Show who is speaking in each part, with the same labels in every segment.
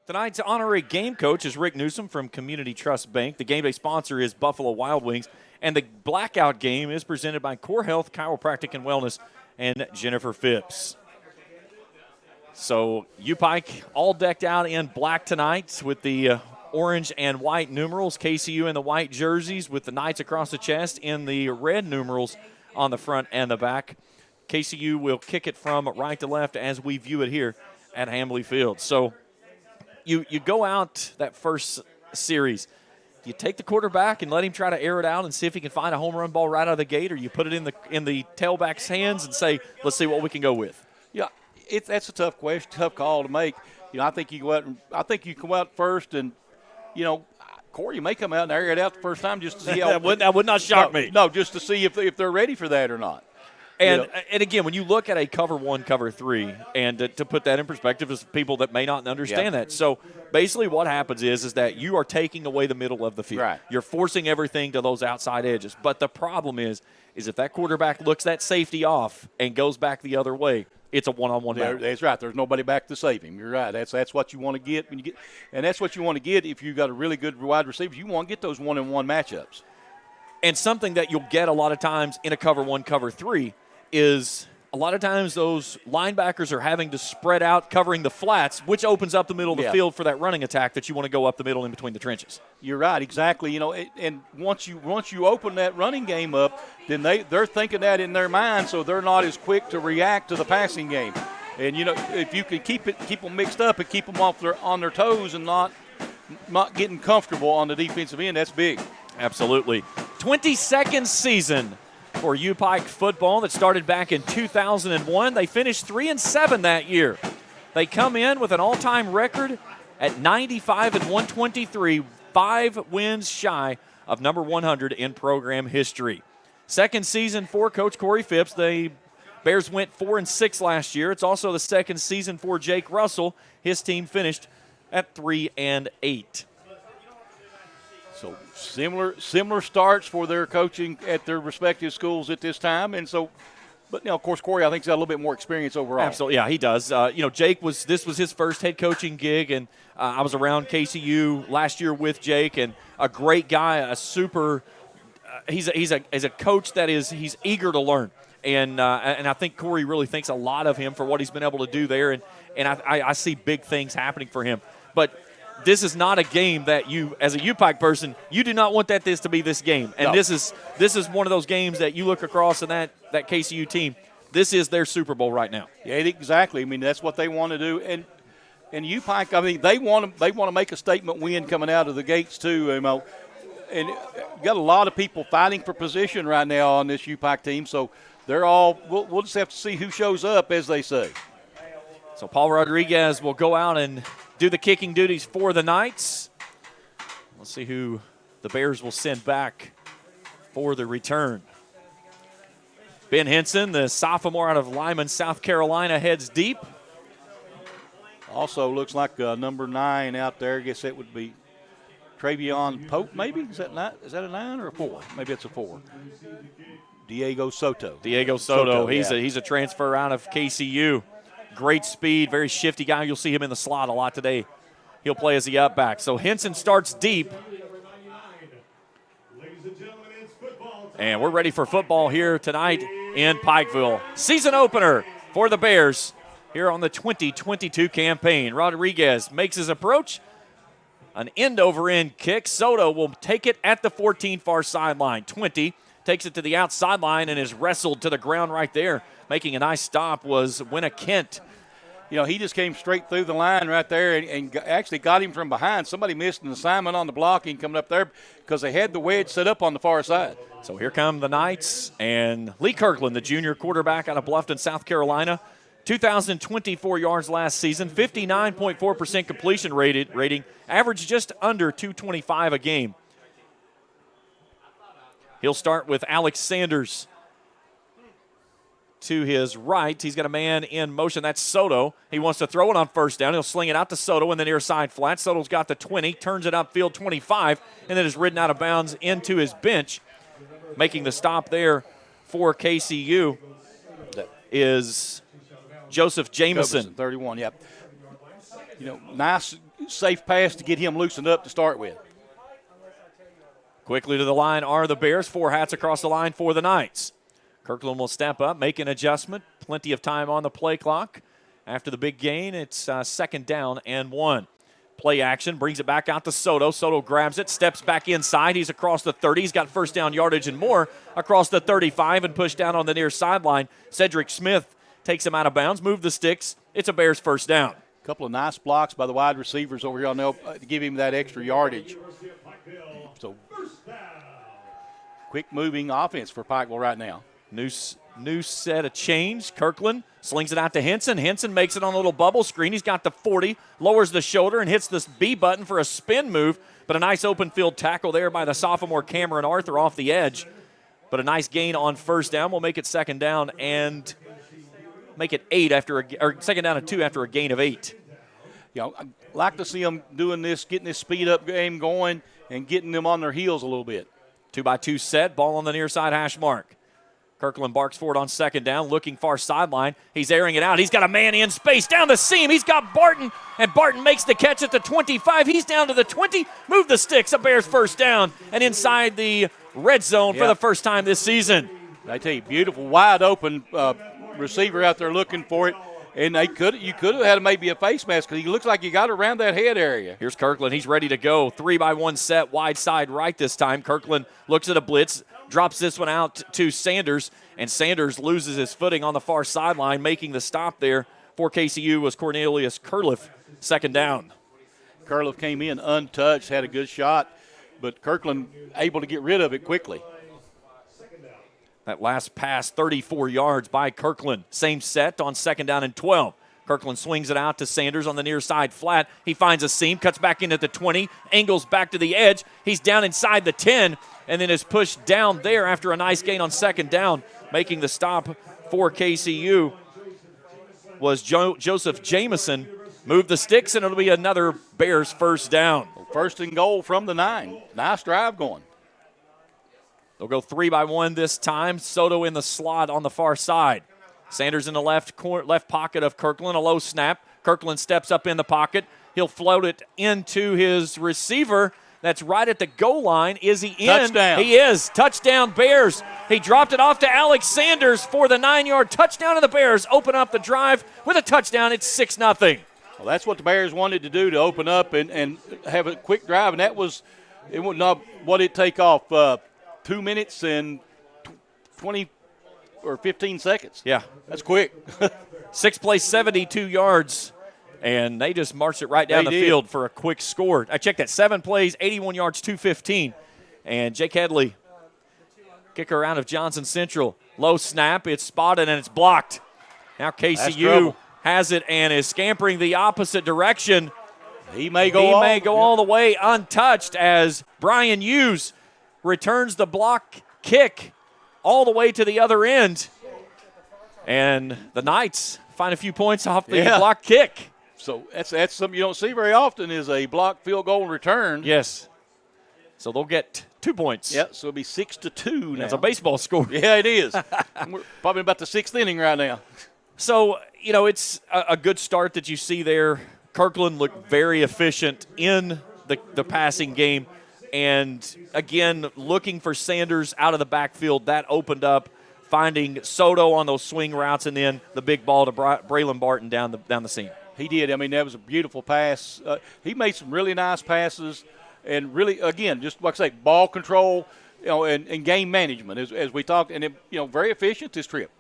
Speaker 1: Tonight's honorary game coach is Rick Newsom from Community Trust Bank. The game day sponsor is Buffalo Wild Wings. And the blackout game is presented by Core Health, Chiropractic and Wellness, and Jennifer Phipps. So UPIKE all decked out in black tonight with the orange and white numerals. KCU in the white jerseys with the Knights across the chest in the red numerals on the front and the back. KCU will kick it from right to left as we view it here at Hambley Field. So you go out that first series. Do you take the quarterback and let him try to air it out and see if he can find a home run ball right out of the gate, or you put it in the tailback's hands and say, let's see what we can go with?
Speaker 2: Yeah, that's a tough question, tough call to make. I think you come out first, and Corey, you may come out and air it out the first time just to see how
Speaker 1: that would not shock me.
Speaker 2: No, just to see if they're ready for that or not.
Speaker 1: And again, when you look at a cover 1, cover 3, and to put that in perspective is people that may not understand that. So basically what happens is that you are taking away the middle of the field.
Speaker 2: Right.
Speaker 1: You're forcing everything to those outside edges. But the problem is if that quarterback looks that safety off and goes back the other way, it's a one-on-one battle.
Speaker 2: That's right. There's nobody back to save him. You're right. That's what you want to get when you get, and that's what you want to get if you've got a really good wide receiver. You want to get those one-on-one matchups.
Speaker 1: And something that you'll get a lot of times in a cover 1, cover 3 is a lot of times those linebackers are having to spread out, covering the flats, which opens up the middle of the field for that running attack that you want to go up the middle in between the trenches.
Speaker 2: You're right, exactly. And once you open that running game up, then they're thinking that in their mind, so they're not as quick to react to the passing game. And if you can keep them mixed up and keep them on their toes and not getting comfortable on the defensive end, that's big.
Speaker 1: Absolutely. 22nd season for UPIKE football that started back in 2001. They finished 3-7 that year. They come in with an all-time record at 95-123, 5 wins shy of number 100 in program history. Second season for Coach Corey Phipps. The Bears went 4-6 last year. It's also the second season for Jake Russell. His team finished at 3-8.
Speaker 2: So similar starts for their coaching at their respective schools at this time, and so, but of course Corey I think's got a little bit more experience overall.
Speaker 1: Absolutely, yeah, he does. Jake this was his first head coaching gig, and I was around KCU last year with Jake, and a great guy, a super. He's a coach that he's eager to learn, and I think Corey really thinks a lot of him for what he's been able to do there, and I see big things happening for him, but. This is not a game that you, as a UPIKE person, you do not want this to be this game. And no. This is one of those games that you look across and that KCU team, this is their Super Bowl right now.
Speaker 2: Yeah, exactly. I mean, that's what they want to do. And UPIKE, I mean, they want to make a statement win coming out of the gates too. And you got a lot of people fighting for position right now on this UPIKE team. So they're all. We'll just have to see who shows up, as they say.
Speaker 1: So Paul Rodriguez will go out and do the kicking duties for the Knights. Let's see who the Bears will send back for the return. Ben Henson, the sophomore out of Lyman, South Carolina, heads deep.
Speaker 2: Also looks like number 9 out there. I guess that would be Travion Pope, maybe? Is that a 9 or a 4? Maybe it's a 4. Diego Soto.
Speaker 1: He's a transfer out of KCU. Great speed, very shifty guy. You'll see him in the slot a lot today. He'll play as the up back. So Henson starts deep. And we're ready for football here tonight in Pikeville. Season opener for the Bears here on the 2022 campaign. Rodriguez makes his approach. An end-over-end kick. Soto will take it at the 14 far sideline. 20 takes it to the outside line and is wrestled to the ground right there. Making a nice stop was Winna Kent.
Speaker 2: He just came straight through the line right there and actually got him from behind. Somebody missed an assignment on the blocking coming up there because they had the wedge set up on the far side.
Speaker 1: So here come the Knights, and Lee Kirkland, the junior quarterback out of Bluffton, South Carolina. 2,024 yards last season, 59.4% completion rating, averaged just under 225 a game. He'll start with Alex Sanders to his right. He's got a man in motion. That's Soto. He wants to throw it on first down. He'll sling it out to Soto in the near side flat. Soto's got the 20, turns it upfield 25, and then is ridden out of bounds into his bench. Making the stop there for KCU is Joseph Jamison.
Speaker 2: 31, yep. Nice safe pass to get him loosened up to start with.
Speaker 1: Quickly to the line are the Bears. 4 hats across the line for the Knights. Kirkland will step up, make an adjustment. Plenty of time on the play clock. After the big gain, it's second down and 1. Play action, brings it back out to Soto. Soto grabs it, steps back inside. He's across the 30. He's got first down yardage and more across the 35 and pushed down on the near sideline. Cedric Smith takes him out of bounds, move the sticks. It's a Bears first down.
Speaker 2: A couple of nice blocks by the wide receivers over here on to give him that extra yardage. So, quick moving offense for Pikeville right now.
Speaker 1: New set of change. Kirkland slings it out to Henson. Henson makes it on a little bubble screen. He's got the 40, lowers the shoulder, and hits this B button for a spin move. But a nice open field tackle there by the sophomore Cameron Arthur off the edge. But a nice gain on first down. We'll make it second down and make it 8 or second down and 2 after a gain of 8.
Speaker 2: You know, I'd like to see them doing this, getting this speed up game going and getting them on their heels a little bit.
Speaker 1: 2-by-2 set, ball on the near side hash mark. Kirkland barks for it on second down, looking far sideline. He's airing it out. He's got a man in space down the seam. He's got Barton, and Barton makes the catch at the 25. He's down to the 20. Move the sticks. A Bears first down, and inside the red zone for the first time this season.
Speaker 2: I tell you, beautiful, wide open receiver out there looking for it. And you could have had maybe a face mask because he looks like he got around that head area.
Speaker 1: Here's Kirkland. He's ready to go. 3-by-1 set, wide side right this time. Kirkland looks at a blitz, drops this one out to Sanders, and Sanders loses his footing on the far sideline. Making the stop there for KCU was Cornelius Curliff, second down.
Speaker 2: Curliff came in untouched, had a good shot, but Kirkland able to get rid of it quickly.
Speaker 1: That last pass, 34 yards by Kirkland. Same set on second down and 12. Kirkland swings it out to Sanders on the near side flat. He finds a seam, cuts back into the 20, angles back to the edge. He's down inside the 10, and then is pushed down there after a nice gain on second down. Making the stop for KCU was Joseph Jamison. Move the sticks, and it'll be another Bears first down.
Speaker 2: First and goal from the 9. Nice drive going.
Speaker 1: They'll go 3-by-1 this time. Soto in the slot on the far side. Sanders in the left pocket of Kirkland. A low snap. Kirkland steps up in the pocket. He'll float it into his receiver. That's right at the goal line. Is he in?
Speaker 2: Touchdown.
Speaker 1: He is. Touchdown Bears. He dropped it off to Alex Sanders for the 9-yard touchdown, and the Bears open up the drive with a touchdown. It's 6-0.
Speaker 2: Well, that's what the Bears wanted to do, to open up and have a quick drive, and it was not what it take off. 2 minutes and 20 or 15 seconds.
Speaker 1: Yeah.
Speaker 2: That's quick.
Speaker 1: 6 plays, 72 yards, and they just marched it right down the field for a quick score. I checked that. 7 plays, 81 yards, 215. And Jake Headley, kicker out of Johnson Central. Low snap. It's spotted, and it's blocked. Now KCU has it and is scampering the opposite direction.
Speaker 2: He may go
Speaker 1: all the way untouched as Brian Hughes returns the block kick all the way to the other end. And the Knights find a few points off the block kick.
Speaker 2: So that's something you don't see very often, is a block field goal return.
Speaker 1: Yes. So they'll get 2 points.
Speaker 2: Yeah, so it'll be 6-2 now.
Speaker 1: That's a baseball score.
Speaker 2: Yeah, it is. We're probably about the 6th inning right now.
Speaker 1: So, it's a good start that you see there. Kirkland looked very efficient in the passing game. And, again, looking for Sanders out of the backfield, that opened up, finding Soto on those swing routes, and then the big ball to Braylon Barton down the seam.
Speaker 2: He did. I mean, that was a beautiful pass. He made some really nice passes, and really, again, just like I say, ball control, and game management, as we talked, and, very efficient this trip.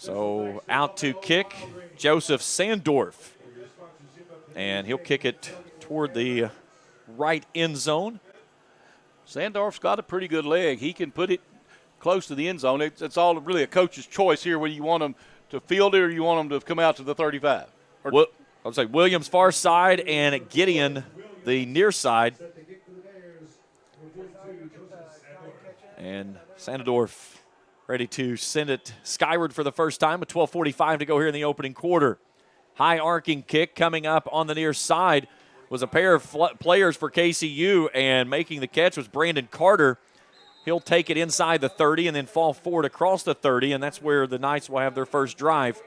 Speaker 1: So out to kick, Joseph Sandorf. And he'll kick it toward the right end zone.
Speaker 2: Sandorf's got a pretty good leg. He can put it close to the end zone. It's all really a coach's choice here, whether you want him to field it or you want him to come out to the 35.
Speaker 1: I would say Williams far side and Gideon the near side. And Sandorf ready to send it skyward for the first time with 12:45 to go here in the opening quarter. High arcing kick coming up on the near side was a pair of players for KCU, and making the catch was Brandon Carter. He'll take it inside the 30 and then fall forward across the 30, and that's where the Knights will have their first drive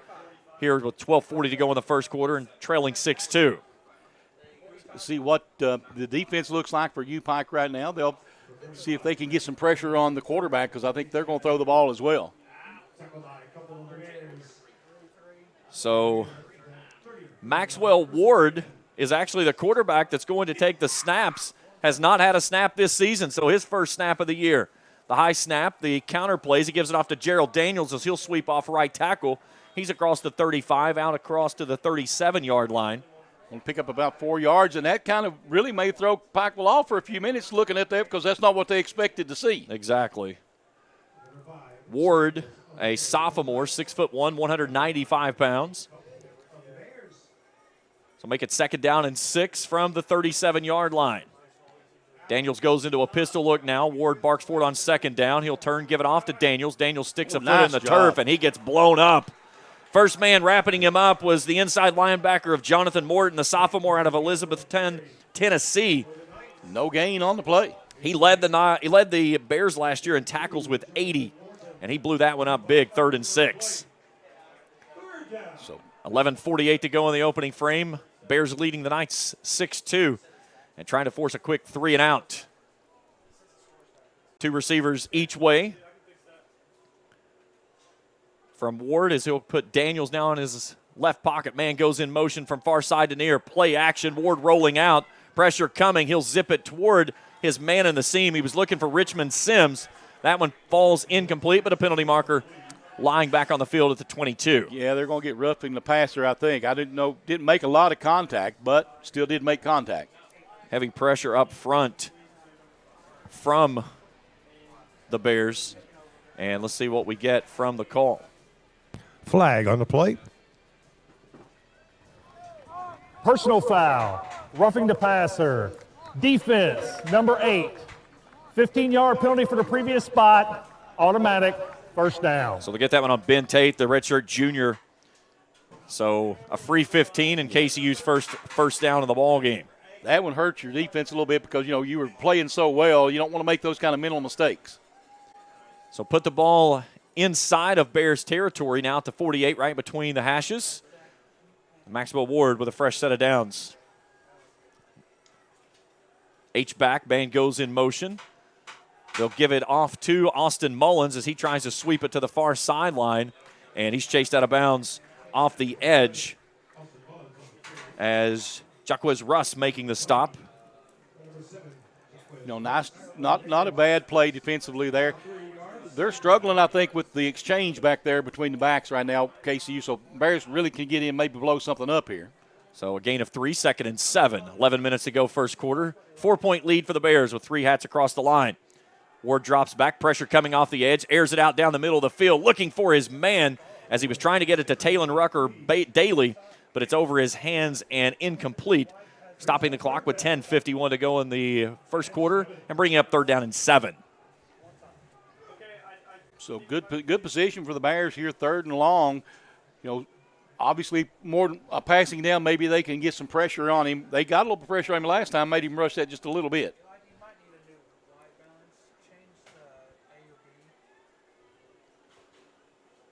Speaker 1: here with 12:40 to go in the first quarter and trailing 6-2.
Speaker 2: see what the defense looks like for UPIKE right now. They'll see if they can get some pressure on the quarterback because I think they're going to throw the ball as well.
Speaker 1: So Maxwell Ward is actually the quarterback that's going to take the snaps. Has not had a snap this season, so his first snap of the year. The high snap, the counter plays. He gives it off to Gerald Daniels as he'll sweep off right tackle. He's across the 35, out across to the 37-yard line.
Speaker 2: Will pick up about 4 yards, and that kind of really may throw Pikeville off for a few minutes looking at that because that's not what they expected to see.
Speaker 1: Exactly. Ward, a sophomore, 6'1", 195 pounds. So make it 2nd down and 6 from the 37-yard line. Daniels goes into a pistol look now. Ward barks for it on 2nd down. He'll turn, give it off to Daniels. Daniels sticks a foot in the turf, and he gets blown up. First man wrapping him up was the inside linebacker of Jonathan Morton, the sophomore out of Elizabethton, Tennessee.
Speaker 2: No gain on the play.
Speaker 1: He led the Bears last year in tackles with 80, and he blew that one up big, 3rd and 6. So 11:48 to go in the opening frame. Bears leading the Knights 6-2 and trying to force a quick 3 and out. 2 receivers each way. From Ward as he'll put Daniels now in his left pocket. Man goes in motion from far side to near. Play action. Ward rolling out. Pressure coming. He'll zip it toward his man in the seam. He was looking for Richmond Sims. That one falls incomplete, but a penalty marker lying back on the field at the 22.
Speaker 2: Yeah, they're going to get roughing the passer, I think. I didn't make a lot of contact, but still did make contact.
Speaker 1: Heavy pressure up front from the Bears. And let's see what we get from the call.
Speaker 3: Flag on the play.
Speaker 4: Personal foul, roughing the passer. Defense, number 8. 15-yard penalty for the previous spot, automatic, 1st down.
Speaker 1: So they get that one on Ben Tate, the redshirt junior. So a free 15 and KCU's first down of the ball game.
Speaker 2: That one hurts your defense a little bit because, you were playing so well. You don't want to make those kind of mental mistakes.
Speaker 1: So put the ball inside of Bears territory now at the 48, right between the hashes. Maxwell Ward with a fresh set of downs. H-back, band goes in motion. They'll give it off to Austin Mullins as he tries to sweep it to the far sideline, and he's chased out of bounds off the edge as Jaquez Russ making the stop.
Speaker 2: Nice, not a bad play defensively there. They're struggling, I think, with the exchange back there between the backs right now, KCU, so Bears really can get in, maybe blow something up here.
Speaker 1: So a gain of 3, 2nd and 7. 11 minutes to go first quarter. 4-point lead for the Bears with 3 hats across the line. Ward drops back, pressure coming off the edge, airs it out down the middle of the field, looking for his man as he was trying to get it to Talon Rucker Daly, but it's over his hands and incomplete. Stopping the clock with 10:51 to go in the first quarter and bringing up 3rd down and 7.
Speaker 2: So good position for the Bears here, 3rd and long. Obviously more passing down, maybe they can get some pressure on him. They got a little pressure on him last time, made him rush that just a little bit.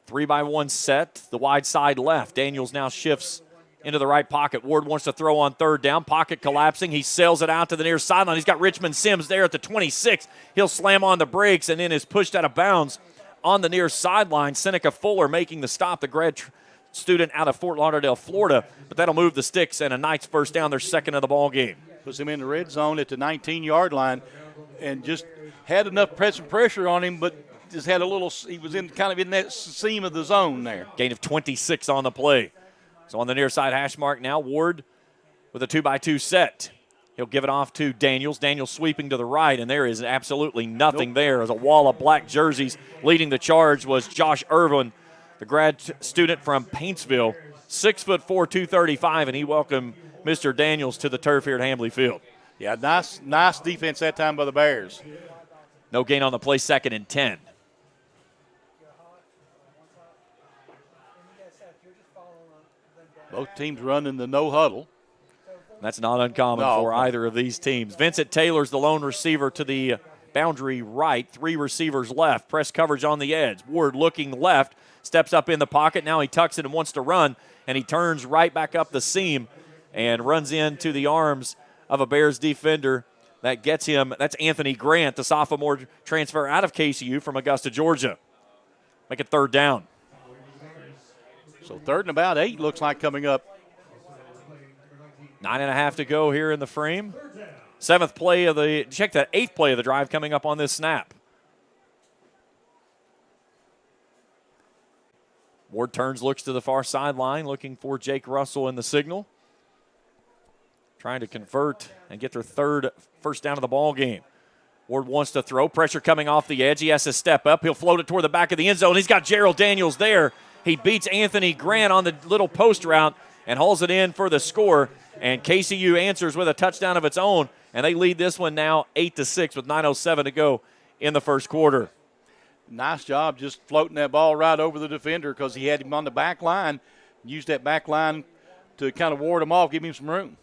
Speaker 1: Three by one set, the wide side left. Daniels now shifts into the right pocket. Ward wants to throw on 3rd down. Pocket collapsing. He sails it out to the near sideline. He's got Richmond Sims there at the 26. He'll slam on the brakes and then is pushed out of bounds on the near sideline. Seneca Fuller making the stop, the grad student out of Fort Lauderdale, Florida. But that'll move the sticks and a Knights first down, their 2nd of the ball game.
Speaker 2: Puts him in the red zone at the 19-yard line and just had enough pressure on him, but just had a little, he was in that seam of the zone there.
Speaker 1: Gain of 26 on the play. So on the near side hash mark now, Ward with a 2-by-2 set. He'll give it off to Daniels. Daniels sweeping to the right, and there is absolutely nothing there. As a wall of black jerseys. Leading the charge was Josh Irvin, the grad student from Paintsville. 6'4", 235, and he welcomed Mr. Daniels to the turf here at Hambley Field.
Speaker 2: Yeah, nice defense that time by the Bears.
Speaker 1: No gain on the play, 2nd and 10.
Speaker 2: Both teams running the no huddle.
Speaker 1: That's not uncommon for either of these teams. Vincent Taylor's the lone receiver to the boundary right. 3 receivers left. Press coverage on the edge. Ward looking left. Steps up in the pocket. Now he tucks it and wants to run. And he turns right back up the seam and runs into the arms of a Bears defender that gets him. That's Anthony Grant, the sophomore transfer out of KCU from Augusta, Georgia. Make it 3rd down.
Speaker 2: So 3rd and about 8 looks like coming up.
Speaker 1: 9.5 to go here in the frame. 7th play of the, check that 8th play of the drive coming up on this snap. Ward turns, looks to the far sideline, looking for Jake Russell in the signal. Trying to convert and get their 3rd first down of the ball game. Ward wants to throw. Pressure coming off the edge. He has to step up. He'll float it toward the back of the end zone. He's got Gerald Daniels there. He beats Anthony Grant on the little post route and hauls it in for the score. And KCU answers with a touchdown of its own. And they lead this one now 8-6 with 9:07 to go in the first quarter.
Speaker 2: Nice job just floating that ball right over the defender because he had him on the back line. Used that back line to kind of ward him off, give him some room.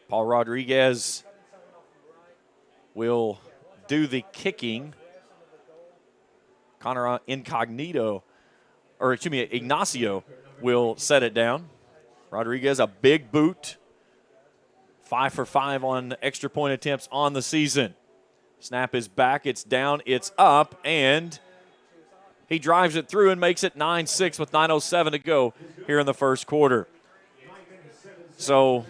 Speaker 1: Paul Rodriguez will do the kicking. Connor Ignacio will set it down. Rodriguez, a big boot. 5 for 5 on extra point attempts on the season. Snap is back, it's down, it's up, and he drives it through and makes it 9-6 with 9:07 to go here in the first quarter. So,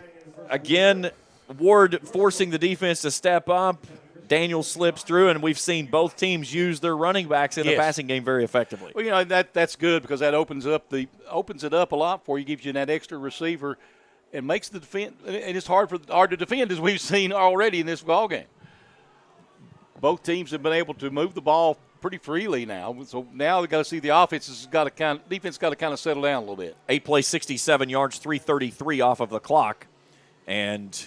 Speaker 1: again, Ward forcing the defense to step up. Daniel slips through, and we've seen both teams use their running backs in the passing game very effectively.
Speaker 2: Well, you know, that's good because that opens it up a lot for you, gives you that extra receiver, and makes the defense. And it's hard to defend, as we've seen already in this ball game. Both teams have been able to move the ball pretty freely now. So now we've got to see the defense got to kind of settle down a little bit.
Speaker 1: 8 plays, 67 yards, 3:33 off of the clock, and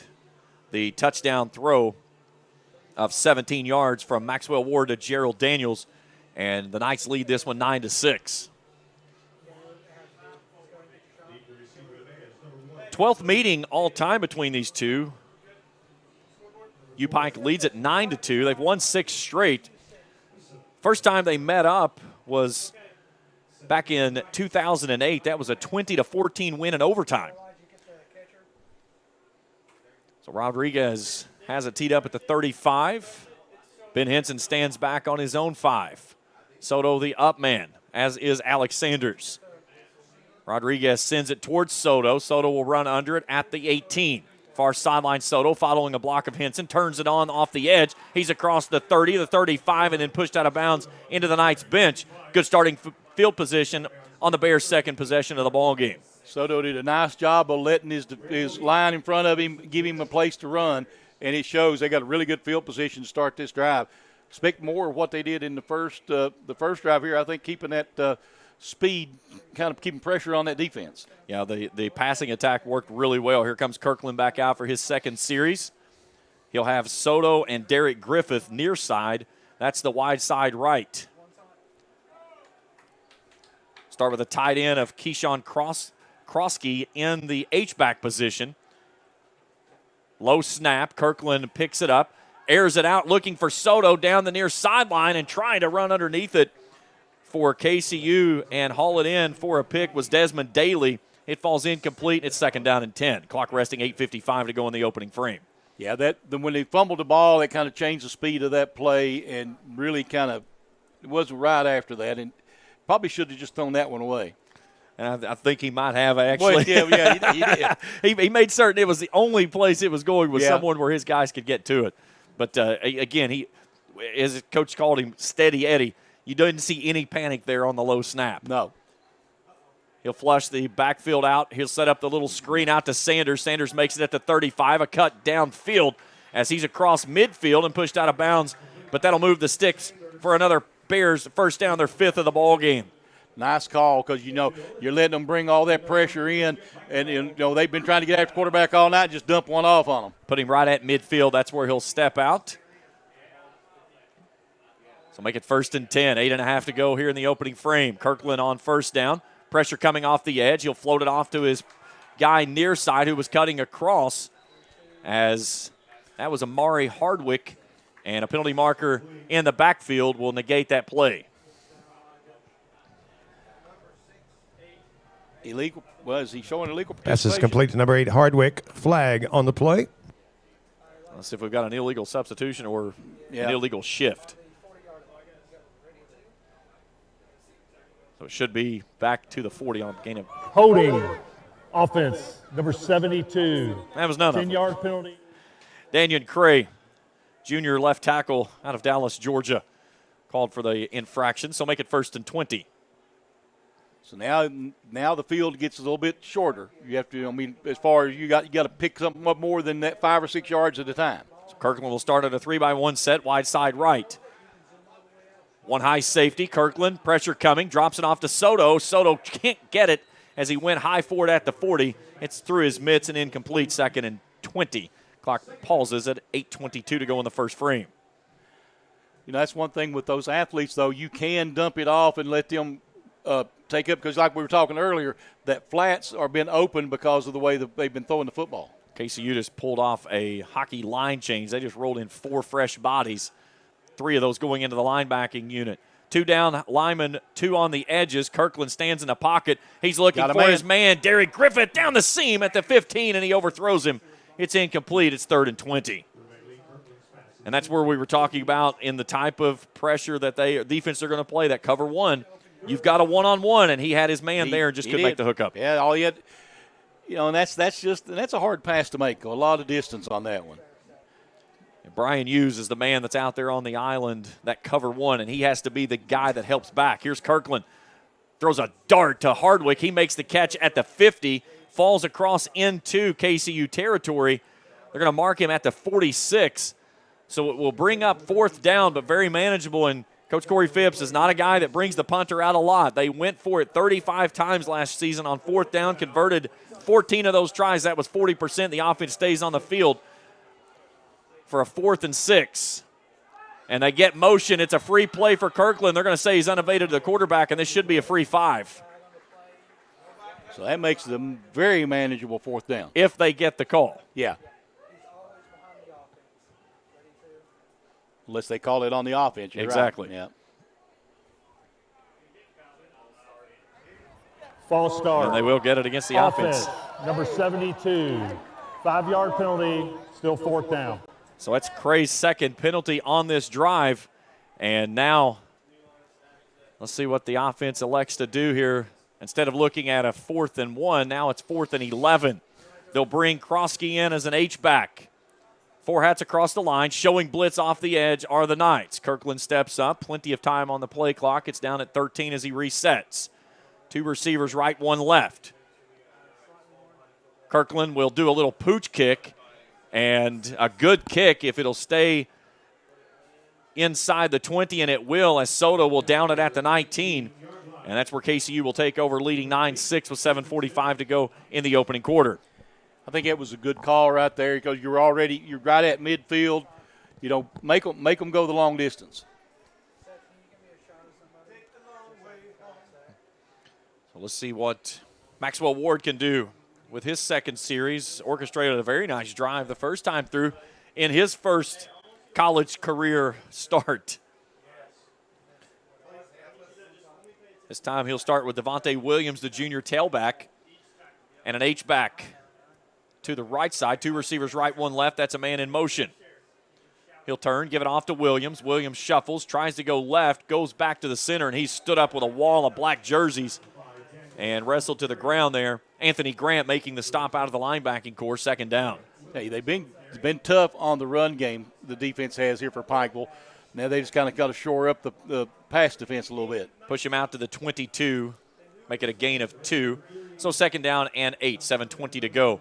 Speaker 1: the touchdown throw of 17 yards from Maxwell Ward to Gerald Daniels, and the Knights lead this one 9-6. 12th meeting all time between these two. UPIKE leads at 9-2. They've won 6 straight. First time they met up was back in 2008. That was a 20-14 win in overtime. So Rodriguez has it teed up at the 35. Ben Henson stands back on his own 5. Soto the up man, as is Alex Sanders. Rodriguez sends it towards Soto. Soto will run under it at the 18. Far sideline Soto following a block of Henson. Turns it on off the edge. He's across the 30, the 35, and then pushed out of bounds into the Knights bench. Good starting field position on the Bears' second possession of the ball game.
Speaker 2: Soto did a nice job of letting his line in front of him give him a place to run, and it shows they got a really good field position to start this drive. Expect more of what they did in the first drive here. I think keeping that speed, kind of keeping pressure on that defense.
Speaker 1: Yeah, the passing attack worked really well. Here comes Kirkland back out for his second series. He'll have Soto and Derek Griffith near side. That's the wide side right. Start with a tight end of Keyshawn Kroski in the H-back position. Low snap. Kirkland picks it up, airs it out, looking for Soto down the near sideline and trying to run underneath it for KCU and haul it in for a pick was Desmond Daly. It falls incomplete. It's 2nd down and 10. Clock resting 8:55 to go in the opening frame.
Speaker 2: Yeah, when they fumbled the ball, that kind of changed the speed of that play and really kind of it wasn't right after that. And probably should have just thrown that one away.
Speaker 1: And I think he might have actually.
Speaker 2: Well, yeah, he did.
Speaker 1: he made certain it was the only place it was going was someone where his guys could get to it. But, again, he, as Coach called him, Steady Eddie. You didn't see any panic there on the low snap.
Speaker 2: No.
Speaker 1: He'll flush the backfield out. He'll set up the little screen out to Sanders. Sanders makes it at the 35, a cut downfield as he's across midfield and pushed out of bounds. But that'll move the sticks for another Bears first down, their 5th of the ball game.
Speaker 2: Nice call because, you're letting them bring all that pressure in. And, they've been trying to get after quarterback all night, just dump one off on them.
Speaker 1: Put him right at midfield. That's where he'll step out. So make it 1st and 10. 8.5 to go here in the opening frame. Kirkland on first down. Pressure coming off the edge. He'll float it off to his guy near side who was cutting across as that was Amari Hardwick. And a penalty marker in the backfield will negate that play.
Speaker 2: Illegal. Was he showing illegal participation?
Speaker 3: Pass is complete to number 8, Hardwick. Flag on the play.
Speaker 1: Let's see if we've got an illegal substitution or an illegal shift. So it should be back to the 40 on gain of.
Speaker 4: Holding. Offense, number 72.
Speaker 1: That was none of them.
Speaker 4: 10-yard penalty.
Speaker 1: Daniel Cray, junior left tackle out of Dallas, Georgia, called for the infraction. So make it 1st and 20.
Speaker 2: So now the field gets a little bit shorter. You have to, as far as you got to pick something up more than that 5 or 6 yards at a time.
Speaker 1: So Kirkland will start at a 3-by-1 set, wide side right. One high safety, Kirkland, pressure coming, drops it off to Soto. Soto can't get it as he went high forward at the 40. It's through his mitts and incomplete, 2nd and 20. Clock pauses at 8:22 to go in the first frame.
Speaker 2: That's one thing with those athletes, though. You can dump it off and let them take up, because like we were talking earlier, that flats are been open because of the way that they've been throwing the football.
Speaker 1: KCU just pulled off a hockey line change. They just rolled in 4 fresh bodies, 3 of those going into the linebacking unit. 2 down, linemen, 2 on the edges. Kirkland stands in the pocket. He's looking for his man, Derek Griffith, down the seam at the 15, and he overthrows him. It's incomplete. It's 3rd and 20. And that's where we were talking about in the type of pressure that defense are going to play, that cover 1. You've got a one-on-one, and he had his man there and just couldn't make the hookup.
Speaker 2: Yeah, all he had, and that's a hard pass to make. A lot of distance on that one.
Speaker 1: And Brian Hughes is the man that's out there on the island, that cover 1, and he has to be the guy that helps back. Here's Kirkland. Throws a dart to Hardwick. He makes the catch at the 50, falls across into KCU territory. They're going to mark him at the 46. So it will bring up 4th down, but very manageable. And Coach Corey Phipps is not a guy that brings the punter out a lot. They went for it 35 times last season on 4th down, converted 14 of those tries. That was 40%. The offense stays on the field for a 4th and 6. And they get motion. It's a free play for Kirkland. They're going to say he's unevaded to the quarterback, and this should be a free 5.
Speaker 2: So that makes them very manageable 4th down.
Speaker 1: If they get the call.
Speaker 2: Yeah. Unless they call it on the offense. You're
Speaker 1: exactly.
Speaker 2: Right. Yeah.
Speaker 4: False start.
Speaker 1: And they will get it against the offense.
Speaker 4: Number 72. 5-yard penalty, still 4th down.
Speaker 1: So that's Cray's 2nd penalty on this drive. And now let's see what the offense elects to do here. Instead of looking at a 4th and 1, now it's 4th and 11. They'll bring Krosky in as an H-back. 4 hats across the line, showing blitz off the edge are the Knights. Kirkland steps up, plenty of time on the play clock. It's down at 13 as he resets. 2 receivers right, 1 left. Kirkland will do a little pooch kick, and a good kick if it'll stay inside the 20, and it will, as Soto will down it at the 19. And that's where KCU will take over, leading 9-6 with 7:45 to go in the opening quarter.
Speaker 2: I think it was a good call right there, because you're right at midfield. Make them go the long distance.
Speaker 1: So let's see what Maxwell Ward can do with his 2nd series. Orchestrated a very nice drive the first time through in his first college career start. This time he'll start with Devontae Williams, the junior tailback, and an H-back to the right side. 2 receivers right, 1 left. That's a man in motion. He'll turn, give it off to Williams. Williams shuffles, tries to go left, goes back to the center, and he's stood up with a wall of black jerseys and wrestled to the ground there. Anthony Grant making the stop out of the linebacking core, 2nd down.
Speaker 2: Hey, they've been tough on the run game, the defense has here for Pikeville. Now they just kind of got to shore up the pass defense a little bit.
Speaker 1: Push him out to the 22, make it a gain of 2. So 2nd down and 8, 7:20 to go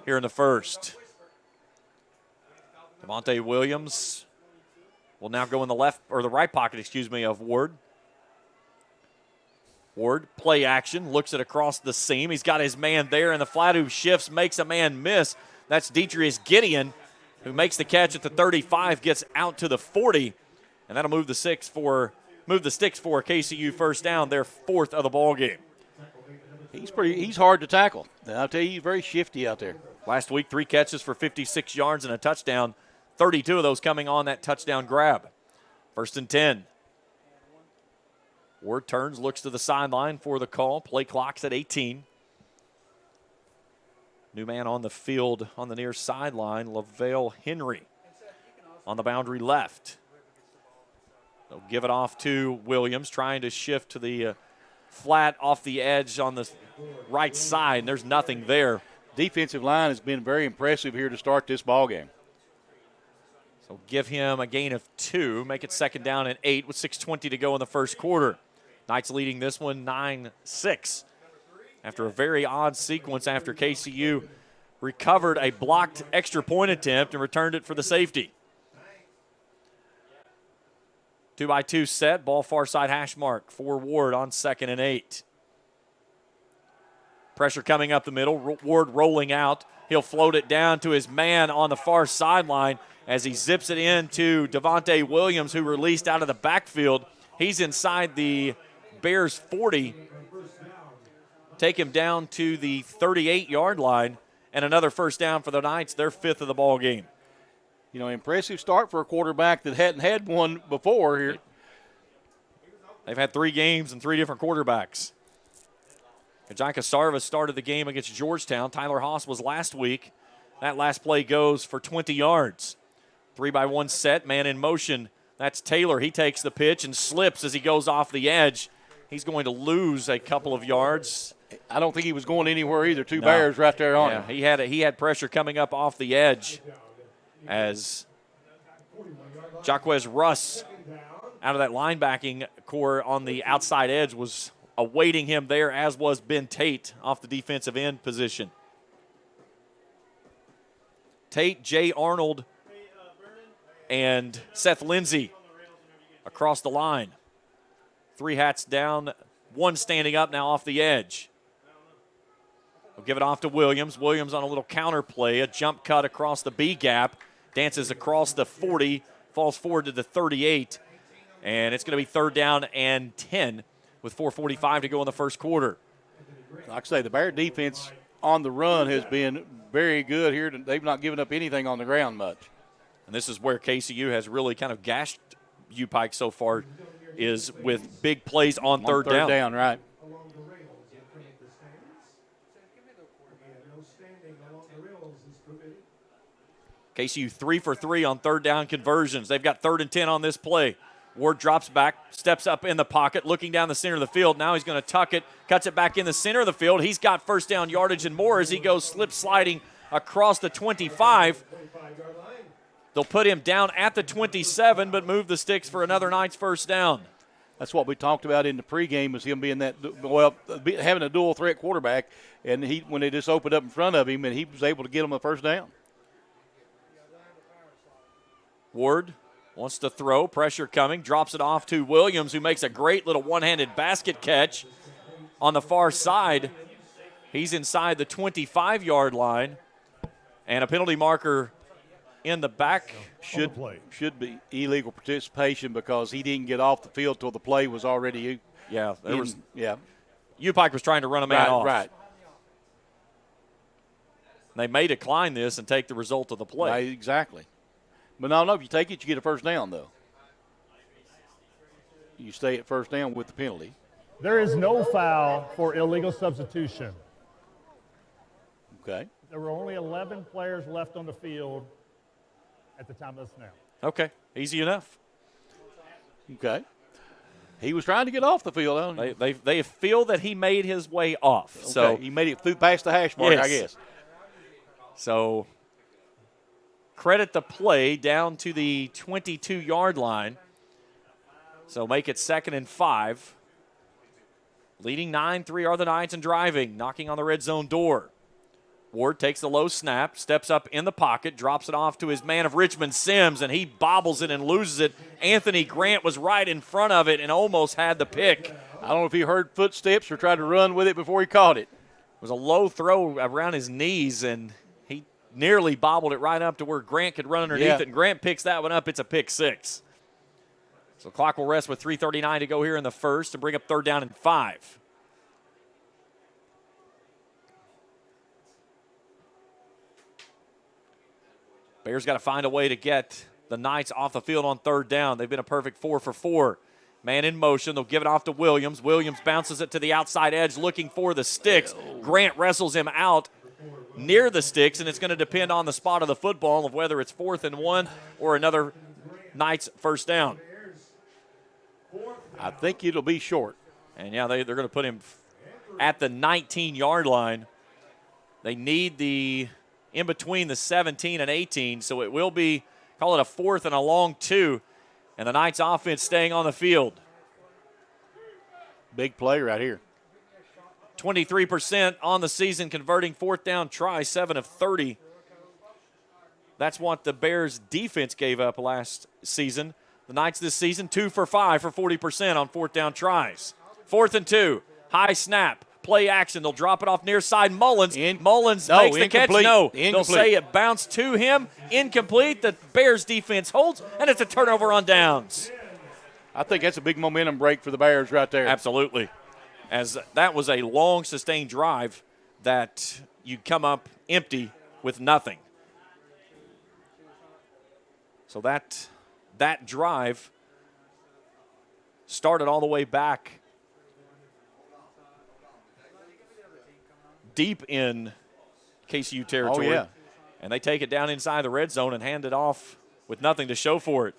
Speaker 1: here in the first. Devontae Williams will now go in the left, or the right pocket, of Ward. Ward, play action, looks it across the seam. He's got his man there, and the flat who shifts, makes a man miss. That's Deatrius Gideon, who makes the catch at the 35, gets out to the 40, and that'll move the sticks for KCU 1st down, their 4th of the ball game.
Speaker 2: He's hard to tackle. I'll tell you, he's very shifty out there.
Speaker 1: Last week, 3 catches for 56 yards and a touchdown, 32 of those coming on that touchdown grab. 1st and 10. Ward turns, looks to the sideline for the call. Play clock's at 18. New man on the field on the near sideline, LaVale Henry on the boundary left. They'll give it off to Williams, trying to shift to the flat off the edge on the right side, and there's nothing there.
Speaker 2: Defensive line has been very impressive here to start this ball game.
Speaker 1: So give him a gain of 2, make it 2nd down and 8 with 6:20 to go in the first quarter. Knights leading this one 9-6. After a very odd sequence after KCU recovered a blocked extra point attempt and returned it for the safety. 2-by-2 set, ball far side hash mark for Ward on 2nd and 8. Pressure coming up the middle, Ward rolling out. He'll float it down to his man on the far sideline as he zips it in to Devontae Williams, who released out of the backfield. He's inside the Bears 40. Take him down to the 38-yard line, and another first down for the Knights, their 5th of the ball game.
Speaker 2: You know, impressive start for a quarterback that hadn't had one before here.
Speaker 1: They've had 3 games and 3 different quarterbacks. Kajanka Sarvis started the game against Georgetown. Tyler Haas was last week. That last play goes for 20 yards. 3-by-1 set, man in motion. That's Taylor. He takes the pitch and slips as he goes off the edge. He's going to lose a couple of yards.
Speaker 2: I don't think he was going anywhere either. Two Bears right there on him.
Speaker 1: He had pressure coming up off the edge as Jaquez Russ out of that linebacking core on the outside edge was awaiting him there, as was Ben Tate off the defensive end position. Tate, Jay Arnold, and Seth Lindsay across the line. 3 hats down, 1 standing up now off the edge. We'll give it off to Williams. Williams on a little counter play, a jump cut across the B gap, dances across the 40, falls forward to the 38, and it's going to be 3rd down and 10 with 4:45 to go in the first quarter.
Speaker 2: Like I say, the Bear defense on the run has been very good here. They've not given up anything on the ground much.
Speaker 1: And this is where KCU has really kind of gashed UPIKE so far, is with big plays on third down.
Speaker 2: Third down, right.
Speaker 1: KCU 3 for 3 on 3rd down conversions. They've got 3rd and 10 on this play. Ward drops back, steps up in the pocket, looking down the center of the field. Now he's going to tuck it, cuts it back in the center of the field. He's got first down yardage and more as he goes slip sliding across the 25. They'll put him down at the 27, but move the sticks for another Knights first down.
Speaker 2: That's what we talked about in the pregame, was him being having a dual threat quarterback, and when they just opened up in front of him, and he was able to get him a first down.
Speaker 1: Ward wants to throw, pressure coming, drops it off to Williams, who makes a great little one-handed basket catch on the far side. He's inside the 25-yard line, and a penalty marker in the back.
Speaker 2: Should be illegal participation because he didn't get off the field till the play was already.
Speaker 1: UPIKE was trying to run a man off.
Speaker 2: Right.
Speaker 1: They may decline this and take the result of the play.
Speaker 2: Right, exactly. But no, if you take it, you get a first down, though. You stay at first down with the penalty.
Speaker 4: There is no foul for illegal substitution.
Speaker 2: Okay.
Speaker 4: There were only 11 players left on the field at the time of the snap.
Speaker 1: Okay, easy enough.
Speaker 2: Okay. He was trying to get off the field.
Speaker 1: They feel that he made his way off.
Speaker 2: Okay.
Speaker 1: So
Speaker 2: he made it through past the hash mark,
Speaker 1: yes.
Speaker 2: I guess.
Speaker 1: So credit the play down to the 22-yard line. So make it 2nd and 5. Leading 9-3 are the Knights and driving, knocking on the red zone door. Ward takes the low snap, steps up in the pocket, drops it off to his man of Richmond, Sims, and he bobbles it and loses it. Anthony Grant was right in front of it and almost had the pick.
Speaker 2: I don't know if he heard footsteps or tried to run with it before he caught it.
Speaker 1: It was a low throw around his knees, and he nearly bobbled it right up to where Grant could run underneath it, and Grant picks that one up. It's a pick 6. So clock will rest with 3:39 to go here in the first and bring up 3rd down and 5. Bears got to find a way to get the Knights off the field on 3rd down. They've been a perfect 4 for 4. Man in motion. They'll give it off to Williams. Williams bounces it to the outside edge looking for the sticks. Grant wrestles him out. near the sticks, and it's going to depend on the spot of the football of whether it's 4th and 1 or another Knights first down.
Speaker 2: I think it'll be short.
Speaker 1: And, yeah, they're going to put him at the 19-yard line. They need the in between the 17 and 18, so it will be, call it a 4th and a long 2, and the Knights offense staying on the field.
Speaker 2: Big play right here.
Speaker 1: 23% on the season, converting 4th down tries, 7 of 30. That's what the Bears defense gave up last season. The Knights this season, 2 for 5 for 40% on 4th down tries. 4th and 2, high snap, play action. They'll drop it off near side. Mullins makes the catch. No, they'll say it bounced to him. Incomplete. The Bears defense holds, and it's a turnover on downs.
Speaker 2: I think that's a big momentum break for the Bears right there.
Speaker 1: Absolutely. As that was a long, sustained drive that you come up empty with nothing. So that drive started all the way back deep in KCU territory.
Speaker 2: Oh, yeah.
Speaker 1: And they take it down inside the red zone and hand it off with nothing to show for it.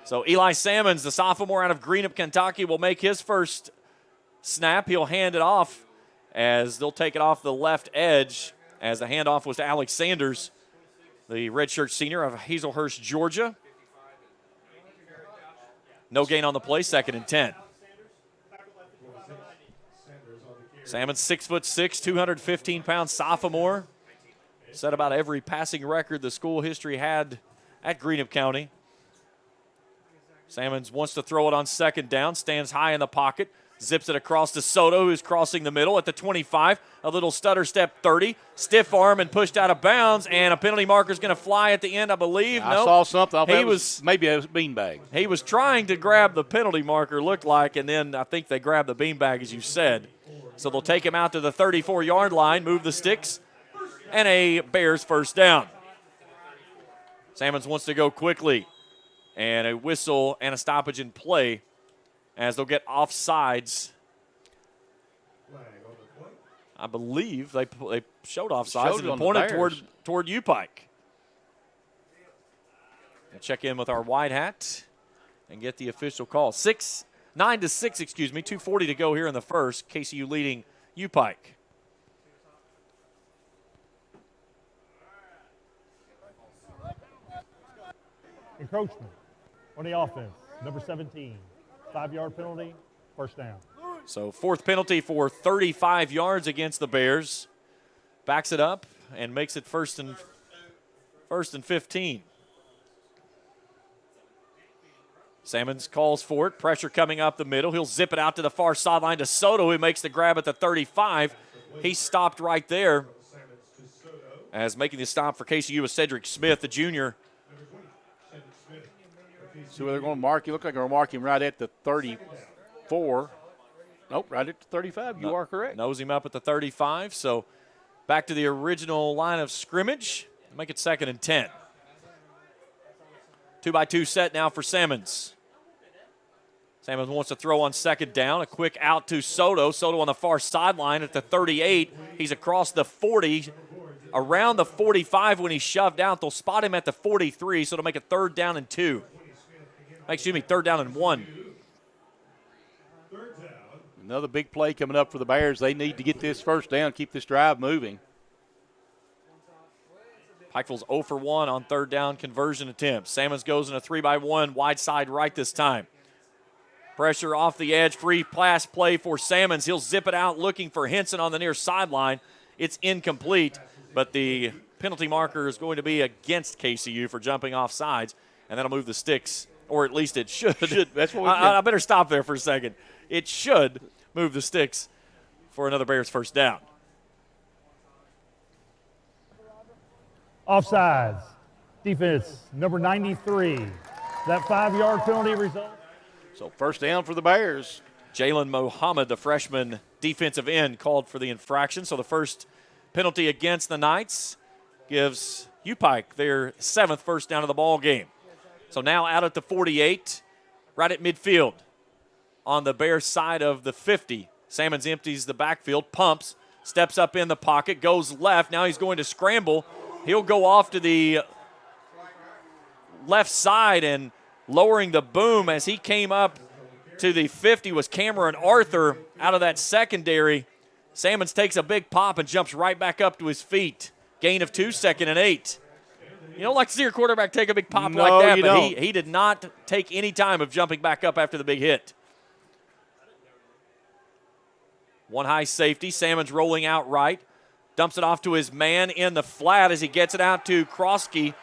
Speaker 1: So Eli Salmons, the sophomore out of Greenup, Kentucky, will make his first snap. He'll hand it off as they'll take it off the left edge as the handoff was to Alex Sanders, the redshirt senior of Hazelhurst, Georgia. No gain on the play, 2nd and 10. Salmons, 6'6", 215-pound sophomore. Set about every passing record the school history had at Greenup County. Salmons wants to throw it on 2nd down, stands high in the pocket, zips it across to Soto, who's crossing the middle at the 25. A little stutter step 30, stiff arm and pushed out of bounds, and a penalty marker is going to fly at the end, I believe.
Speaker 2: I saw something. I thought
Speaker 1: he was
Speaker 2: maybe a beanbag.
Speaker 1: He was trying to grab the penalty marker, looked like, and then I think they grabbed the beanbag, as you said. So they'll take him out to the 34-yard line, move the sticks, and a Bears first down. Salmons wants to go quickly. And a whistle and a stoppage in play as they'll get offsides. I believe they showed offsides and pointed toward UPIKE. We'll check in with our wide hat and get the official call. 9-6, 2:40 to go here in the first. KCU leading UPIKE.
Speaker 4: Encroachment on the offense, number 17. 5-yard penalty, first down.
Speaker 1: So 4th penalty for 35 yards against the Bears. Backs it up and makes it first and 15. Salmons calls for it. Pressure coming up the middle. He'll zip it out to the far sideline to Soto, who makes the grab at the 35. He stopped right there. As making the stop for KCU was Cedric Smith, the junior.
Speaker 2: So they're going to mark you. Look like they're going to mark him right at the 34. Nope, right at the 35. You are correct.
Speaker 1: Nose him up at the 35. So back to the original line of scrimmage. Make it 2nd and 10. 2-by-2 set now for Salmons. Salmons wants to throw on 2nd down. A quick out to Soto. Soto on the far sideline at the 38. He's across the 40. Around the 45 when he's shoved out. They'll spot him at the 43, so it'll make it 3rd down and 2. 3rd down and 1.
Speaker 2: Another big play coming up for the Bears. They need to get this first down, keep this drive moving.
Speaker 1: Pikeville's 0 for 1 on 3rd down conversion attempts. Salmons goes in a 3-by-1 wide side right this time. Pressure off the edge, free pass play for Salmons. He'll zip it out looking for Henson on the near sideline. It's incomplete, but the penalty marker is going to be against KCU for jumping off sides, and that'll move the sticks. Or at least it should.
Speaker 2: That's what
Speaker 1: I better stop there for a second. It should move the sticks for another Bears first down.
Speaker 4: Offsides. Defense, number 93. That 5-yard penalty result.
Speaker 2: So first down for the Bears.
Speaker 1: Jalen Mohammed, the freshman defensive end, called for the infraction. So the first penalty against the Knights gives UPIKE their 7th first down of the ball game. So now out at the 48, right at midfield on the Bears side of the 50. Salmons empties the backfield, pumps, steps up in the pocket, goes left. Now he's going to scramble. He'll go off to the left side, and lowering the boom as he came up to the 50 was Cameron Arthur out of that secondary. Salmons takes a big pop and jumps right back up to his feet. Gain of 2, 2nd and 8. You don't like to see your quarterback take a big pop like that, but
Speaker 2: don't.
Speaker 1: He did not take any time of jumping back up after the big hit. One high safety. Salmons rolling out right. Dumps it off to his man in the flat as he gets it out to Kroski.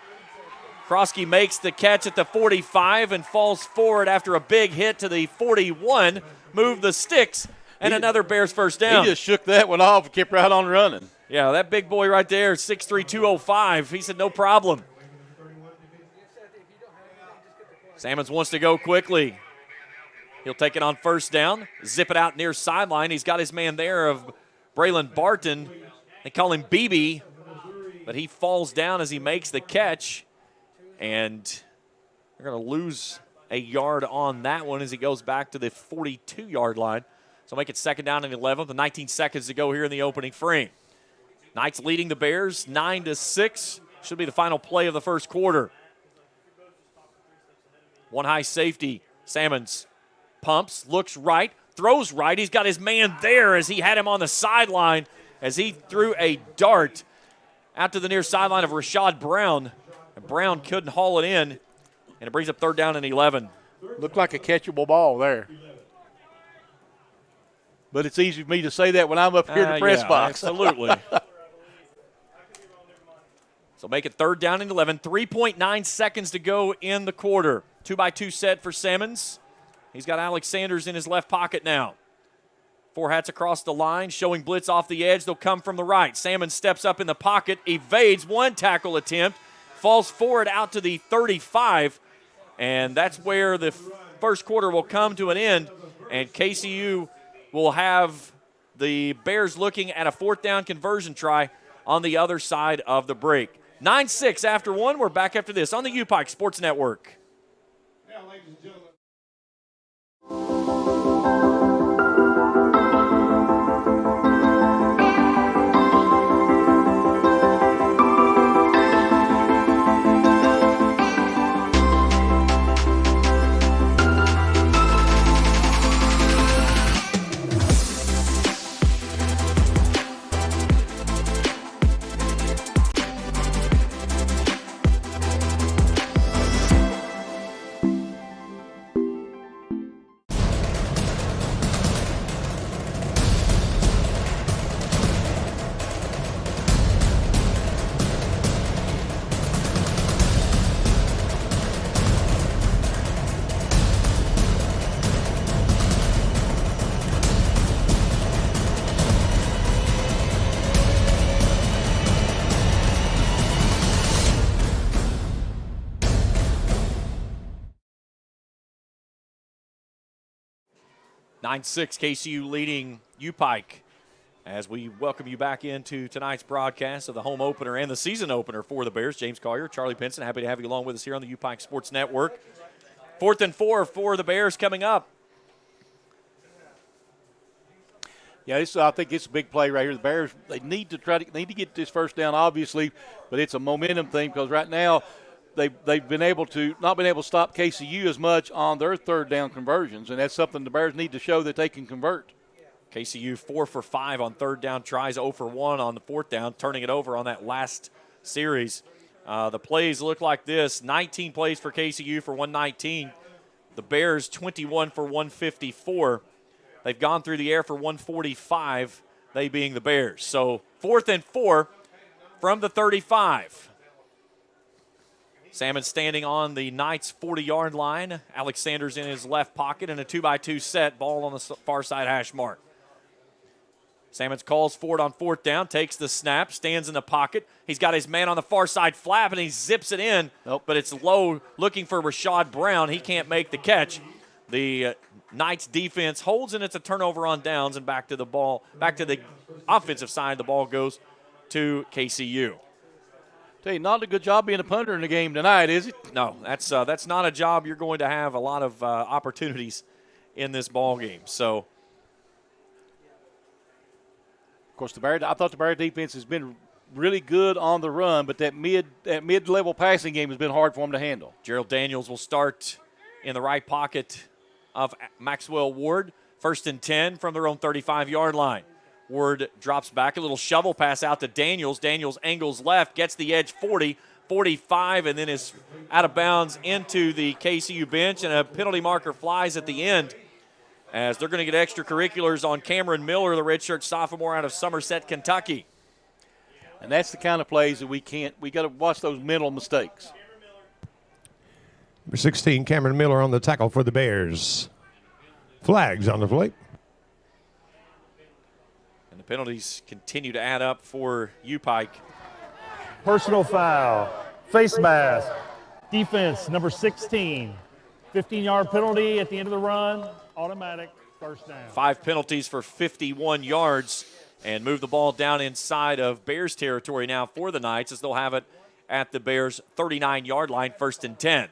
Speaker 1: Kroski makes the catch at the 45 and falls forward after a big hit to the 41. Move the sticks, and another Bears first down.
Speaker 2: He just shook that one off and kept right on running.
Speaker 1: Yeah, that big boy right there, 6'3", 205. He said no problem. Salmons wants to go quickly. He'll take it on first down, zip it out near sideline. He's got his man there of Braylon Barton. They call him BB, but he falls down as he makes the catch. And they're going to lose a yard on that one as he goes back to the 42-yard line. So make it 2nd down and 11 with 19 seconds to go here in the opening frame. Knights leading the Bears 9-6. Should be the final play of the first quarter. One high safety. Salmons pumps, looks right, throws right. He's got his man there as he had him on the sideline as he threw a dart out to the near sideline of Rashad Brown. And Brown couldn't haul it in, and it brings up 3rd down and 11.
Speaker 2: Looked like a catchable ball there. But it's easy for me to say that when I'm up here in the press box.
Speaker 1: Absolutely. So make it 3rd down and 11. 3.9 seconds to go in the quarter. 2-by-2 set for Salmons. He's got Alex Sanders in his left pocket now. 4 hats across the line, showing blitz off the edge. They'll come from the right. Salmons steps up in the pocket, evades one tackle attempt, falls forward out to the 35, and that's where the first quarter will come to an end, and KCU will have the Bears looking at a 4th down conversion try on the other side of the break. 9-6 after 1. We're back after this on the UPIKE Sports Network.
Speaker 3: Now, ladies and gentlemen.
Speaker 1: KCU leading UPIKE as we welcome you back into tonight's broadcast of the home opener and the season opener for the Bears. James Collier, Charlie Pinson, happy to have you along with us here on the UPIKE Sports Network. 4th and 4 for the Bears coming up.
Speaker 2: Yeah, I think it's a big play right here. The Bears, they need to get this first down, obviously, but it's a momentum thing because right now they've not been able to stop KCU as much on their 3rd down conversions, and that's something the Bears need to show that they can convert.
Speaker 1: KCU 4 for 5 on 3rd down tries, 0 for 1 on the 4th down, turning it over on that last series. The plays look like this: 19 plays for KCU for 119. The Bears 21 for 154. They've gone through the air for 145, they being the Bears. So 4th and 4 from the 35. Salmon standing on the Knights' 40-yard line. Alex Sanders in his left pocket in a 2-by-2 set. Ball on the far side hash mark. Salmons calls for it on 4th down, takes the snap, stands in the pocket. He's got his man on the far side flap, and he zips it in.
Speaker 2: Nope.
Speaker 1: But it's low, looking for Rashad Brown. He can't make the catch. The Knights defense holds, and it's a turnover on downs, and back to the offensive side. The ball goes to KCU.
Speaker 2: Tell you, not a good job being a punter in the game tonight, is it?
Speaker 1: No, that's not a job you're going to have a lot of opportunities in this ball game. So
Speaker 2: Of course, I thought the Bear defense has been really good on the run, but that mid-level passing game has been hard for them to handle.
Speaker 1: Gerald Daniels will start in the right pocket of Maxwell Ward. 1st and 10 from their own 35-yard line. Ward drops back, a little shovel pass out to Daniels. Daniels angles left, gets the edge 40, 45, and then is out of bounds into the KCU bench, and a penalty marker flies at the end as they're going to get extracurriculars on Cameron Miller, the redshirt sophomore out of Somerset, Kentucky.
Speaker 2: And that's the kind of plays that we got to watch those mental mistakes.
Speaker 5: Number 16, Cameron Miller on the tackle for the Bears. Flags on the plate.
Speaker 1: And the penalties continue to add up for UPIKE.
Speaker 4: Personal foul, face mask, defense, number 16. 15-yard penalty at the end of the run, automatic, first down.
Speaker 1: 5 penalties for 51 yards. And move the ball down inside of Bears territory now for the Knights as they'll have it at the Bears' 39-yard line, 1st and 10.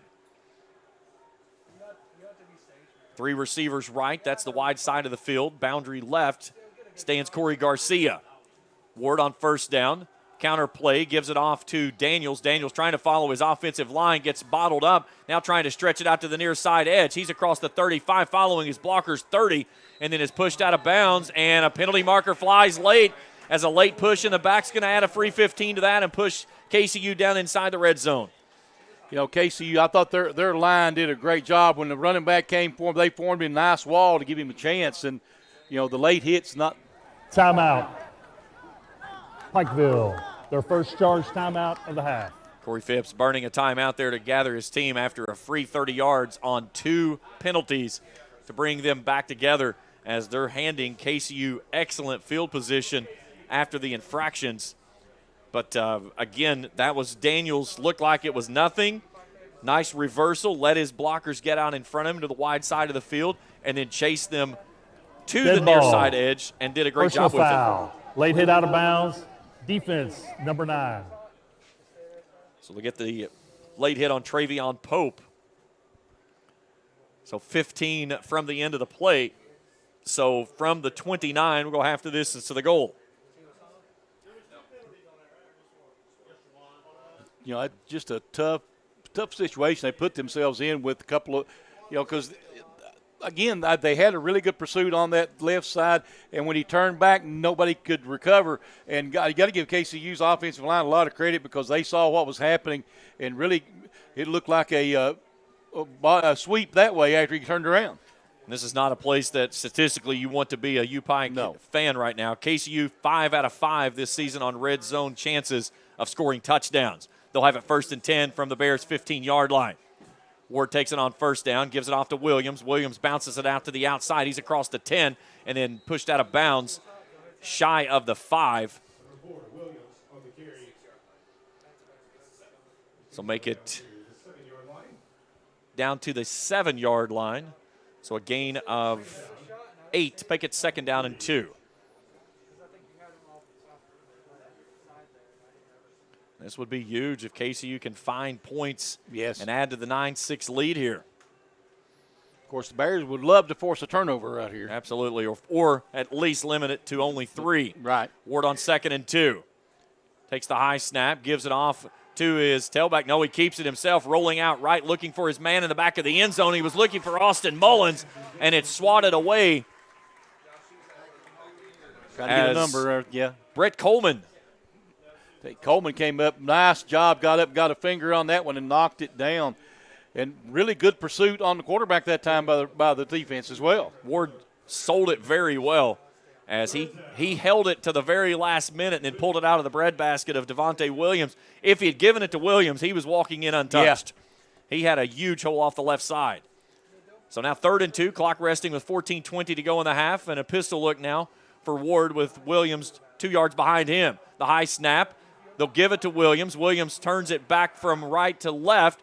Speaker 1: 3 receivers right. That's the wide side of the field. Boundary left stands Corey Garcia. Ward on 1st down. Counter play, gives it off to Daniels. Daniels trying to follow his offensive line, gets bottled up. Now trying to stretch it out to the near side edge. He's across the 35, following his blockers 30, and then is pushed out of bounds, and a penalty marker flies late as a late push in the back's going to add a free 15 to that and push KCU down inside the red zone.
Speaker 2: You know, KCU, I thought their line did a great job. When the running back came for him, they formed a nice wall to give him a chance, and, you know, the late hit's not.
Speaker 4: Timeout. Pikeville, their first charge timeout of the half.
Speaker 1: Corey Phipps burning a timeout there to gather his team after a free 30 yards on 2 penalties to bring them back together as they're handing KCU excellent field position after the infractions. But, again, that was Daniels. Looked like it was nothing. Nice reversal. Let his blockers get out in front of him to the wide side of the field and then chase them to
Speaker 4: Dead
Speaker 1: the near
Speaker 4: ball.
Speaker 1: side edge and did a great
Speaker 4: Personal
Speaker 1: job with it.
Speaker 4: foul. Late hit out of bounds. Defense, number 9.
Speaker 1: So they get the late hit on Travion Pope. So 15 from the end of the play. So from the 29, we'll go half the distance to the goal.
Speaker 2: You know, just a tough situation they put themselves in with a couple of, you know, because, again, they had a really good pursuit on that left side, and when he turned back, nobody could recover. And you got to give KCU's offensive line a lot of credit because they saw what was happening, and really it looked like a sweep that way after he turned around.
Speaker 1: And this is not a place that statistically you want to be a UPIKE fan right now. KCU 5 out of 5 this season on red zone chances of scoring touchdowns. They'll have it 1st and 10 from the Bears' 15-yard line. Ward takes it on 1st down, gives it off to Williams. Williams bounces it out to the outside. He's across the 10 and then pushed out of bounds shy of the 5. So make it down to the 7-yard line. So a gain of 8. Make it 2nd down and 2. This would be huge if KCU can find points and add to the 9-6 lead here.
Speaker 2: Of course, the Bears would love to force a turnover right here.
Speaker 1: Absolutely, or at least limit it to only 3.
Speaker 2: Right.
Speaker 1: Ward on 2nd and 2. Takes the high snap, gives it off to his tailback. No, he keeps it himself, rolling out right, looking for his man in the back of the end zone. He was looking for Austin Mullins, and it's swatted away.
Speaker 2: Trying to get a number,
Speaker 1: Brett Coleman.
Speaker 2: Coleman came up, nice job, got up, got a finger on that one and knocked it down. And really good pursuit on the quarterback that time by the defense as well.
Speaker 1: Ward sold it very well as he held it to the very last minute and then pulled it out of the breadbasket of Devontae Williams. If he had given it to Williams, he was walking in untouched. Yeah. He had a huge hole off the left side. So now 3rd and 2, clock resting with 14:20 to go in the half, and a pistol look now for Ward with Williams 2 yards behind him. The high snap. They'll give it to Williams. Williams turns it back from right to left,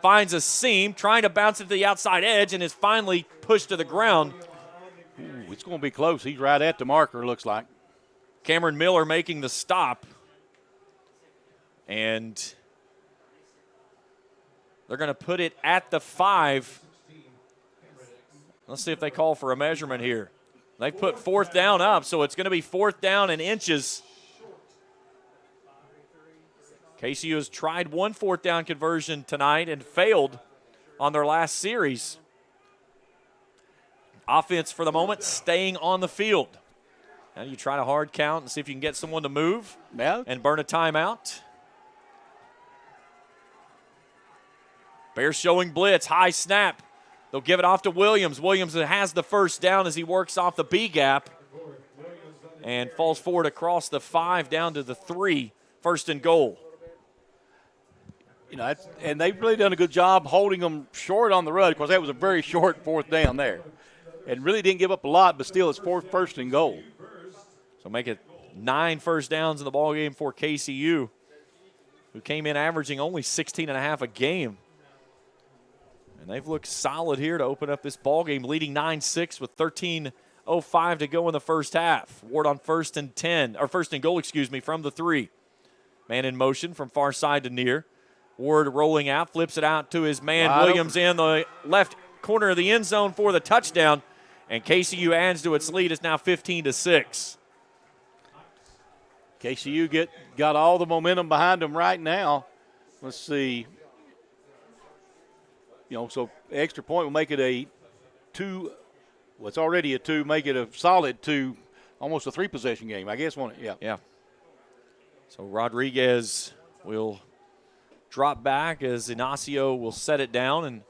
Speaker 1: finds a seam, trying to bounce it to the outside edge, and is finally pushed to the ground.
Speaker 2: Ooh, it's going to be close. He's right at the marker, looks like.
Speaker 1: Cameron Miller making the stop. And they're going to put it at the 5. Let's see if they call for a measurement here. They've put fourth down up, so it's going to be fourth down and inches. KCU has tried one fourth down conversion tonight and failed on their last series. Offense for the moment staying on the field. Now you try to hard count and see if you can get someone to move and burn a timeout. Bears showing blitz, high snap. They'll give it off to Williams. Williams has the first down as he works off the B gap and falls forward across the 5 down to the 3, first and goal.
Speaker 2: You know, and they've really done a good job holding them short on the run. Of course, that was a very short fourth down there. And really didn't give up a lot, but still it's first and goal.
Speaker 1: So make it 9 first downs in the ballgame for KCU, who came in averaging only 16.5 a game. And they've looked solid here to open up this ballgame, leading 9-6 with 13:05 to go in the first half. Ward on first and goal, from the 3. Man in motion from far side to near. Ward rolling out, flips it out to his man, Williams, in the left corner of the end zone for the touchdown. And KCU adds to its lead. It's now 15-6.
Speaker 2: KCU got all the momentum behind them right now. Let's see. You know, so extra point will make it a 2. Well, it's already a 2. Make it a solid 2, almost a 3-possession game. I guess one. Yeah.
Speaker 1: Yeah. So Rodriguez will drop back as Ignacio will set it down and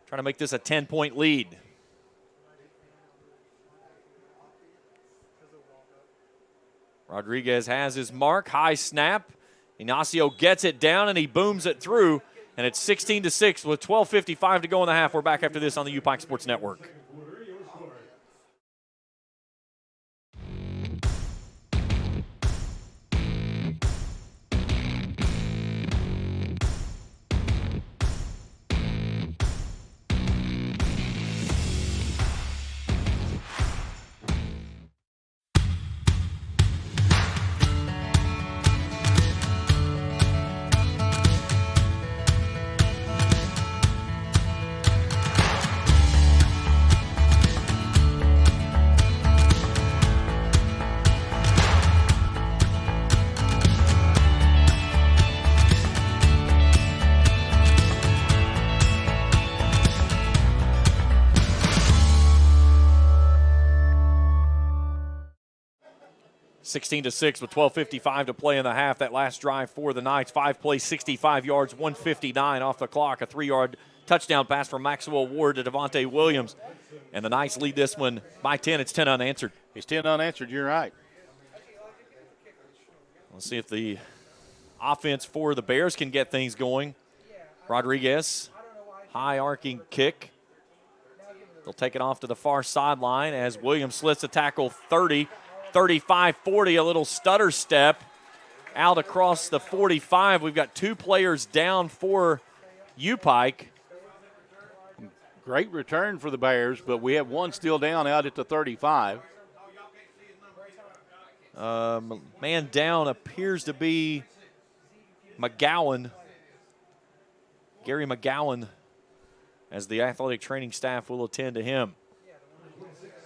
Speaker 1: try to make this a 10-point lead. Rodriguez has his mark, high snap. Ignacio gets it down and he booms it through, and it's 16-6 with 12:55 to go in the half. We're back after this on the UPIKE Sports Network. 16-6 with 12:55 to play in the half. That last drive for the Knights, 5 plays, 65 yards, 159 off the clock. A 3-yard touchdown pass from Maxwell Ward to Devontae Williams. And the Knights lead this one by 10. It's 10 unanswered.
Speaker 2: It's 10 unanswered. You're right.
Speaker 1: Let's see if the offense for the Bears can get things going. Rodriguez, high arcing kick. They'll take it off to the far sideline as Williams slits a tackle 30. 35-40, a little stutter step out across the 45. We've got 2 players down for UPIKE.
Speaker 2: Great return for the Bears, but we have 1 still down out at the 35.
Speaker 1: Man down appears to be McGowan. Gary McGowan, as the athletic training staff will attend to him.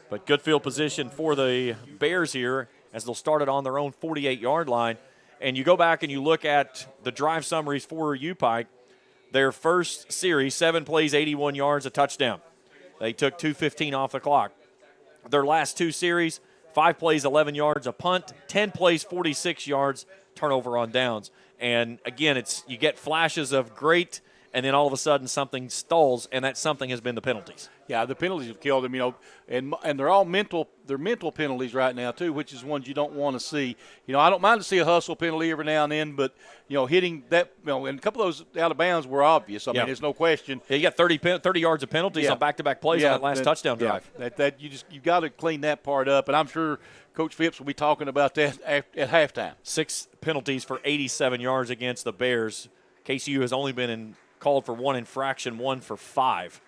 Speaker 1: But good field position for the Bears here as they'll start it on their own 48-yard line. And you go back and you look at the drive summaries for UPIKE. Their first series, 7 plays, 81 yards, a touchdown. They took 2:15 off the clock. Their last 2 series, 5 plays, 11 yards, a punt, 10 plays, 46 yards, turnover on downs. And, again, you get flashes of great, and then all of a sudden something stalls, and that something has been the penalties.
Speaker 2: Yeah, the penalties have killed them, and they're all mental. They're mental penalties right now too, which is ones you don't want to see. I don't mind to see a hustle penalty every now and then, but hitting that, and a couple of those out of bounds were obvious. I mean, there's no question.
Speaker 1: Yeah, you got 30 yards of penalties on back-to-back plays on that last touchdown drive.
Speaker 2: That you got to clean that part up, and I'm sure Coach Phipps will be talking about that at halftime. 6
Speaker 1: penalties for 87 yards against the Bears. KCU has only been called for 1 infraction, 1 for 5.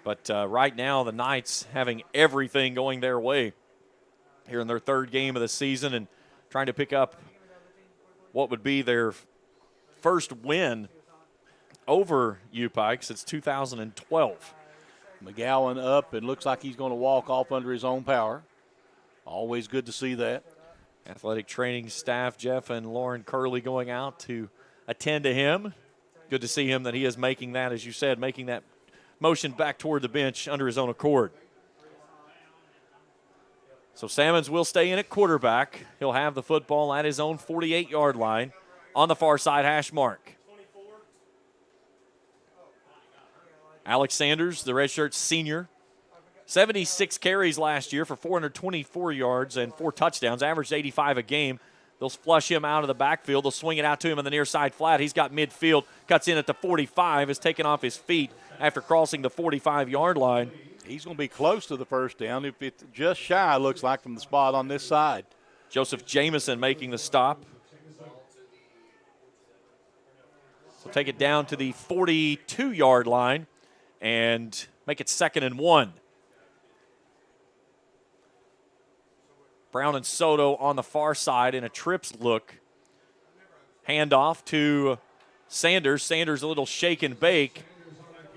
Speaker 1: But right now, the Knights having everything going their way here in their 3rd game of the season and trying to pick up what would be their first win over UPIKE since 2012.
Speaker 2: McGowan up and looks like he's going to walk off under his own power. Always good to see that.
Speaker 1: Athletic training staff, Jeff and Lauren Curley, going out to attend to him. Good to see him that he is making that, as you said, making that motion back toward the bench under his own accord. So Salmons will stay in at quarterback. He'll have the football at his own 48-yard line on the far side hash mark. Alex Sanders, the redshirt senior, 76 carries last year for 424 yards and 4 touchdowns, averaged 85 a game. They'll flush him out of the backfield. They'll swing it out to him on the near side flat. He's got midfield, cuts in at the 45, is taken off his feet after crossing the 45-yard line.
Speaker 2: He's going to be close to the first down. If it's just shy, looks like, from the spot on this side.
Speaker 1: Joseph Jamison making the stop. So take it down to the 42-yard line and make it 2nd and 1. Brown and Soto on the far side in a trips look. Handoff to Sanders. Sanders a little shake and bake.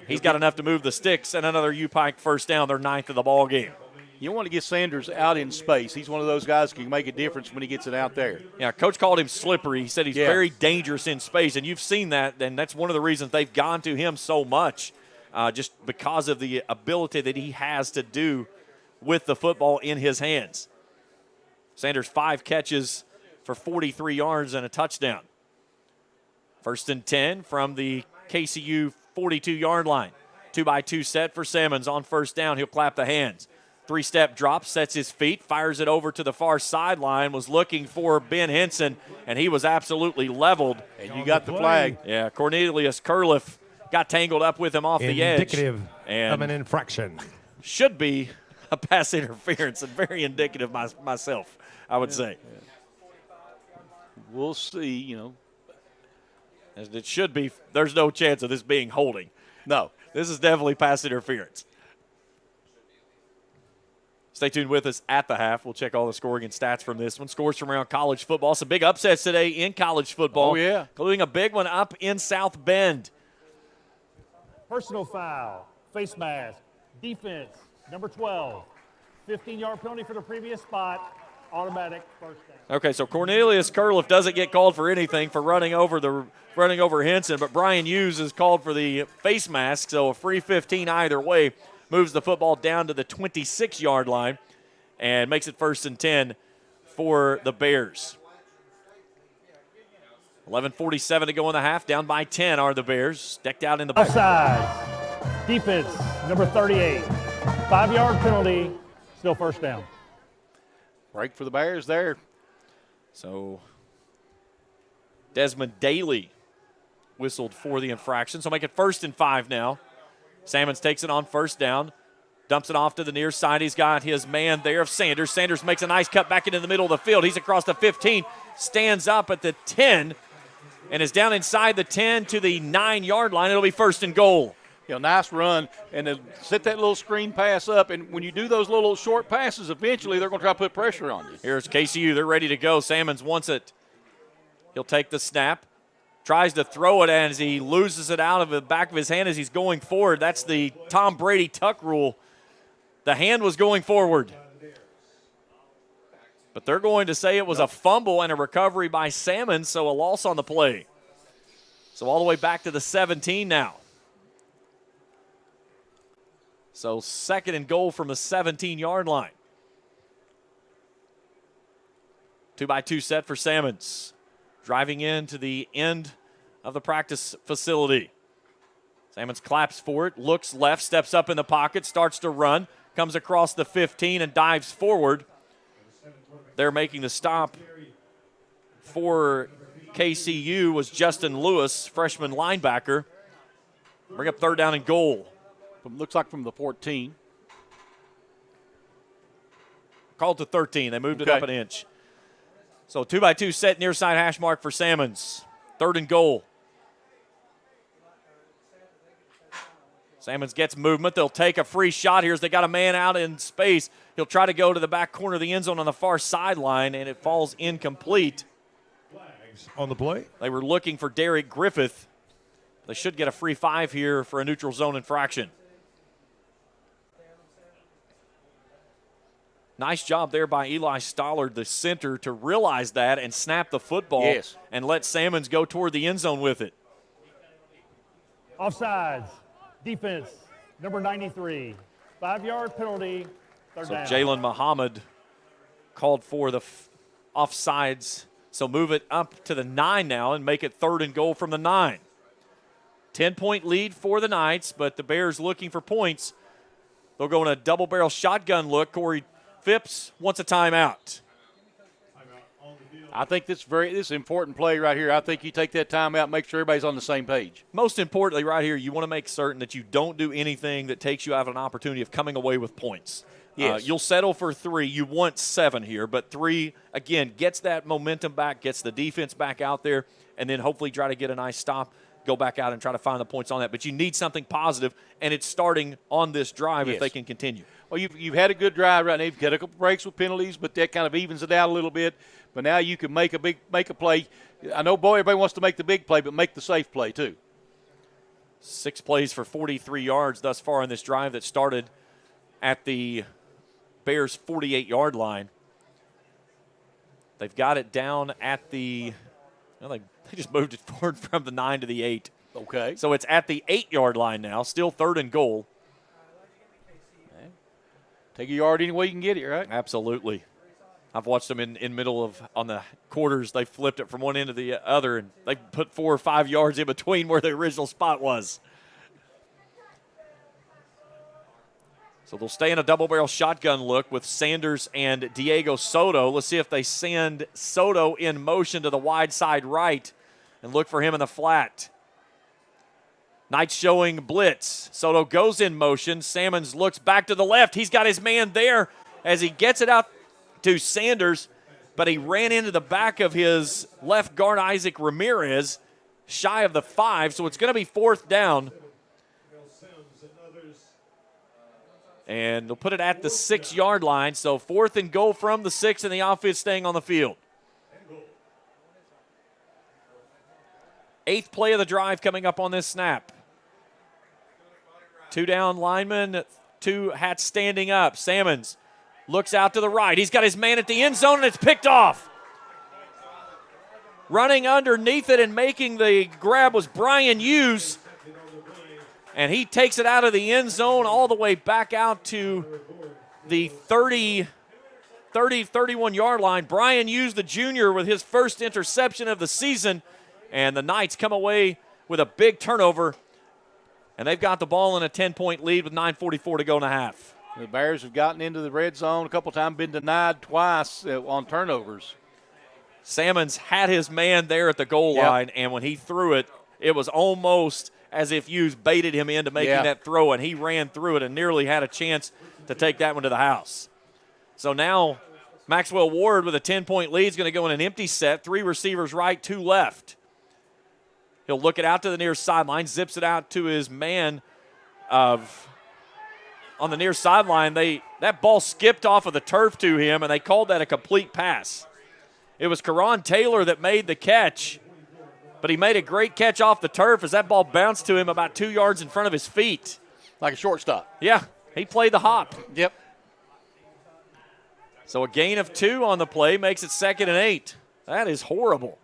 Speaker 1: He's got enough to move the sticks, and another UPIKE first down, their 9th of the ball game.
Speaker 2: You want to get Sanders out in space. He's one of those guys who can make a difference when he gets it out there.
Speaker 1: Yeah, Coach called him slippery. He said he's very dangerous in space, and you've seen that, and that's one of the reasons they've gone to him so much, just because of the ability that he has to do with the football in his hands. Sanders 5 catches for 43 yards and a touchdown. 1st and 10 from the KCU 42-yard line. 2-by-2 set for Salmons on first down. He'll clap the hands. 3-step drop, sets his feet, fires it over to the far sideline, was looking for Ben Henson, and he was absolutely leveled.
Speaker 2: And you got the flag.
Speaker 1: Yeah, Cornelius Curliff got tangled up with him off the edge.
Speaker 5: Indicative of an infraction.
Speaker 1: Should be a pass interference, and very indicative myself, I would say.
Speaker 2: We'll see, you know.
Speaker 1: As it should be. There's no chance of this being holding.
Speaker 2: No.
Speaker 1: This is definitely pass interference. Stay tuned with us at the half. We'll check all the scoring and stats from this one. Scores from around college football. Some big upsets today in college football.
Speaker 2: Oh, yeah.
Speaker 1: Including a big one up in South Bend.
Speaker 4: Personal foul, face mask, defense, number 12. 15-yard penalty for the previous spot, automatic first down.
Speaker 1: Okay, so Cornelius Curliff doesn't get called for anything for running over Henson, but Brian Hughes is called for the face mask, so a free 15 either way. Moves the football down to the 26-yard line and makes it 1st and 10 for the Bears. 11:47 to go in the half. Down by 10 are the Bears. Decked out in the back.
Speaker 4: Offside, defense, number 38. 5-yard penalty, still first down.
Speaker 2: Break for the Bears there.
Speaker 1: So Desmond Daly whistled for the infraction. So make it 1st and 5 now. Salmons takes it on first down, dumps it off to the near side. He's got his man there of Sanders. Sanders makes a nice cut back into the middle of the field. He's across the 15, stands up at the 10, and is down inside the 10 to the 9-yard line. It'll be 1st and goal.
Speaker 2: You know, nice run, and then set that little screen pass up, and when you do those little short passes, eventually they're going to try to put pressure on you.
Speaker 1: Here's KCU. They're ready to go. Salmons wants it. He'll take the snap. Tries to throw it as he loses it out of the back of his hand as he's going forward. That's the Tom Brady tuck rule. The hand was going forward. But they're going to say it was a fumble and a recovery by Salmons, so a loss on the play. So all the way back to the 17 now. So 2nd and goal from the 17-yard line. 2-by-2 set for Salmons. Driving into the end of the practice facility. Salmons claps for it, looks left, steps up in the pocket, starts to run, comes across the 15 and dives forward. They're making the stop for KCU was Justin Lewis, freshman linebacker. Bring up 3rd down and goal.
Speaker 2: Looks like from the 14.
Speaker 1: Called to 13. They moved it up an inch. So 2-by-2 set near side hash mark for Salmons. 3rd and goal. Salmons gets movement. They'll take a free shot here as they got a man out in space. He'll try to go to the back corner of the end zone on the far sideline, and it falls incomplete.
Speaker 5: Flags on the play.
Speaker 1: They were looking for Derek Griffith. They should get a free 5 here for a neutral zone infraction. Nice job there by Eli Stollard, the center, to realize that and snap the football and let Salmons go toward the end zone with it.
Speaker 4: Offsides. Defense, number 93. 5-yard penalty, third down.
Speaker 1: Jalen Muhammad called for the offsides. So move it up to the 9 now and make it 3rd and goal from the 9. 10-point lead for the Knights, but the Bears looking for points. They'll go in a double-barrel shotgun look. Corey Phipps wants a timeout.
Speaker 2: I think this is an important play right here. I think you take that timeout, make sure everybody's on the same page.
Speaker 1: Most importantly right here, you want to make certain that you don't do anything that takes you out of an opportunity of coming away with points.
Speaker 2: Yes.
Speaker 1: You'll settle for 3. You want 7 here, but 3, again, gets that momentum back, gets the defense back out there, and then hopefully try to get a nice stop, go back out and try to find the points on that. But you need something positive, and it's starting on this drive if they can continue.
Speaker 2: Well, you've had a good drive right now. You've got a couple breaks with penalties, but that kind of evens it out a little bit. But now you can make a play. I know, everybody wants to make the big play, but make the safe play too.
Speaker 1: 6 plays for 43 yards thus far in this drive that started at the Bears' 48-yard line. They've got it down at the they just moved it forward from the 9 to the 8.
Speaker 2: Okay.
Speaker 1: So it's at the 8-yard line now, still 3rd and goal.
Speaker 2: Take a yard any way you can get it, right?
Speaker 1: Absolutely. I've watched them in middle of on the quarters. They flipped it from one end to the other, and they put 4 or 5 yards in between where the original spot was. So they'll stay in a double-barrel shotgun look with Sanders and Diego Soto. Let's see if they send Soto in motion to the wide side right and look for him in the flat. Knights showing blitz. Soto goes in motion. Salmons looks back to the left. He's got his man there as he gets it out to Sanders, but he ran into the back of his left guard, Isaac Ramirez, shy of the 5, so it's going to be 4th down. And they'll put it at the 6-yard line, so 4th and goal from the 6, and the offense staying on the field. 8th play of the drive coming up on this snap. 2 down linemen, 2 hats standing up. Salmons looks out to the right. He's got his man at the end zone, and it's picked off. Running underneath it and making the grab was Brian Hughes. And he takes it out of the end zone all the way back out to the 31-yard line. Brian Hughes, the junior, with his first interception of the season. And the Knights come away with a big turnover. And they've got the ball in a 10-point lead with 9:44 to go in the half.
Speaker 2: The Bears have gotten into the red zone a couple times, been denied twice on turnovers.
Speaker 1: Salmons had his man there at the goal line, and when he threw it, it was almost as if Hughes baited him into making that throw, and he ran through it and nearly had a chance to take that one to the house. So now Maxwell Ward with a 10-point lead is going to go in an empty set, 3 receivers right, 2 left. He'll look it out to the near sideline, zips it out to his man on the near sideline. That ball skipped off of the turf to him, and they called that a complete pass. It was Karan Taylor that made the catch, but he made a great catch off the turf as that ball bounced to him about 2 yards in front of his feet.
Speaker 2: Like a shortstop.
Speaker 1: Yeah, he played the hop.
Speaker 2: Yep.
Speaker 1: So a gain of 2 on the play makes it 2nd and 8. That is horrible.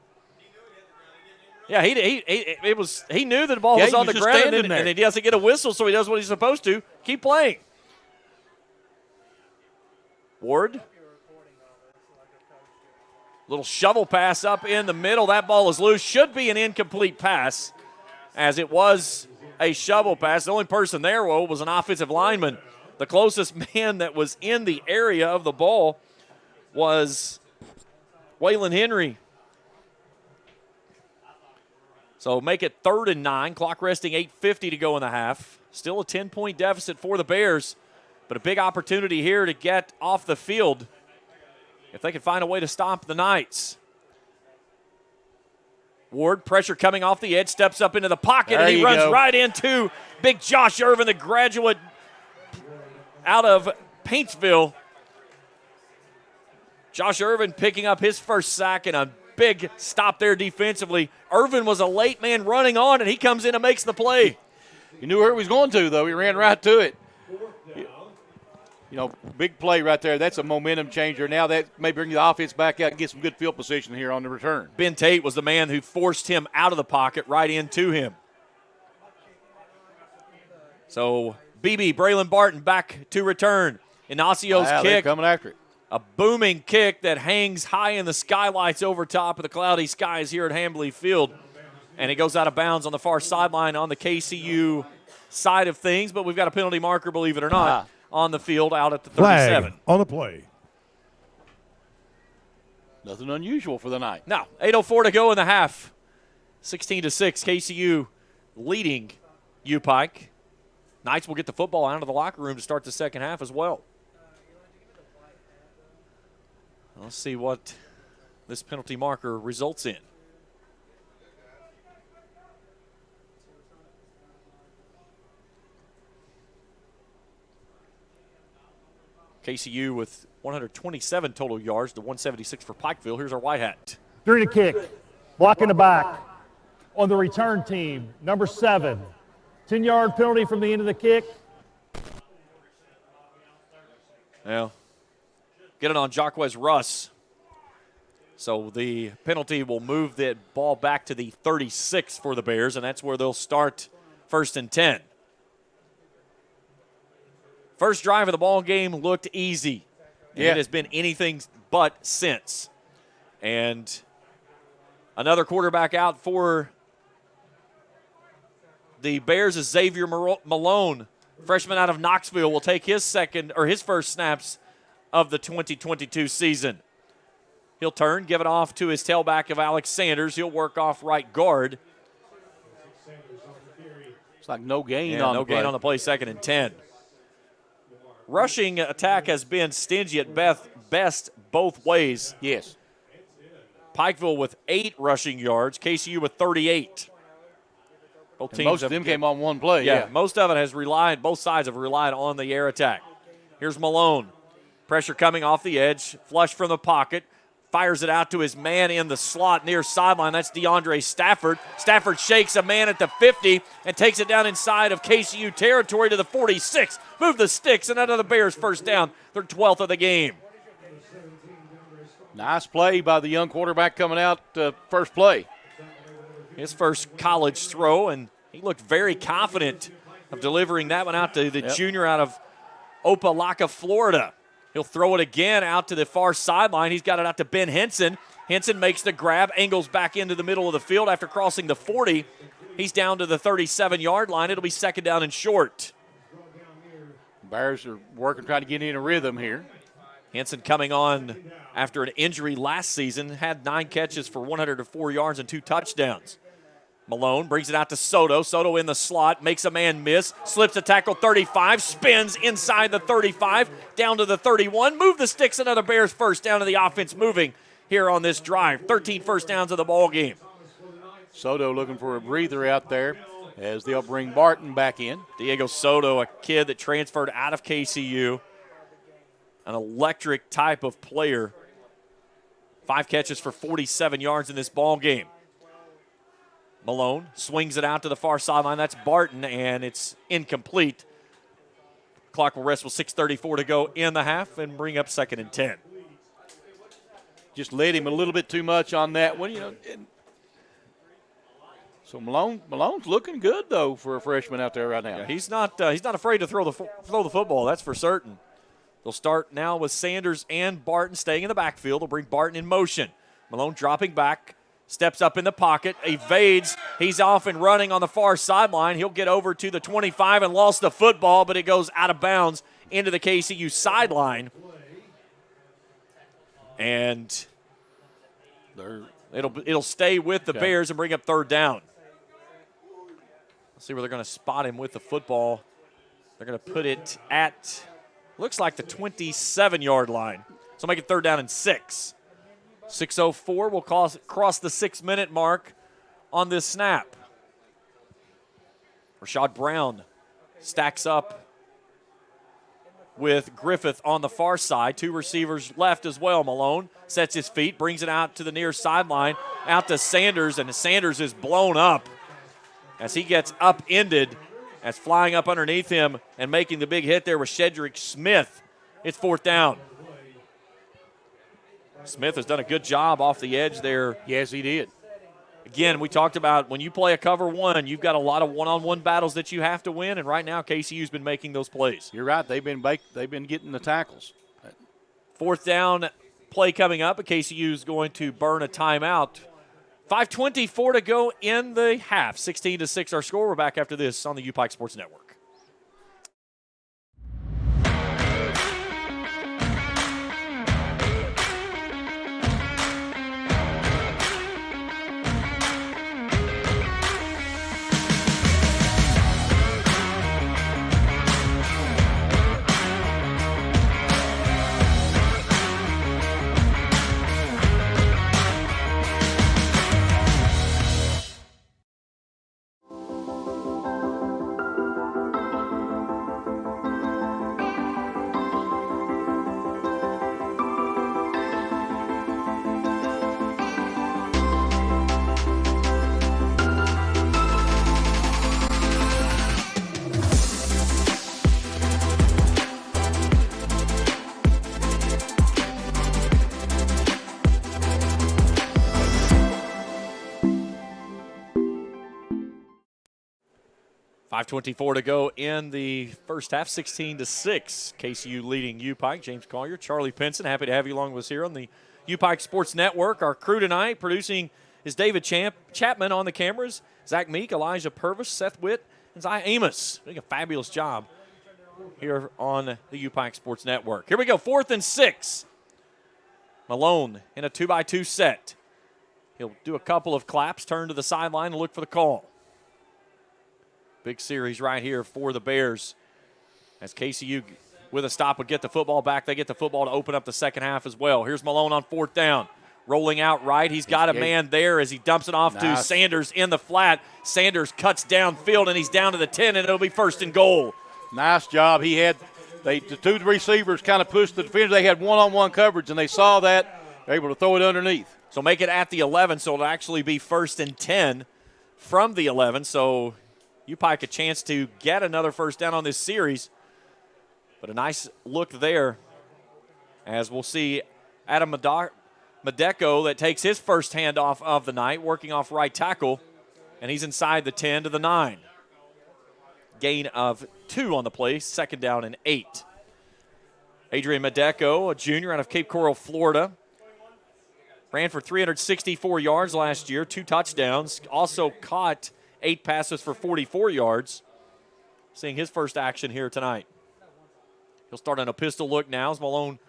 Speaker 1: Yeah, he knew that the ball was on the ground, and he doesn't get a whistle, so he does what he's supposed to. Keep playing. Ward. Little shovel pass up in the middle. That ball is loose. Should be an incomplete pass, as it was a shovel pass. The only person there was an offensive lineman. The closest man that was in the area of the ball was Waylon Henry. So make it 3rd and 9. Clock resting 8:50 to go in the half. Still a 10-point deficit for the Bears, but a big opportunity here to get off the field if they can find a way to stop the Knights. Ward, pressure coming off the edge, steps up into the pocket, and he runs right into big Josh Irvin, the graduate out of Paintsville. Josh Irvin picking up his first sack and a big stop there defensively. Irvin was a late man running on, and he comes in and makes the play.
Speaker 2: He knew where he was going to, though. He ran right to it. big play right there. That's a momentum changer. Now that may bring the offense back out and get some good field position here on the return.
Speaker 1: Ben Tate was the man who forced him out of the pocket right into him. So BB, Braylon Barton back to return. Inaccio's kick.
Speaker 2: Coming after it.
Speaker 1: A booming kick that hangs high in the skylights over top of the cloudy skies here at Hambly Field. And it goes out of bounds on the far sideline on the KCU side of things. But we've got a penalty marker, believe it or not, on the field out at the 37.
Speaker 5: Flag on the play.
Speaker 2: Nothing unusual for the night.
Speaker 1: Now, 8:04 to go in the half. 16-6, KCU leading UPIKE. Knights will get the football out of the locker room to start the second half as well. Let's see what this penalty marker results in. KCU with 127 total yards to 176 for Pikeville. Here's our white hat.
Speaker 4: During the kick, blocking the back. On the return team, number 7. 10-yard penalty from the end of the kick.
Speaker 1: Well, get it on Jacquez Russ. So the penalty will move the ball back to the 36 for the Bears, and that's where they'll start 1st and 10. First drive of the ball game looked easy. It has been anything but since. And another quarterback out for the Bears is Xavier Malone, freshman out of Knoxville, will take his first snaps of the 2022 season. He'll turn, give it off to his tailback of Alex Sanders. He'll work off right guard.
Speaker 2: It's like no gain
Speaker 1: on
Speaker 2: the play.
Speaker 1: No gain on the play, 2nd and 10. Rushing attack has been stingy at best both ways.
Speaker 2: Yes.
Speaker 1: Pikeville with 8 rushing yards, KCU with 38. Both teams
Speaker 2: most of them came on one play.
Speaker 1: Yeah, most of it has relied, both sides have relied on the air attack. Here's Malone. Pressure coming off the edge, flush from the pocket, fires it out to his man in the slot near sideline. That's DeAndre Stafford. Stafford shakes a man at the 50 and takes it down inside of KCU territory to the 46. Move the sticks, and another Bears first down, their 12th of the game.
Speaker 2: Nice play by the young quarterback coming out first play.
Speaker 1: His first college throw, and he looked very confident of delivering that one out to the junior out of Opelika, Florida. He'll throw it again out to the far sideline. He's got it out to Ben Henson. Henson makes the grab, angles back into the middle of the field after crossing the 40. He's down to the 37-yard line. It'll be 2nd down and short.
Speaker 2: Bears are working, trying to get in a rhythm here.
Speaker 1: Henson coming on after an injury last season, had 9 catches for 104 yards and 2 touchdowns. Malone brings it out to Soto. Soto in the slot, makes a man miss, slips a tackle 35, spins inside the 35, down to the 31. Move the sticks, another Bears first down to the offense moving here on this drive. 13 first downs of the ball game.
Speaker 2: Soto looking for a breather out there as they'll bring Barton back in.
Speaker 1: Diego Soto, a kid that transferred out of KCU, an electric type of player. 5 catches for 47 yards in this ball game. Malone swings it out to the far sideline. That's Barton, and it's incomplete. Clock will rest with 6:34 to go in the half and bring up 2nd and 10.
Speaker 2: Just led him a little bit too much on that one, So Malone's looking good though for a freshman out there right now.
Speaker 1: Yeah, he's not afraid to throw the football. That's for certain. They'll start now with Sanders and Barton staying in the backfield. They'll bring Barton in motion. Malone dropping back. Steps up in the pocket, evades. He's off and running on the far sideline. He'll get over to the 25 and lost the football, but it goes out of bounds into the KCU sideline. And it'll stay with the Bears and bring up 3rd down. Let's see where they're going to spot him with the football. They're going to put it at, looks like the 27-yard line. So make it 3rd down and 6. 6:04 will cross the 6-minute mark on this snap. Rashad Brown stacks up with Griffith on the far side. 2 receivers left as well. Malone sets his feet, brings it out to the near sideline, out to Sanders, and Sanders is blown up as he gets upended, as flying up underneath him and making the big hit there was Shedrick Smith It's 4th down. Smith has done a good job off the edge there.
Speaker 2: Yes, he did.
Speaker 1: Again, we talked about when you play a cover one, you've got a lot of one-on-one battles that you have to win, and right now KCU's been making those plays.
Speaker 2: You're right. They've been getting the tackles.
Speaker 1: 4th down play coming up, but KCU is going to burn a timeout. 5:24 to go in the half. 16-6 our score. We're back after this on the UPIKE Sports Network. 5:24 to go in the first half, 16-6. KCU leading UPIKE. James Collier, Charlie Pinson, happy to have you along with us here on the UPIKE Sports Network. Our crew tonight producing is David Chapman on the cameras, Zach Meek, Elijah Purvis, Seth Witt, and Zai Amos. Doing a fabulous job here on the UPIKE Sports Network. Here we go, 4th and 6. Malone in a 2-by-2 set. He'll do a couple of claps, turn to the sideline, and look for the call. Big series right here for the Bears. As KCU with a stop would get the football back. They get the football to open up the second half as well. Here's Malone on 4th down. Rolling out right. He's got a man there as he dumps it off to Sanders in the flat. Sanders cuts downfield, and he's down to the 10, and it'll be 1st and goal.
Speaker 2: Nice job. The two receivers kind of pushed the defender. They had one-on-one coverage, and they saw that. They're able to throw it underneath.
Speaker 1: So make it at the 11, so it'll actually be 1st and 10 from the 11. So UPIKE a chance to get another first down on this series. But a nice look there as we'll see Adam Madeko that takes his first handoff of the night, working off right tackle, and he's inside the 10 to the 9. Gain of 2 on the play, 2nd down and 8. Adrian Madeko, a junior out of Cape Coral, Florida, ran for 364 yards last year, 2 touchdowns, also caught 8 passes for 44 yards. Seeing his first action here tonight. He'll start on a pistol look now as Malone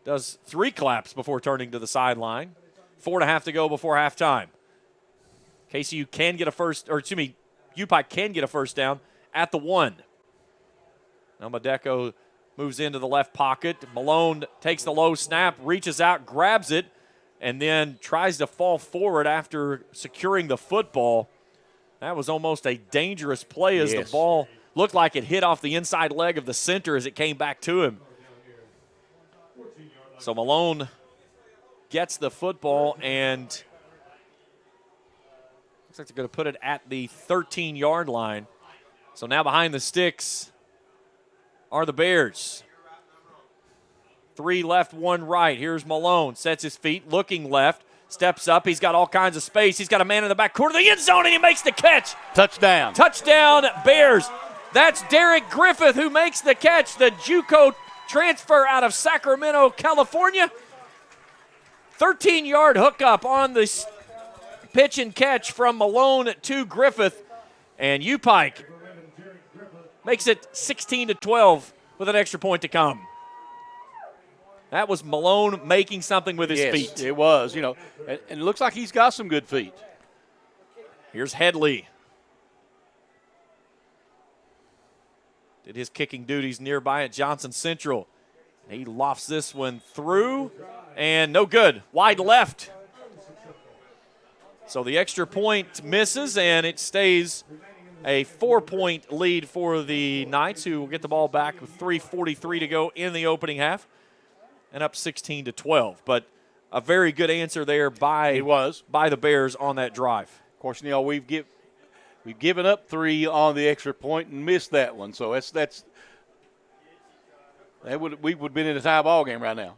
Speaker 1: does 3 claps before turning to the sideline. 4.5 to go before halftime. KCU can get a UPIKE can get a first down at the 1. Now Madeko moves into the left pocket. Malone takes the low snap, reaches out, grabs it, and then tries to fall forward after securing the football. That was almost a dangerous play as the ball looked like it hit off the inside leg of the center as it came back to him. So Malone gets the football and looks like they're going to put it at the 13-yard line. So now behind the sticks are the Bears. 3 left, 1 right. Here's Malone, sets his feet, looking left. Steps up. He's got all kinds of space. He's got a man in the back corner of the end zone, and he makes the catch.
Speaker 2: Touchdown.
Speaker 1: Touchdown, Bears. That's Derek Griffith who makes the catch, the JUCO transfer out of Sacramento, California. 13-yard hookup on the pitch and catch from Malone to Griffith. And UPIKE makes it 16-12 with an extra point to come. That was Malone making something with his feet.
Speaker 2: It was, and it looks like he's got some good feet.
Speaker 1: Here's Headley. Did his kicking duties nearby at Johnson Central. He lofts this one through, and no good. Wide left. So the extra point misses, and it stays a 4-point lead for the Knights, who will get the ball back with 3:43 to go in the opening half. And up 16-12, but a very good answer there by the Bears on that drive.
Speaker 2: Of course, we've given up 3 on the extra point and missed that one, so that's We would have been in a tie ball game right now.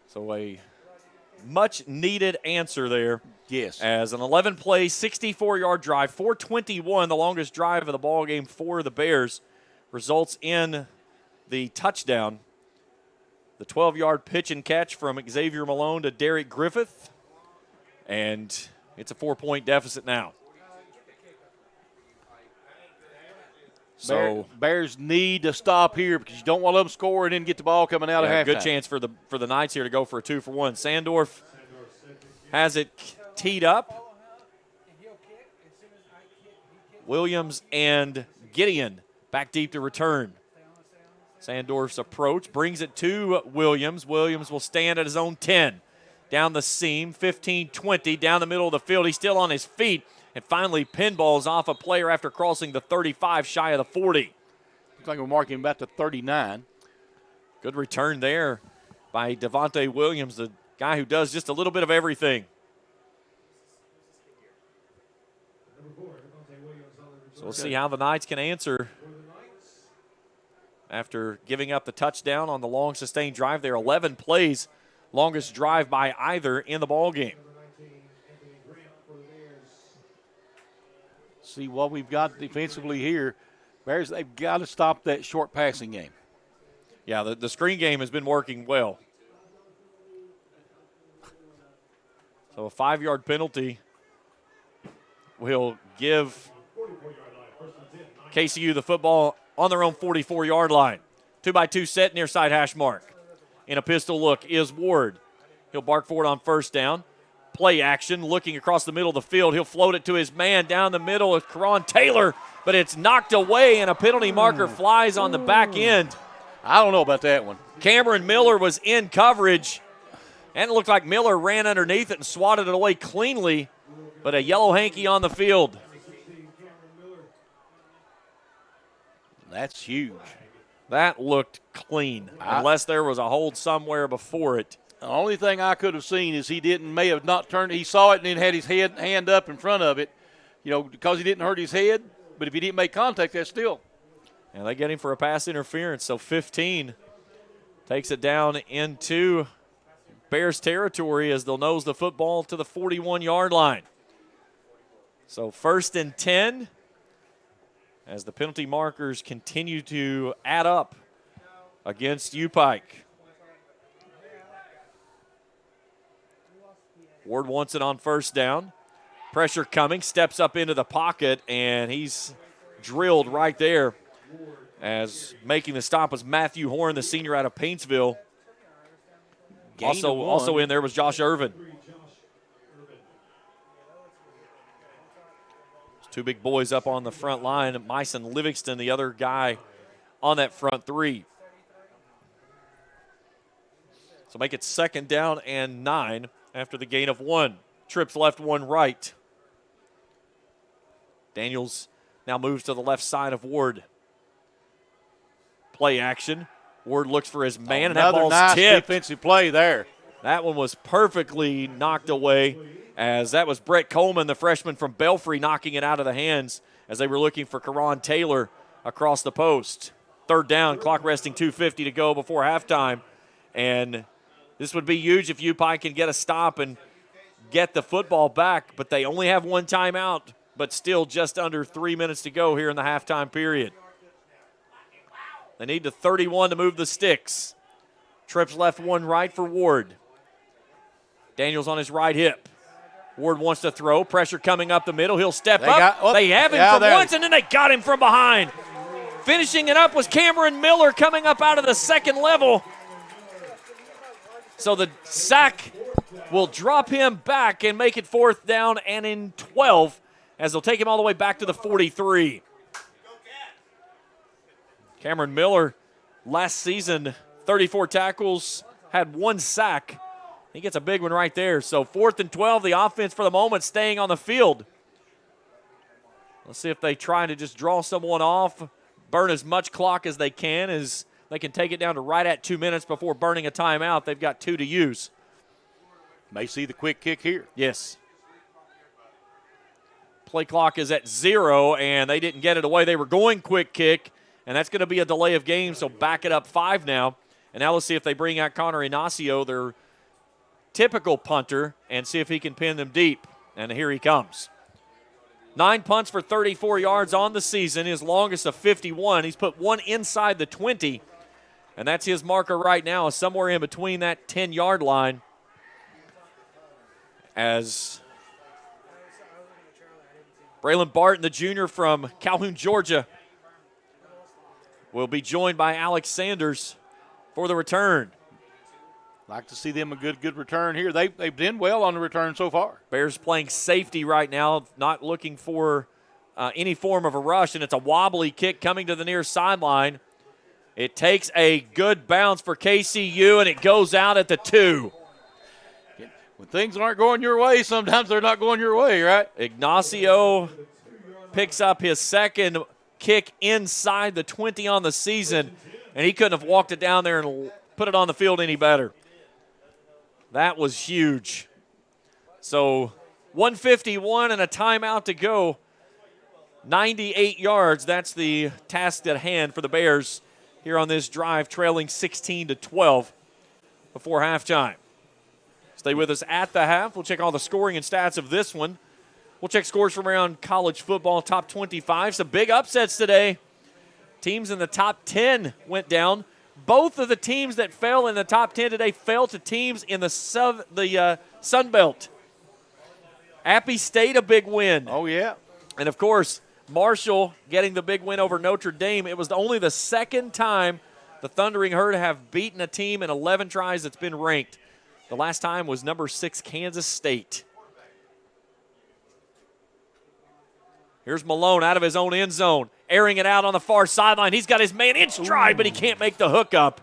Speaker 1: So a much-needed answer there.
Speaker 2: Yes.
Speaker 1: As an 11-play, 64-yard drive, 421, the longest drive of the ball game for the Bears, results in the touchdown. The 12-yard pitch and catch from Xavier Malone to Derek Griffith. And it's a 4-point deficit now. So
Speaker 2: Bears need to stop here because you don't want them score and then get the ball coming out of halftime.
Speaker 1: Good chance for the Knights here to go for a 2-for-1. Sandorf has it teed up. Williams and Gideon back deep to return. Sandorf's approach brings it to Williams. Williams will stand at his own 10. Down the seam, 15-20, down the middle of the field. He's still on his feet. And finally pinballs off a player after crossing the 35, shy of the 40.
Speaker 2: Looks like we're marking about the 39.
Speaker 1: Good return there by Devontae Williams, the guy who does just a little bit of everything. So we'll see how the Knights can answer after giving up the touchdown on the long sustained drive there. 11 plays, longest drive by either in the ball game.
Speaker 2: See what we've got defensively here. Bears, they've got to stop that short passing game.
Speaker 1: Yeah, the screen game has been working well. So a 5-yard penalty will give KCU the football on their own 44-yard line. 2-by-2 set near side hash mark. In a pistol look is Ward. He'll bark for it on first down. Play action, looking across the middle of the field. He'll float it to his man down the middle of Karan Taylor, but it's knocked away, and a penalty marker flies on the back end.
Speaker 2: I don't know about that one.
Speaker 1: Cameron Miller was in coverage, and it looked like Miller ran underneath it and swatted it away cleanly, but a yellow hanky on the field.
Speaker 2: That's huge.
Speaker 1: That looked clean, unless there was a hold somewhere before it.
Speaker 2: The only thing I could have seen is may have not turned. He saw it and then had his hand up in front of it, because he didn't hurt his head. But if he didn't make contact, that's still.
Speaker 1: And they get him for a pass interference. So 15 takes it down into Bears territory as they'll nose the football to the 41-yard line. So 1st and 10 as the penalty markers continue to add up against UPIKE. Ward wants it on first down. Pressure coming, steps up into the pocket, and he's drilled right there. As making the stop was Matthew Horn, the senior out of Paintsville. Also in there was Josh Irvin. Two big boys up on the front line. Myson Livingston, the other guy on that front three. So make it 2nd down and 9 after the gain of 1. Trips left, 1 right. Daniels now moves to the left side of Ward. Play action. Ward looks for his man, and that ball's
Speaker 2: nice
Speaker 1: tipped.
Speaker 2: Defensive play there.
Speaker 1: That one was perfectly knocked away, as that was Brett Coleman, the freshman from Belfry, knocking it out of the hands as they were looking for Karan Taylor across the post. 3rd down, clock resting 2:50 to go before halftime. And this would be huge if UPIKE can get a stop and get the football back, but they only have 1 timeout, but still just under 3 minutes to go here in the halftime period. They need the 31 to move the sticks. Trips left, 1 right for Ward. Daniels on his right hip. Ward wants to throw. Pressure coming up the middle. He'll step up. They have him from once, and then they got him from behind. Finishing it up was Cameron Miller coming up out of the second level. So the sack will drop him back and make it 4th down and in 12 as they'll take him all the way back to the 43. Cameron Miller, last season, 34 tackles, had 1 sack. He gets a big one right there. So 4th and 12, the offense for the moment staying on the field. Let's see if they try to just draw someone off, burn as much clock as they can, as they can take it down to right at 2 minutes before burning a timeout. They've got 2 to use.
Speaker 2: May see the quick kick here.
Speaker 1: Yes. Play clock is at 0, and they didn't get it away. They were going quick kick, and that's going to be a delay of game, so back it up 5 now. And now let's see if they bring out Connor Ignacio, their typical punter, and see if he can pin them deep. And here he comes. 9 punts for 34 yards on the season, his longest of 51. He's put one inside the 20, and that's his marker right now, somewhere in between that 10-yard line. As Braylon Barton, the junior from Calhoun, Georgia, will be joined by Alex Sanders for the return.
Speaker 2: Like to see them a good return here. They've done well on the return so far.
Speaker 1: Bears playing safety right now, not looking for any form of a rush, and it's a wobbly kick coming to the near sideline. It takes a good bounce for KCU, and it goes out at the 2.
Speaker 2: When things aren't going your way, sometimes they're not going your way, right?
Speaker 1: Ignacio picks up his second kick inside the 20 on the season, and he couldn't have walked it down there and put it on the field any better. That was huge. So 151 and a timeout to go. 98 yards, that's the task at hand for the Bears here on this drive, trailing 16-12 before halftime. Stay with us at the half. We'll check all the scoring and stats of this one. We'll check scores from around college football, top 25. Some big upsets today. Teams in the top 10 went down. Both of the teams that fell in the top 10 today fell to teams in the Sun Belt. Appy State, a big win.
Speaker 2: Oh, yeah.
Speaker 1: And, of course, Marshall getting the big win over Notre Dame. It was only the second time the Thundering Herd have beaten a team in 11 tries that's been ranked. The last time was number 6 Kansas State. Here's Malone out of his own end zone, airing it out on the far sideline. He's got his man in stride, but he can't make the hookup.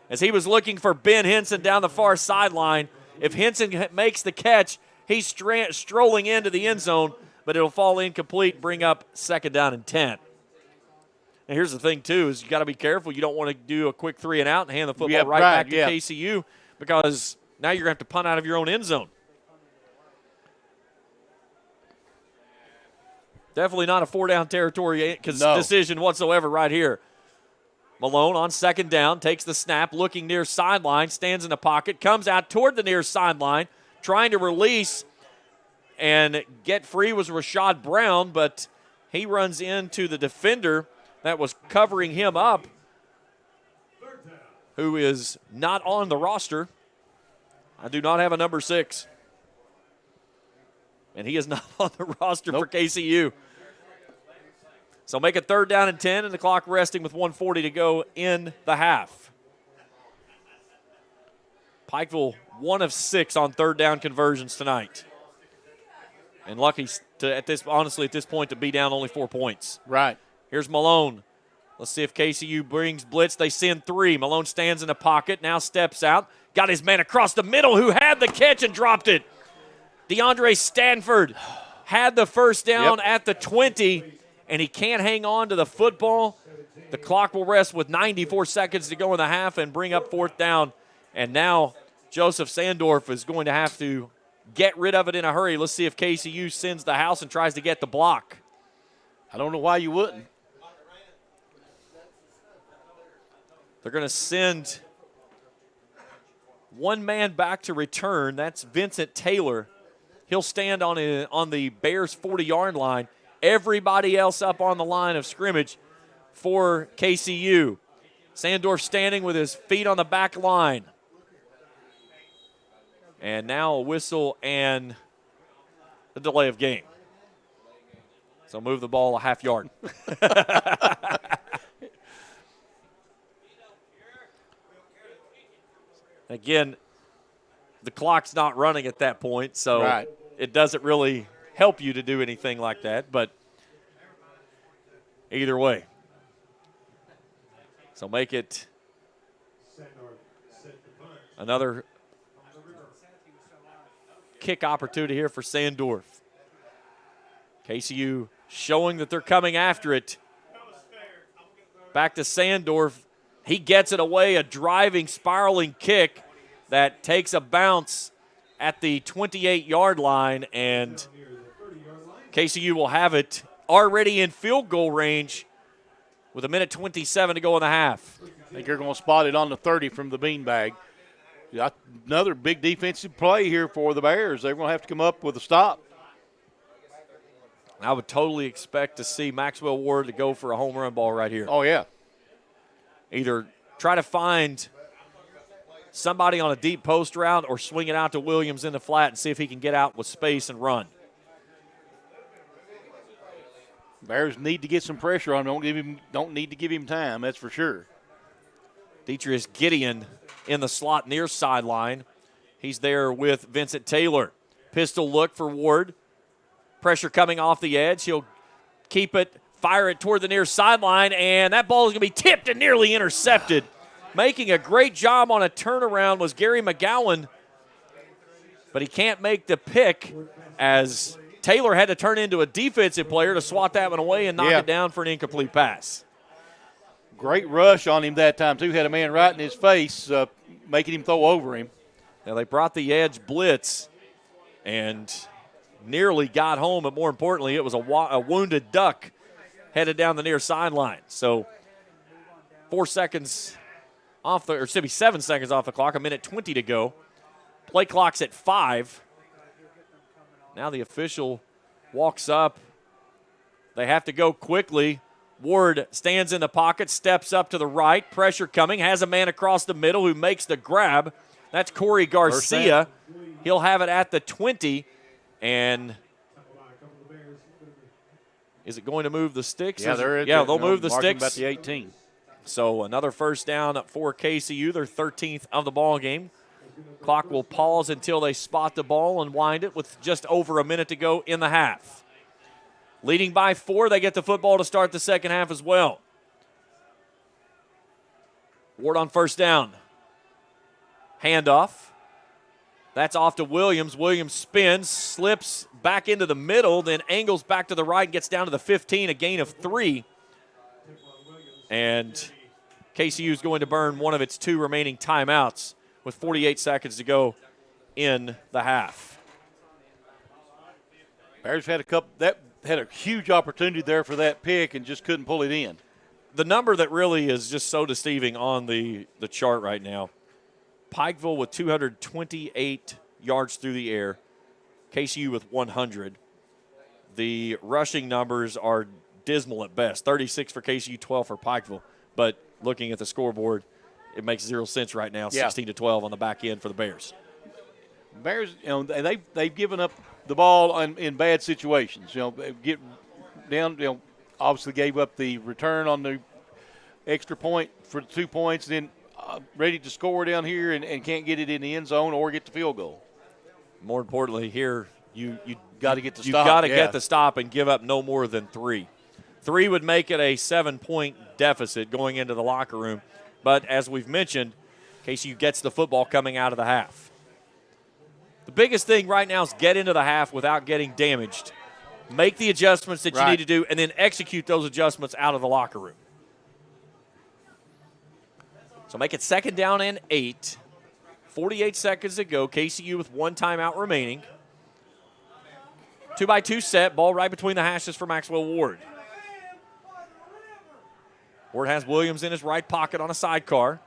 Speaker 1: As he was looking for Ben Henson down the far sideline. If Henson makes the catch, he's strolling into the end zone, but it'll fall incomplete, bring up 2nd down and 10. And here's the thing, too, is you got to be careful. You don't want to do a quick 3 and out and hand the football back to KCU, because now you're going to have to punt out of your own end zone. Definitely not a 4-down territory decision whatsoever right here. Malone on 2nd down, takes the snap, looking near sideline, stands in the pocket, comes out toward the near sideline, trying to release and get free was Rashad Brown, but he runs into the defender that was covering him up, who is not on the roster. I do not have a number 6. And he is not on the roster for KCU. So make it 3rd down and 10, and the clock resting with 1:40 to go in the half. Pikeville 1 of 6 on 3rd down conversions tonight. And lucky at this point to be down only 4 points.
Speaker 2: Right.
Speaker 1: Here's Malone. Let's see if KCU brings blitz. They send 3. Malone stands in the pocket, now steps out. Got his man across the middle who had the catch and dropped it. DeAndre Stanford had the first down at the 20, and he can't hang on to the football. The clock will rest with 94 seconds to go in the half and bring up 4th down. And now Joseph Sandorf is going to have to get rid of it in a hurry. Let's see if KCU sends the house and tries to get the block.
Speaker 2: I don't know why you wouldn't.
Speaker 1: They're going to send one man back to return. That's Vincent Taylor. He'll stand on the Bears' 40-yard line. Everybody else up on the line of scrimmage for KCU. Sandorf standing with his feet on the back line. And now a whistle and the delay of game. So move the ball a half yard. Again, the clock's not running at that point, so it doesn't really help you to do anything like that, but either way. So make it another kick opportunity here for Sandorf. KCU showing that they're coming after it. Back to Sandorf. He gets it away, a driving, spiraling kick that takes a bounce at the 28-yard line, and KCU will have it already in field goal range with 1:27 to go in the half.
Speaker 2: I think they're going to spot it on the 30 from the beanbag. Another big defensive play here for the Bears. They're going to have to come up with a stop.
Speaker 1: I would totally expect to see Maxwell Ward to go for a home run ball right here.
Speaker 2: Oh, yeah.
Speaker 1: Either try to find somebody on a deep post route or swing it out to Williams in the flat and see if he can get out with space and run.
Speaker 2: Bears need to get some pressure on him. Don't need to give him time, that's for sure.
Speaker 1: Deatrius Gideon in the slot near sideline. He's there with Vincent Taylor. Pistol look for Ward. Pressure coming off the edge. He'll keep it, fire it toward the near sideline, and that ball is going to be tipped and nearly intercepted. Making a great job on a turnaround was Gary McGowan, but he can't make the pick as Taylor had to turn into a defensive player to swat that one away and knock it down for an incomplete pass.
Speaker 2: Great rush on him that time, too. Had a man right in his face, making him throw over him.
Speaker 1: Now they brought the edge blitz and nearly got home, but more importantly, it was a wounded duck headed down the near sideline. So 7 seconds off the clock, 1:20 to go. Play clock's at 5. Now the official walks up. They have to go quickly. Ward stands in the pocket, steps up to the right. Pressure coming, has a man across the middle who makes the grab. That's Corey Garcia. He'll have it at the 20. And is it going to move the sticks?
Speaker 2: Yeah,
Speaker 1: they'll move the sticks.
Speaker 2: About the 18.
Speaker 1: So another first down for KCU, their 13th of the ball game. Clock will pause until they spot the ball and wind it with just over a minute to go in the half. Leading by 4, they get the football to start the second half as well. Ward on first down. Handoff. That's off to Williams. Williams spins, slips back into the middle, then angles back to the right and gets down to the 15, a gain of 3. And KCU is going to burn one of its 2 remaining timeouts with 48 seconds to go in the half.
Speaker 2: Bears had a huge opportunity there for that pick and just couldn't pull it in.
Speaker 1: The number that really is just so deceiving on the chart right now, Pikeville with 228 yards through the air, KCU with 100. The rushing numbers are dismal at best, 36 for KCU, 12 for Pikeville. But looking at the scoreboard, it makes 0 sense right now, 16-12 on the back end for the Bears.
Speaker 2: Bears, they've given up the ball in bad situations. Get down, obviously gave up the return on the extra point for 2 points, then ready to score down here and can't get it in the end zone or get the field goal.
Speaker 1: More importantly, here you
Speaker 2: got to get the stop.
Speaker 1: You got to get the stop and give up no more than 3. 3 would make it a 7-point deficit going into the locker room. But as we've mentioned, KCU gets the football coming out of the half. The biggest thing right now is get into the half without getting damaged. Make the adjustments that you need to do, and then execute those adjustments out of the locker room. So make it 2nd down and 8. 48 seconds to go. KCU with 1 timeout remaining. 2-by-2 set. Ball right between the hashes for Maxwell Ward. Ward has Williams in his right pocket on a sidecar.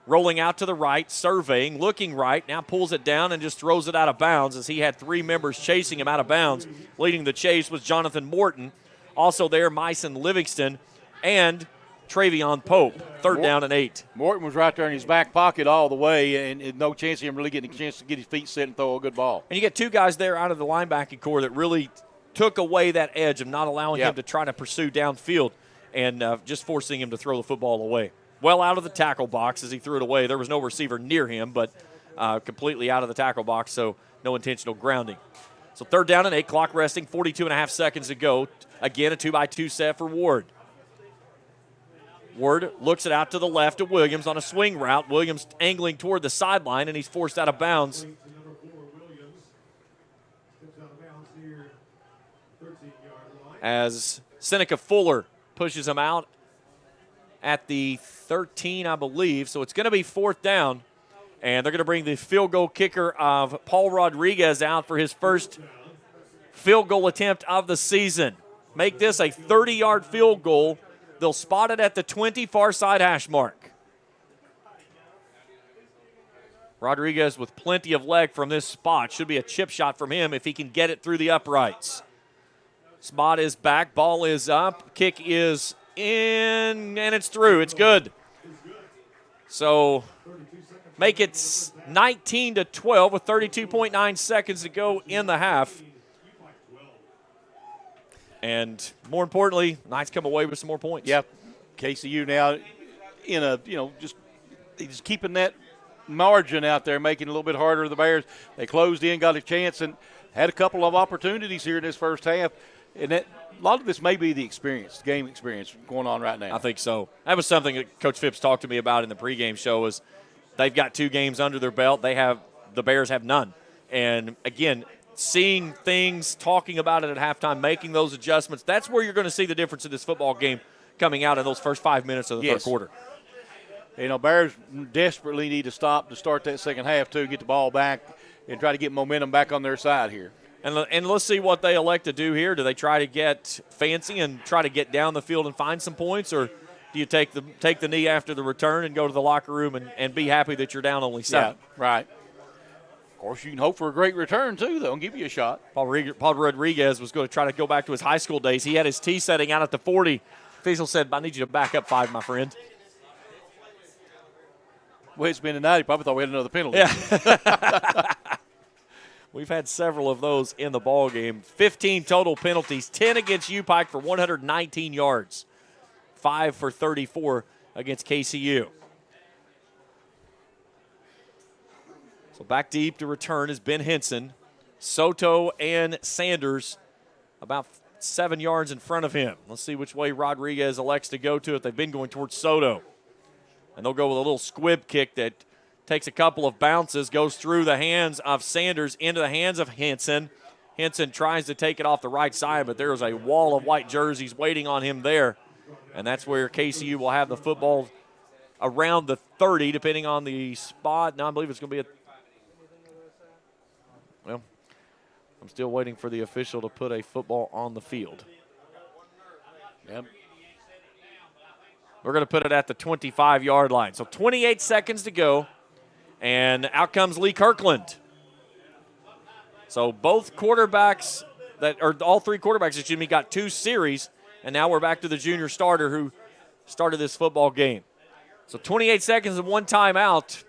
Speaker 1: Rolling out to the right, surveying, looking right. Now pulls it down and just throws it out of bounds as he had 3 members chasing him out of bounds. Leading the chase was Jonathan Morton. Also there, Myson Livingston and Travion Pope. 3rd down and 8.
Speaker 2: Morton was right there in his back pocket all the way, and no chance of him really getting a chance to get his feet set and throw a good ball.
Speaker 1: And you get 2 guys there out of the linebacking core that really took away that edge of not allowing him to try to pursue downfield and just forcing him to throw the football away. Well out of the tackle box as he threw it away. There was no receiver near him, but completely out of the tackle box, so no intentional grounding. So 3rd down and 8, clock resting, 42.5 seconds to go. Again, a 2-by-2 set for Ward. Ward looks it out to the left to Williams on a swing route. Williams angling toward the sideline, and he's forced out of bounds. As Seneca Fuller pushes him out at the 13, I believe. So it's going to be 4th down, and they're going to bring the field goal kicker of Paul Rodriguez out for his first field goal attempt of the season. Make this a 30-yard field goal. They'll spot it at the 20 far side hash mark. Rodriguez with plenty of leg from this spot. Should be a chip shot from him if he can get it through the uprights. Spot is back. Ball is up. Kick is in, and it's through. It's good. So make it 19-12 with 32.9 seconds to go in the half. And more importantly, Knights come away with some more points.
Speaker 2: Yeah, KCU now in a, just keeping that margin out there, making it a little bit harder for the Bears. They closed in, got a chance, and had a couple of opportunities here in this first half. And a lot of this may be the game experience going on right now.
Speaker 1: I think so. That was something that Coach Phipps talked to me about in the pregame show is they've got 2 games under their belt. The Bears have none. And, again, seeing things, talking about it at halftime, making those adjustments, that's where you're going to see the difference in this football game coming out in those first 5 minutes of the third quarter.
Speaker 2: Bears desperately need to stop to start that second half, too, get the ball back and try to get momentum back on their side here.
Speaker 1: And let's see what they elect to do here. Do they try to get fancy and try to get down the field and find some points, or do you take the knee after the return and go to the locker room and be happy that you're down only 7?
Speaker 2: Yeah, right. Of course, you can hope for a great return, too, though, and give you a shot.
Speaker 1: Paul Rodriguez was going to try to go back to his high school days. He had his tee setting out at the 40. Official said, I need you to back up 5, my friend.
Speaker 2: Well, it's been tonight. He probably thought we had another penalty.
Speaker 1: Yeah. We've had several of those in the ball game. 15 total penalties, 10 against UPIKE for 119 yards, 5 for 34 against KCU. So back deep to return is Ben Henson. Soto and Sanders about 7 yards in front of him. Let's see which way Rodriguez elects to go to it. They've been going towards Soto. And they'll go with a little squib kick that takes a couple of bounces, goes through the hands of Sanders into the hands of Henson. Henson tries to take it off the right side, but there's a wall of white jerseys waiting on him there. And that's where KCU will have the football around the 30, depending on the spot. Now I believe it's going to be well, I'm still waiting for the official to put a football on the field.
Speaker 2: Yep.
Speaker 1: We're going to put it at the 25-yard line. So 28 seconds to go, and out comes Lee Kirkland. So both quarterbacks, all 3 quarterbacks, got 2 series, and now we're back to the junior starter who started this football game. So 28 seconds and 1 timeout.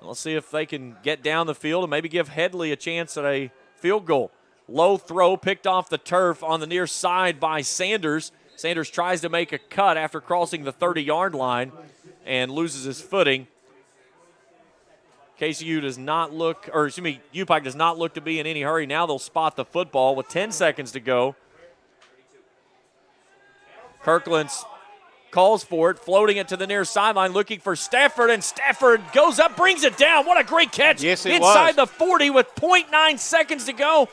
Speaker 1: Let's see if they can get down the field and maybe give Headley a chance at a field goal. Low throw picked off the turf on the near side by Sanders. Sanders tries to make a cut after crossing the 30-yard line and loses his footing. KCU does not look, or excuse me, UPIKE does not look to be in any hurry. Now they'll spot the football with 10 seconds to go. Kirkland calls for it, floating it to the near sideline, looking for Stafford, and Stafford goes up, brings it down. What a great catch.
Speaker 2: Yes, it
Speaker 1: inside
Speaker 2: was.
Speaker 1: the 40 with 0.9 seconds to go.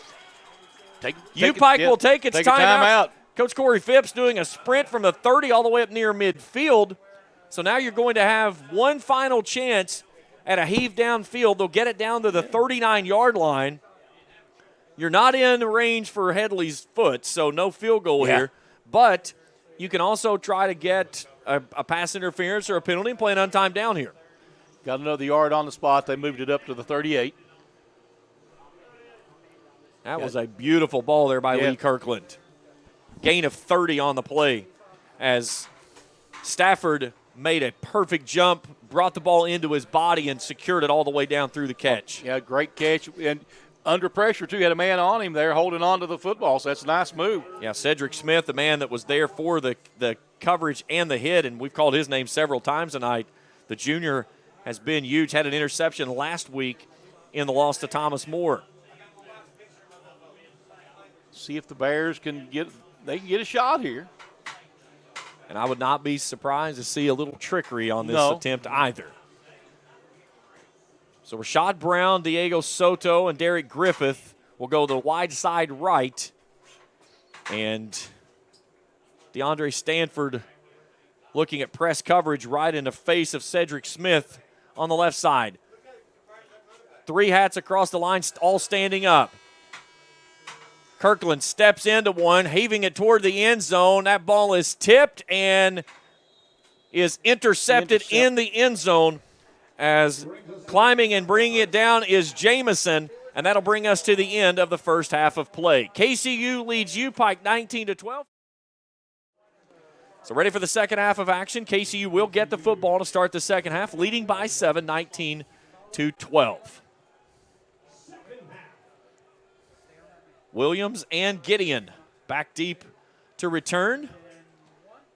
Speaker 1: UPIKE will take its timeout. Coach Corey Phipps doing a sprint from the 30 all the way up near midfield. So now you're going to have one final chance at a heave downfield. They'll get it down to the 39-yard line. You're not in range for Headley's foot, so no field goal here. But you can also try to get a pass interference or a penalty and play an untimed down here.
Speaker 2: Got another yard on the spot. They moved it up to the 38.
Speaker 1: That was a beautiful ball there by Lee Kirkland. Gain of 30 on the play as Stafford made a perfect jump, brought the ball into his body, and secured it all the way down through the catch.
Speaker 2: Yeah, great catch. And under pressure, too. Had a man on him there holding on to the football, so that's a nice move.
Speaker 1: Yeah, Cedric Smith, the man that was there for the coverage and the hit, and we've called his name several times tonight. The junior has been huge, had an interception last week in the loss to Thomas Moore.
Speaker 2: See if the Bears can get a shot here.
Speaker 1: And I would not be surprised to see a little trickery on this attempt either. So Rashad Brown, Diego Soto, and Derek Griffith will go the wide side right. And DeAndre Stanford looking at press coverage right in the face of Cedric Smith on the left side. 3 hats across the line, all standing up. Kirkland steps into one, heaving it toward the end zone. That ball is tipped and is intercepted in the end zone, as climbing and bringing it down is Jamison, and that'll bring us to the end of the first half of play. KCU leads UPIKE 19-12. So ready for the second half of action. KCU will get the football to start the second half, leading by 7, 19-12. Williams and Gideon back deep to return.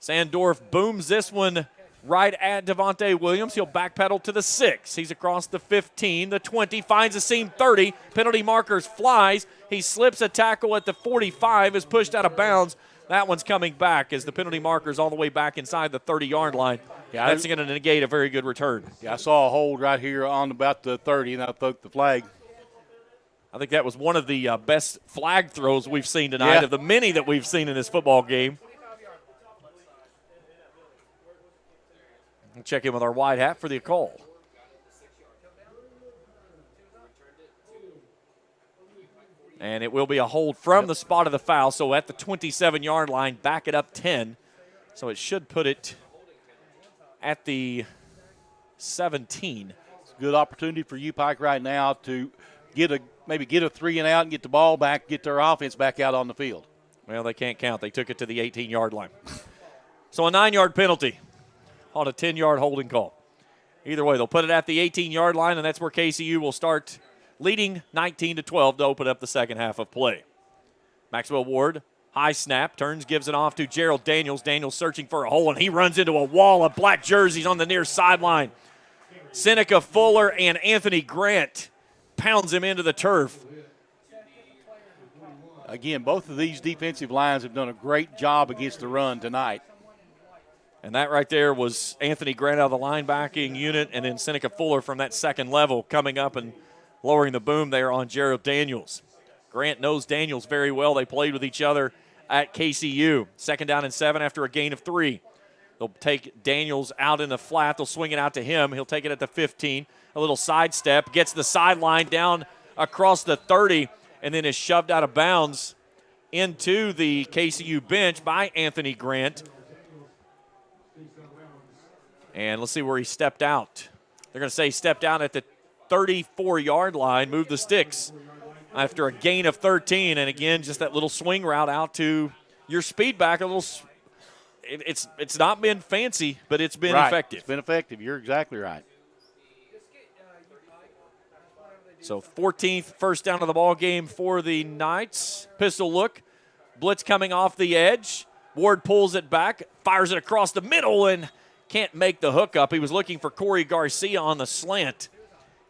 Speaker 1: Sandorf booms this one right at Devontae Williams. He'll backpedal to the 6. He's across the 15, the 20, finds a seam 30. Penalty markers flies. He slips a tackle at the 45, is pushed out of bounds. That one's coming back as the penalty marker's all the way back inside the 30-yard line. Yeah, that's going to negate a very good return.
Speaker 2: Yeah, I saw a hold right here on about the 30, and I took the flag.
Speaker 1: I think that was one of the best flag throws we've seen tonight, of the many that we've seen in this football game. We'll check in with our wide hat for the call. And it will be a hold from the spot of the foul, so at the 27-yard line, back it up 10. So it should put it at the 17.
Speaker 2: It's a good opportunity for UPIKE right now to maybe get a 3-and-out and get the ball back, get their offense back out on the field.
Speaker 1: Well, they can't count. They took it to the 18-yard line. So a 9-yard penalty on a 10-yard holding call. Either way, they'll put it at the 18-yard line, and that's where KCU will start leading 19-12 to open up the second half of play. Maxwell Ward, high snap, turns, gives it off to Gerald Daniels. Daniels searching for a hole, and he runs into a wall of black jerseys on the near sideline. Seneca Fuller and Anthony Grant pounds him into the turf.
Speaker 2: Again, both of these defensive lines have done a great job against the run tonight.
Speaker 1: And that right there was Anthony Grant out of the linebacking unit, and then Seneca Fuller from that second level coming up and lowering the boom there on Gerald Daniels. Grant knows Daniels very well. They played with each other at KCU. 2nd down and 7 after a gain of 3. They'll take Daniels out in the flat. They'll swing it out to him. He'll take it at the 15. A little sidestep. Gets the sideline down across the 30 and then is shoved out of bounds into the KCU bench by Anthony Grant. And let's see where he stepped out. They're going to say he stepped out at the 34-yard line, moved the sticks after a gain of 13. And again, just that little swing route out to your speed back. It's not been fancy, but it's been effective.
Speaker 2: It's been effective. You're exactly right.
Speaker 1: So 14th first down of the ball game for the Knights. Pistol look. Blitz coming off the edge. Ward pulls it back, fires it across the middle, and can't make the hookup. He was looking for Corey Garcia on the slant.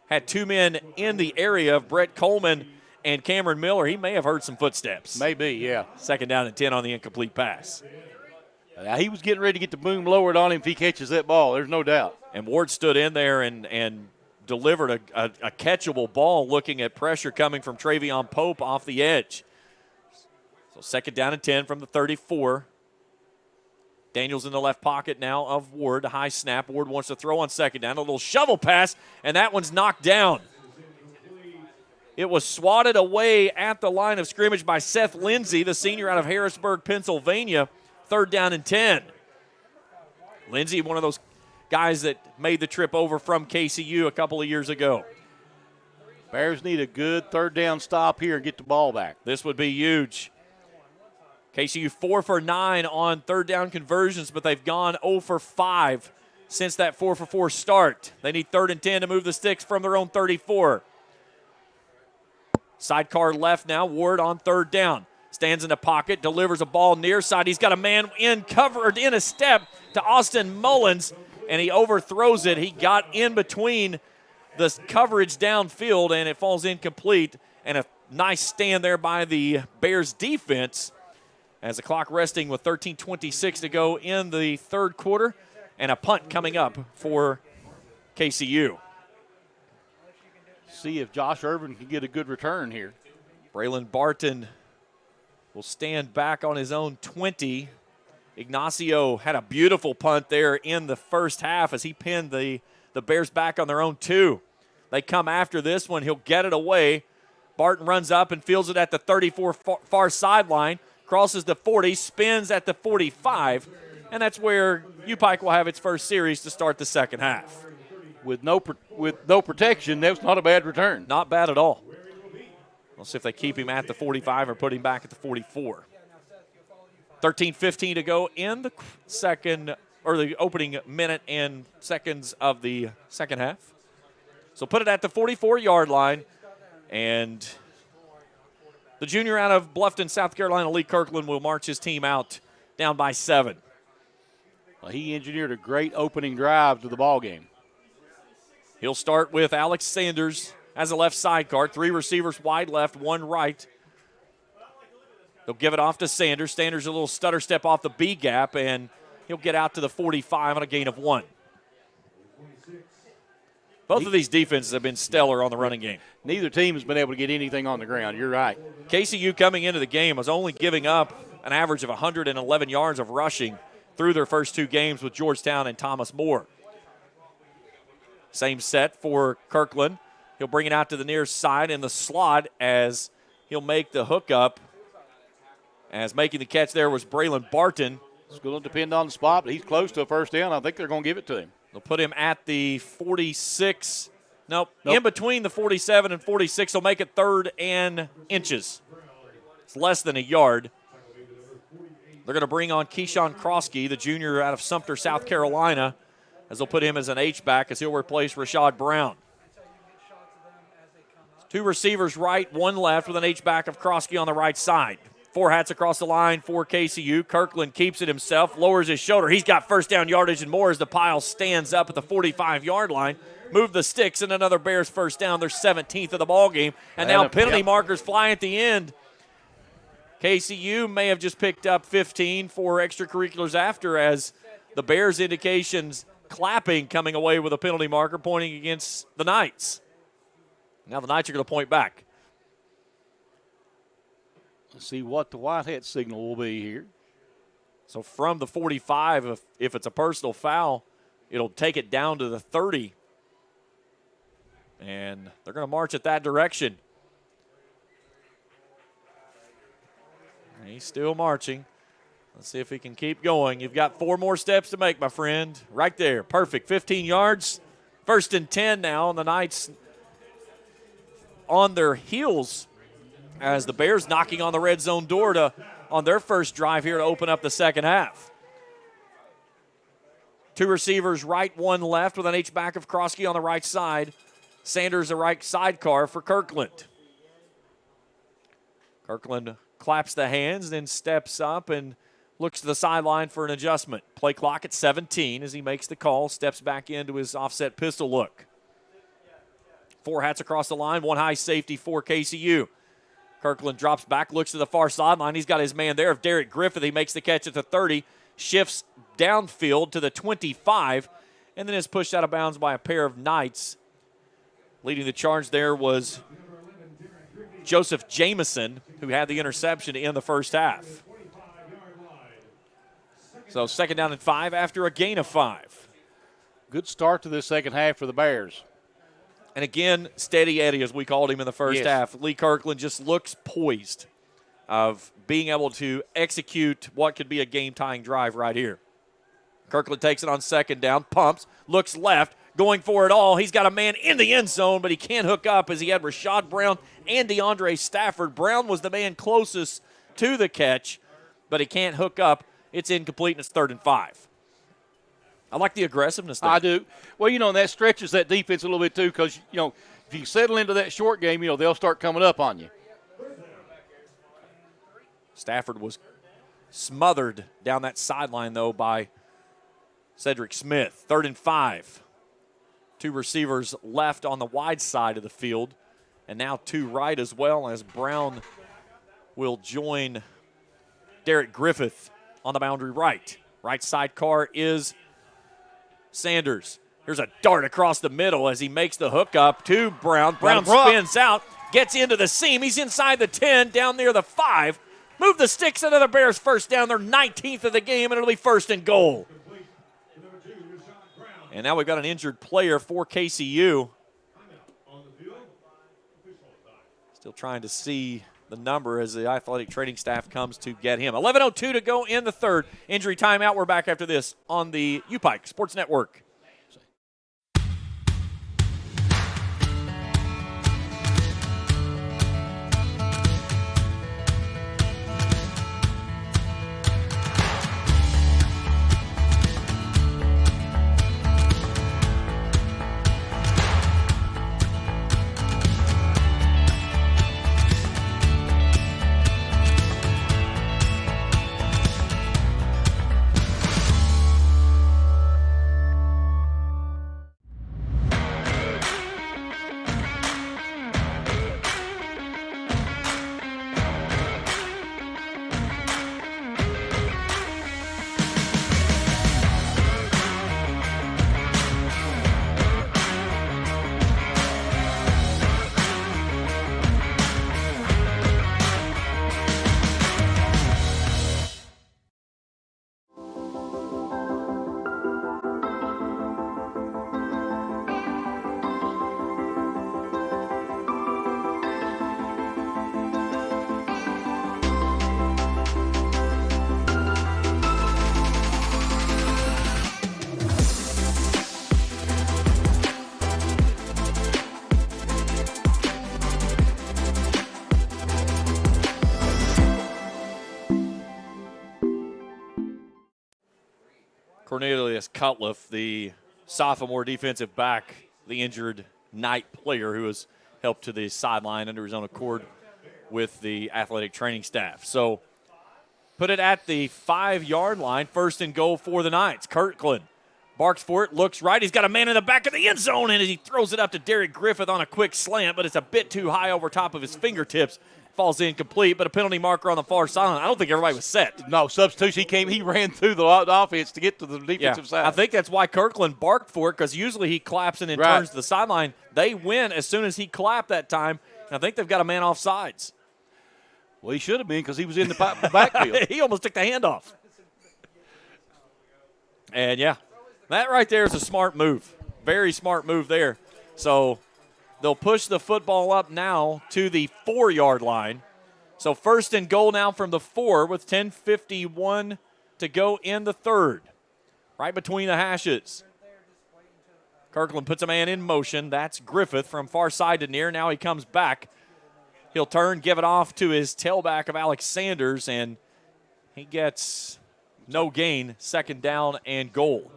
Speaker 1: Had 2 men in the area of Brett Coleman and Cameron Miller. He may have heard some footsteps.
Speaker 2: Maybe, yeah.
Speaker 1: 2nd down and 10 on the incomplete pass.
Speaker 2: He was getting ready to get the boom lowered on him if he catches that ball. There's no doubt.
Speaker 1: And Ward stood in there and delivered a catchable ball, looking at pressure coming from Travion Pope off the edge. So 2nd down and 10 from the 34. Daniels in the left pocket now of Ward. A high snap. Ward wants to throw on 2nd down. A little shovel pass, and that one's knocked down. It was swatted away at the line of scrimmage by Seth Lindsay, the senior out of Harrisburg, Pennsylvania. 3rd down and 10. Lindsay, one of those guys that made the trip over from KCU a couple of years ago.
Speaker 2: Bears need a good 3rd down stop here and get the ball back.
Speaker 1: This would be huge. KCU 4 for 9 on 3rd down conversions, but they've gone 0 for 5 since that 4 for 4 start. They need 3rd and 10 to move the sticks from their own 34. Sidecar left now. Ward on 3rd down. Stands in the pocket, delivers a ball near side. He's got a man covered in a step to Austin Mullins, and he overthrows it. He got in between the coverage downfield, and it falls incomplete. And a nice stand there by the Bears defense as the clock resting with 13:26 to go in the 3rd quarter, and a punt coming up for KCU.
Speaker 2: See if Josh Irvin can get a good return here.
Speaker 1: Braylon Barton will stand back on his own 20. Ignacio had a beautiful punt there in the first half as he pinned the Bears back on their own 2. They come after this one. He'll get it away. Barton runs up and fields it at the 34 far sideline, crosses the 40, spins at the 45, and that's where UPIKE will have its first series to start the second half.
Speaker 2: With no protection, that's not a bad return.
Speaker 1: Not bad at all. We'll see if they keep him at the 45 or put him back at the 44. 13:15 to go in the second, or the opening minute and seconds of the second half. So put it at the 44-yard line, and the junior out of Bluffton, South Carolina, Lee Kirkland, will march his team out down by 7.
Speaker 2: Well, he engineered a great opening drive to the ball game.
Speaker 1: He'll start with Alex Sanders as a left sidecar. 3 receivers wide left, 1 right. They'll give it off to Sanders. Sanders a little stutter step off the B gap, and he'll get out to the 45 on a gain of 1. Both of these defenses have been stellar on the running game.
Speaker 2: Neither team has been able to get anything on the ground. You're right.
Speaker 1: KCU coming into the game was only giving up an average of 111 yards of rushing through their first 2 games with Georgetown and Thomas More. Same set for Kirkland. He'll bring it out to the near side in the slot as he'll make the hookup. As making the catch there was Braylon Barton.
Speaker 2: It's going to depend on the spot, but he's close to a first down. I think they're going to give it to him.
Speaker 1: They'll put him at the 46. Nope. In between the 47 and 46. They'll make it 3rd and inches. It's less than a yard. They're going to bring on Keyshawn Krosky, the junior out of Sumter, South Carolina, as they'll put him as an H-back as he'll replace Rashad Brown. 2 receivers right, 1 left with an H-back of Krosky on the right side. 4 hats across the line for KCU. Kirkland keeps it himself, lowers his shoulder. He's got first down yardage and more as the pile stands up at the 45-yard line. Move the sticks and another Bears first down. They're 17th of the ball game. And now penalty markers fly at the end. KCU may have just picked up 15 for extracurriculars after, as the Bears indications clapping coming away with a penalty marker pointing against the Knights. Now the Knights are going to point back.
Speaker 2: Let's see what the Whitehead signal will be here.
Speaker 1: So from the 45, if it's a personal foul, it'll take it down to the 30. And they're going to march at that direction. He's still marching. Let's see if he can keep going. You've got 4 more steps to make, my friend. Right there. Perfect. 15 yards. 1st and 10 now, and the Knights on their heels as the Bears knocking on the red zone door on their first drive here to open up the second half. 2 receivers right, 1 left with an H-back of Krosky on the right side. Sanders, a right sidecar for Kirkland. Kirkland claps the hands, then steps up and looks to the sideline for an adjustment. Play clock at 17 as he makes the call, steps back into his offset pistol look. 4 hats across the line, 1 high safety for KCU. Kirkland drops back, looks to the far sideline. He's got his man there of Derek Griffith. He makes the catch at the 30, shifts downfield to the 25, and then is pushed out of bounds by a pair of Knights. Leading the charge there was Joseph Jameson, who had the interception in the first half. So 2nd down and 5 after a gain of 5.
Speaker 2: Good start to this second half for the Bears.
Speaker 1: And again, steady Eddie, as we called him in the first half. Lee Kirkland just looks poised of being able to execute what could be a game-tying drive right here. Kirkland takes it on 2nd down, pumps, looks left, going for it all. He's got a man in the end zone, but he can't hook up as he had Rashad Brown and DeAndre Stafford. Brown was the man closest to the catch, but he can't hook up. It's incomplete, and it's 3rd and 5. I like the aggressiveness there.
Speaker 2: I do. Well, and that stretches that defense a little bit too, because, if you settle into that short game, they'll start coming up on you.
Speaker 1: Stafford was smothered down that sideline, though, by Cedric Smith. 3rd and 5. 2 receivers left on the wide side of the field, and now 2 right as well, as Brown will join Derek Griffith on the boundary right. Right sidecar is Sanders. Here's a dart across the middle as he makes the hook up to Brown. Brown spins out, gets into the seam. He's inside the 10, down near the 5. Move the sticks into the Bears first down. They're 19th of the game, and it'll be 1st and goal. And now we've got an injured player for KCU. Still trying to see the number as the athletic training staff comes to get him. 11:02 to go in the third. Injury timeout. We're back after this on the UPIKE Sports Network. Cornelius Cutliff, the sophomore defensive back, the injured Knight player who has helped to the sideline under his own accord with the athletic training staff. So put it at the 5-yard line, 1st and goal for the Knights. Kirkland barks for it, looks right. He's got a man in the back of the end zone, and he throws it up to Derek Griffith on a quick slant, but it's a bit too high over top of his fingertips. Falls incomplete, but a penalty marker on the far sideline. I don't think everybody was set.
Speaker 2: No, substitution. He ran through the offense to get to the defensive side.
Speaker 1: I think that's why Kirkland barked for it, because usually he claps and then turns to the sideline. They win as soon as he clapped that time, and I think they've got a man off sides.
Speaker 2: Well, he should have been, because he was in the backfield.
Speaker 1: He almost took the handoff. And, yeah, that right there is a smart move. Very smart move there. So they'll push the football up now to the 4-yard line. So 1st and goal now from the 4 with 10:51 to go in the third. Right between the hashes. Kirkland puts a man in motion. That's Griffith from far side to near. Now he comes back. He'll turn, give it off to his tailback of Alex Sanders, and he gets no gain, 2nd down and goal.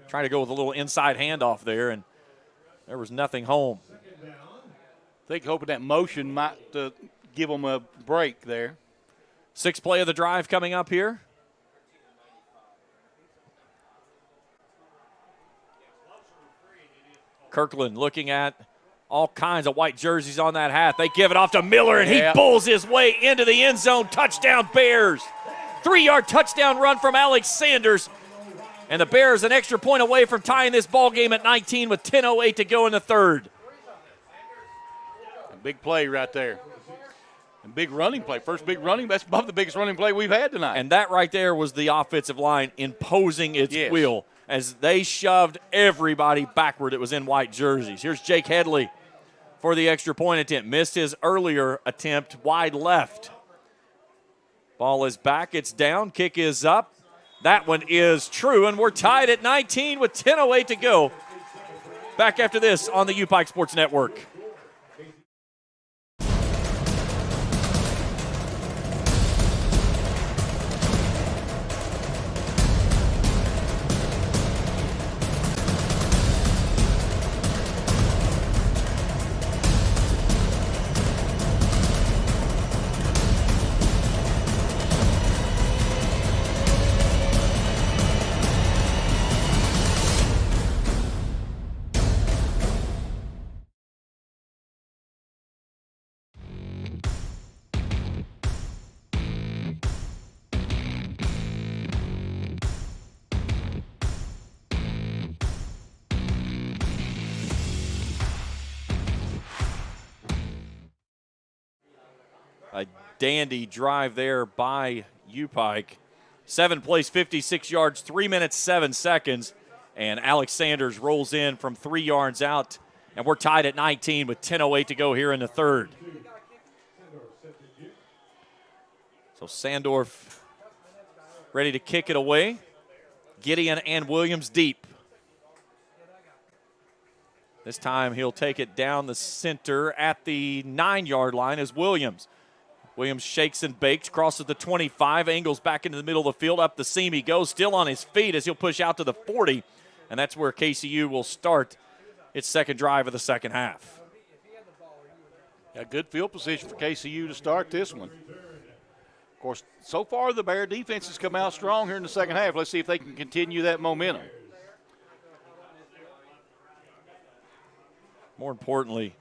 Speaker 1: Trying to go with a little inside handoff there, and there was nothing home.
Speaker 2: I think hoping that motion might give them a break there.
Speaker 1: 6th play of the drive coming up here. Kirkland looking at all kinds of white jerseys on that hat. They give it off to Miller, and he bulls his way into the end zone. Touchdown, Bears. 3-yard touchdown run from Alex Sanders. And the Bears an extra point away from tying this ball game at 19 with 10:08 to go in the third.
Speaker 2: A big play right there. A big running play. First big running. That's above the biggest running play we've had tonight.
Speaker 1: And that right there was the offensive line imposing its will as they shoved everybody backward that was in white jerseys. Here's Jake Headley for the extra point attempt. Missed his earlier attempt wide left. Ball is back. It's down. Kick is up. That one is true, and we're tied at 19 with 10:08 to go. Back after this on the UPIKE Sports Network. A dandy drive there by UPIKE. 7 plays, 56 yards, 3 minutes, 7 seconds. And Alex Sanders rolls in from 3 yards out And we're tied at 19 with 10:08 to go here in the third. So Sandorf ready to kick it away. Gideon and Williams deep. This time he'll take it down the center at the 9-yard line as Williams. Williams shakes and bakes, crosses the 25, angles back into the middle of the field. Up the seam he goes, still on his feet as he'll push out to the 40. And that's where KCU will start its second drive of the second half.
Speaker 2: A good field position for KCU to start this one. Of course, so far the Bear defense has come out strong here in the second half. Let's see if they can continue that momentum.
Speaker 1: More importantly,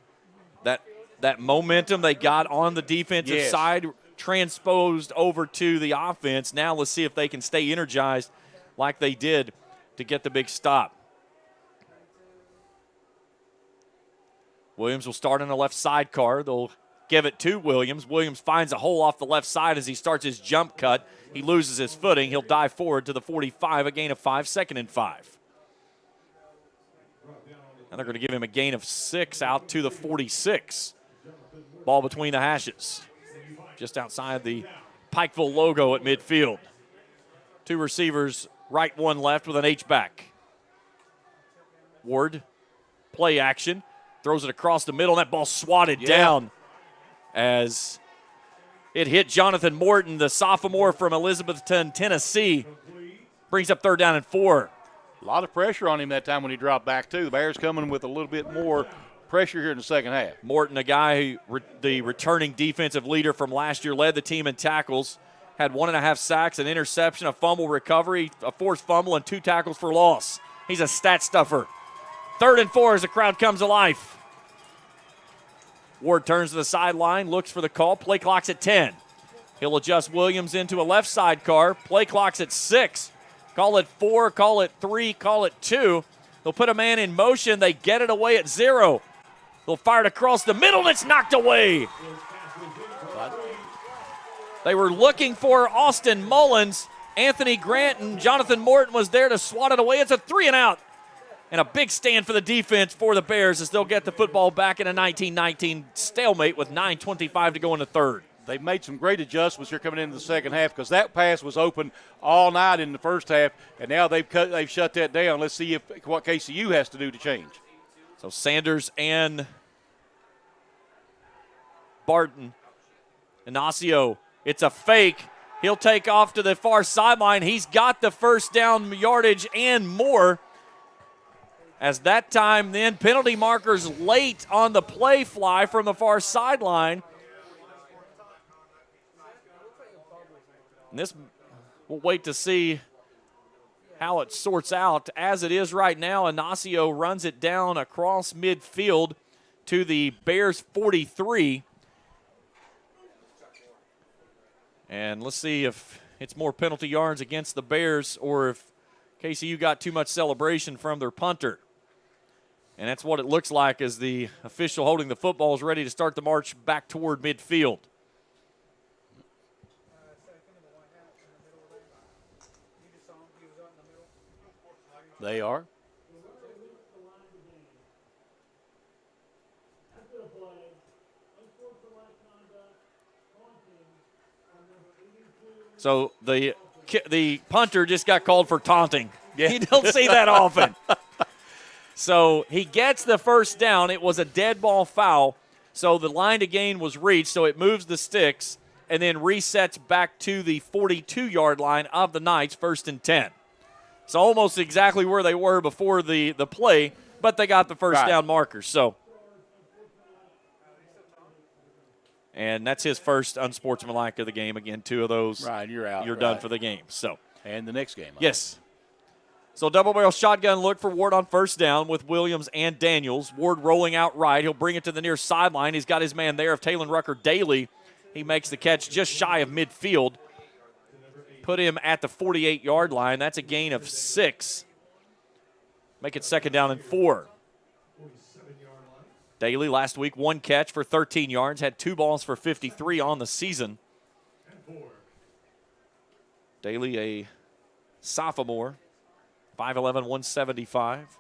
Speaker 1: that momentum they got on the defensive side transposed over to the offense. Now let's see if they can stay energized like they did to get the big stop. Williams will start on the left sidecar. They'll give it to Williams. Williams finds a hole off the left side as he starts his jump cut. He loses his footing. He'll dive forward to the 45, a gain of 5, 2nd and 5. And they're going to give him a gain of 6 out to the 46. Ball between the hashes. Just outside the Pikeville logo at midfield. 2 receivers, right, 1 left with an H-back. Ward, play action. Throws it across the middle, and that ball swatted down as it hit Jonathan Morton, the sophomore from Elizabethton, Tennessee. Brings up 3rd down and 4.
Speaker 2: A lot of pressure on him that time when he dropped back, too. The Bears coming with a little bit more pressure here in the second half.
Speaker 1: Morton, a guy who the returning defensive leader from last year, led the team in tackles, had 1.5 sacks, an interception, a fumble recovery, a forced fumble, and 2 tackles for loss. He's a stat stuffer. 3rd and 4 as the crowd comes to life. Ward turns to the sideline, looks for the call. Play clock's at 10. He'll adjust Williams into a left sidecar. Play clock's at 6. Call it 4, call it 3, call it 2. They'll put a man in motion. They get it away at 0. They'll fire it across the middle, and it's knocked away. They were looking for Austin Mullins. Anthony Grant and Jonathan Morton was there to swat it away. It's a 3 and out. And a big stand for the defense for the Bears as they'll get the football back in a 19-19 stalemate with 9:25 to go in the third.
Speaker 2: They've made some great adjustments here coming into the second half because that pass was open all night in the first half, and now they've shut that down. Let's see what KCU has to do to change.
Speaker 1: So Sanders and Barton. Inacio, it's a fake. He'll take off to the far sideline. He's got the first down yardage and more. As that time then, penalty markers late on the play fly from the far sideline. And this, we'll wait to see how it sorts out. As it is right now, Inacio runs it down across midfield to the Bears 43. And let's see if it's more penalty yards against the Bears or if KCU got too much celebration from their punter. And that's what it looks like as the official holding the football is ready to start the march back toward midfield.
Speaker 2: They are.
Speaker 1: So the punter just got called for taunting. Yeah. You don't see that often. So he gets the first down. It was a dead ball foul. So the line to gain was reached, so it moves the sticks and then resets back to the 42-yard line of the Knights, 1st and 10. So almost exactly where they were before the play, but they got the first down markers. So, and that's his first unsportsmanlike of the game. Again, 2 of those.
Speaker 2: Right, you're out.
Speaker 1: You're done for the game. So,
Speaker 2: and the next game.
Speaker 1: Yes. So double barrel shotgun look for Ward on first down with Williams and Daniels. Ward rolling out right. He'll bring it to the near sideline. He's got his man there of Taylor Rucker Daly. He makes the catch just shy of midfield. Put him at the 48-yard line. That's a gain of 6. Make it 2nd down and 4. Daly last week, 1 catch for 13 yards. Had 2 balls for 53 on the season. Daly, a sophomore, 5'11", 175.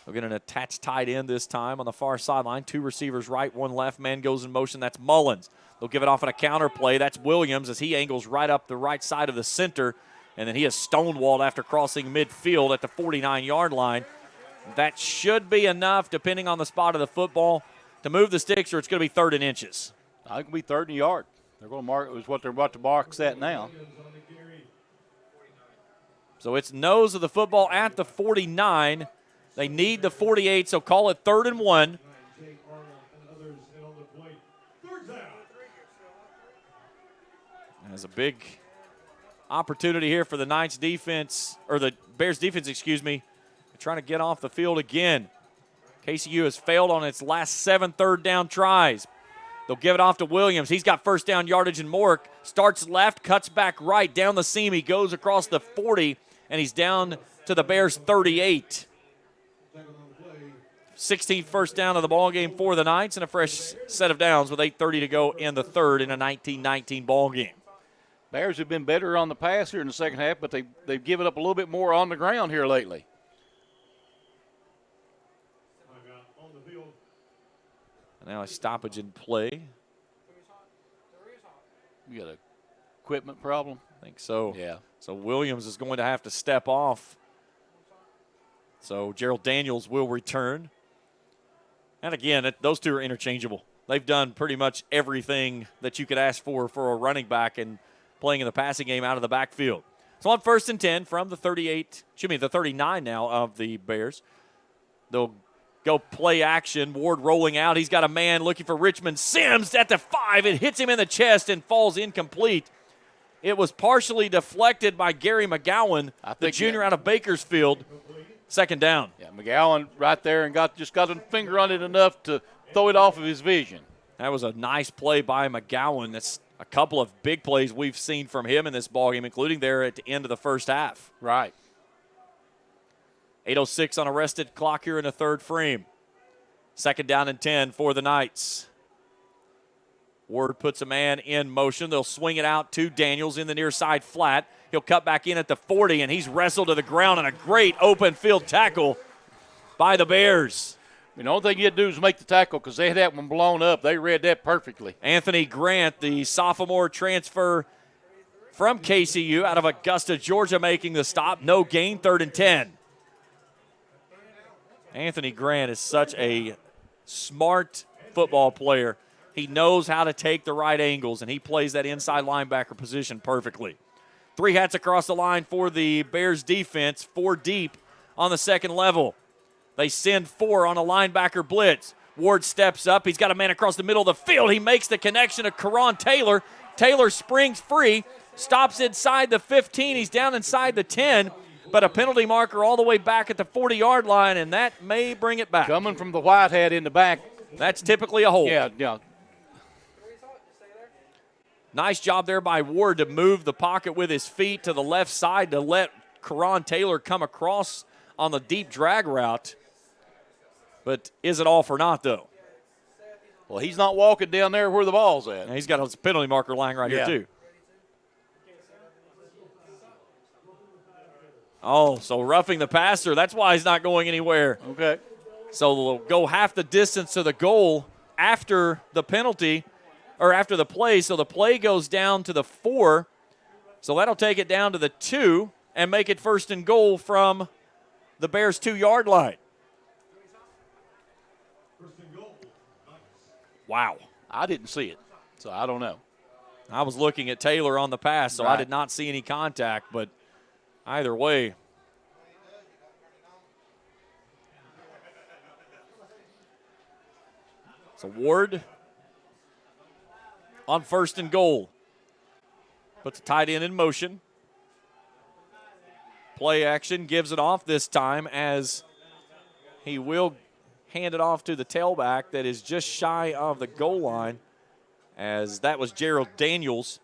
Speaker 1: They'll get an attached tight end this time on the far sideline. 2 receivers right, 1 left. Man goes in motion. That's Mullins. They'll give it off on a counter play. That's Williams as he angles right up the right side of the center. And then he is stonewalled after crossing midfield at the 49-yard line. That should be enough, depending on the spot of the football, to move the sticks, or it's going to be 3rd and inches.
Speaker 2: I think it'll be 3rd and a yard. They're going to mark it was what they're about to mark at now.
Speaker 1: So it's nose of the football at the 49. They need the 48, so call it 3rd and 1. There's a big opportunity here for the Knights defense, or the Bears defense, excuse me. They're trying to get off the field again. KCU has failed on its last 7 third-down tries. They'll give it off to Williams. He's got first down yardage and more. Starts left, cuts back right, down the seam. He goes across the 40, and he's down to the Bears' 38. 16th first down of the ball game for the Knights, and a fresh set of downs with 8:30 to go in the 3rd in a 19-19 ball game.
Speaker 2: Bears have been better on the pass here in the second half, but they've given up a little bit more on the ground here lately.
Speaker 1: And now a stoppage in play.
Speaker 2: You got an equipment problem?
Speaker 1: I think so.
Speaker 2: Yeah.
Speaker 1: So Williams is going to have to step off. So Gerald Daniels will return. And again, those two are interchangeable. They've done pretty much everything that you could ask for a running back and playing in the passing game out of the backfield. So on 1st and 10 from the 39 now of the Bears. They'll go play action. Ward rolling out. He's got a man looking for Richmond Sims at the 5. It hits him in the chest and falls incomplete. It was partially deflected by Gary McGowan, the junior out of Bakersfield. 2nd down.
Speaker 2: Yeah, McGowan right there and just got a finger on it enough to throw it off of his vision.
Speaker 1: That was a nice play by McGowan. That's a couple of big plays we've seen from him in this ballgame, including there at the end of the first half.
Speaker 2: Right.
Speaker 1: 8:06 on a rested clock here in the 3rd frame. 2nd down and 10 for the Knights. Ward puts a man in motion. They'll swing it out to Daniels in the near side flat. He'll cut back in at the 40, and he's wrestled to the ground, and a great open field tackle by the Bears.
Speaker 2: The only thing you had to do is make the tackle because they had that one blown up. They read that perfectly.
Speaker 1: Anthony Grant, the sophomore transfer from KCU out of Augusta, Georgia, making the stop. No gain, 3rd and 10. Anthony Grant is such a smart football player. He knows how to take the right angles, and he plays that inside linebacker position perfectly. 3 hats across the line for the Bears defense, 4 deep on the 2nd level. They send 4 on a linebacker blitz. Ward steps up. He's got a man across the middle of the field. He makes the connection to Karan Taylor. Taylor springs free, stops inside the 15. He's down inside the 10, but a penalty marker all the way back at the 40-yard line, and that may bring it back.
Speaker 2: Coming from the white hat in the back.
Speaker 1: That's typically a hold.
Speaker 2: Yeah.
Speaker 1: Nice job there by Ward to move the pocket with his feet to the left side to let Karan Taylor come across on the deep drag route. But is it all for naught, though?
Speaker 2: Well, he's not walking down there where the ball's at.
Speaker 1: And he's got a penalty marker line right here, too. Oh, so roughing the passer. That's why he's not going anywhere.
Speaker 2: Okay.
Speaker 1: So they'll go half the distance to the goal after the penalty, or after the play. So the play goes down to the 4. So that'll take it down to the 2 and make it 1st and goal from the Bears' 2-yard line. Wow.
Speaker 2: I didn't see it, so I don't know.
Speaker 1: I was looking at Taylor on the pass, so I did not see any contact, but either way. So Ward on 1st and goal. Puts the tight end in motion. Play action, gives it off this time as he will hand it off to the tailback that is just shy of the goal line, as that was Gerald Daniels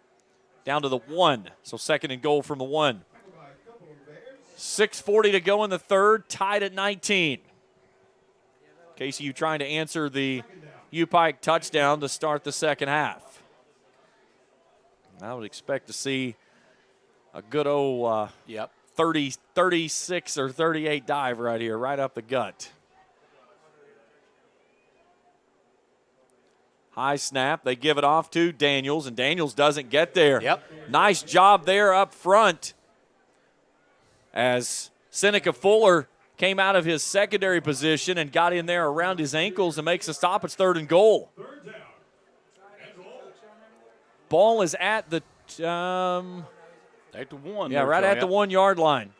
Speaker 1: down to the 1. So 2nd and goal from the 1. 6:40 to go in the 3rd, tied at 19. KCU trying to answer the UPIKE touchdown to start the 2nd half. I would expect to see a good old 30, 36 or 38 dive right here, right up the gut. High snap. They give it off to Daniels, and Daniels doesn't get there.
Speaker 2: Yep.
Speaker 1: Nice job there up front as Seneca Fuller came out of his secondary position and got in there around his ankles and makes a stop. It's 3rd and goal. Ball is at the
Speaker 2: at the 1.
Speaker 1: yeah, right at the 1 yard line.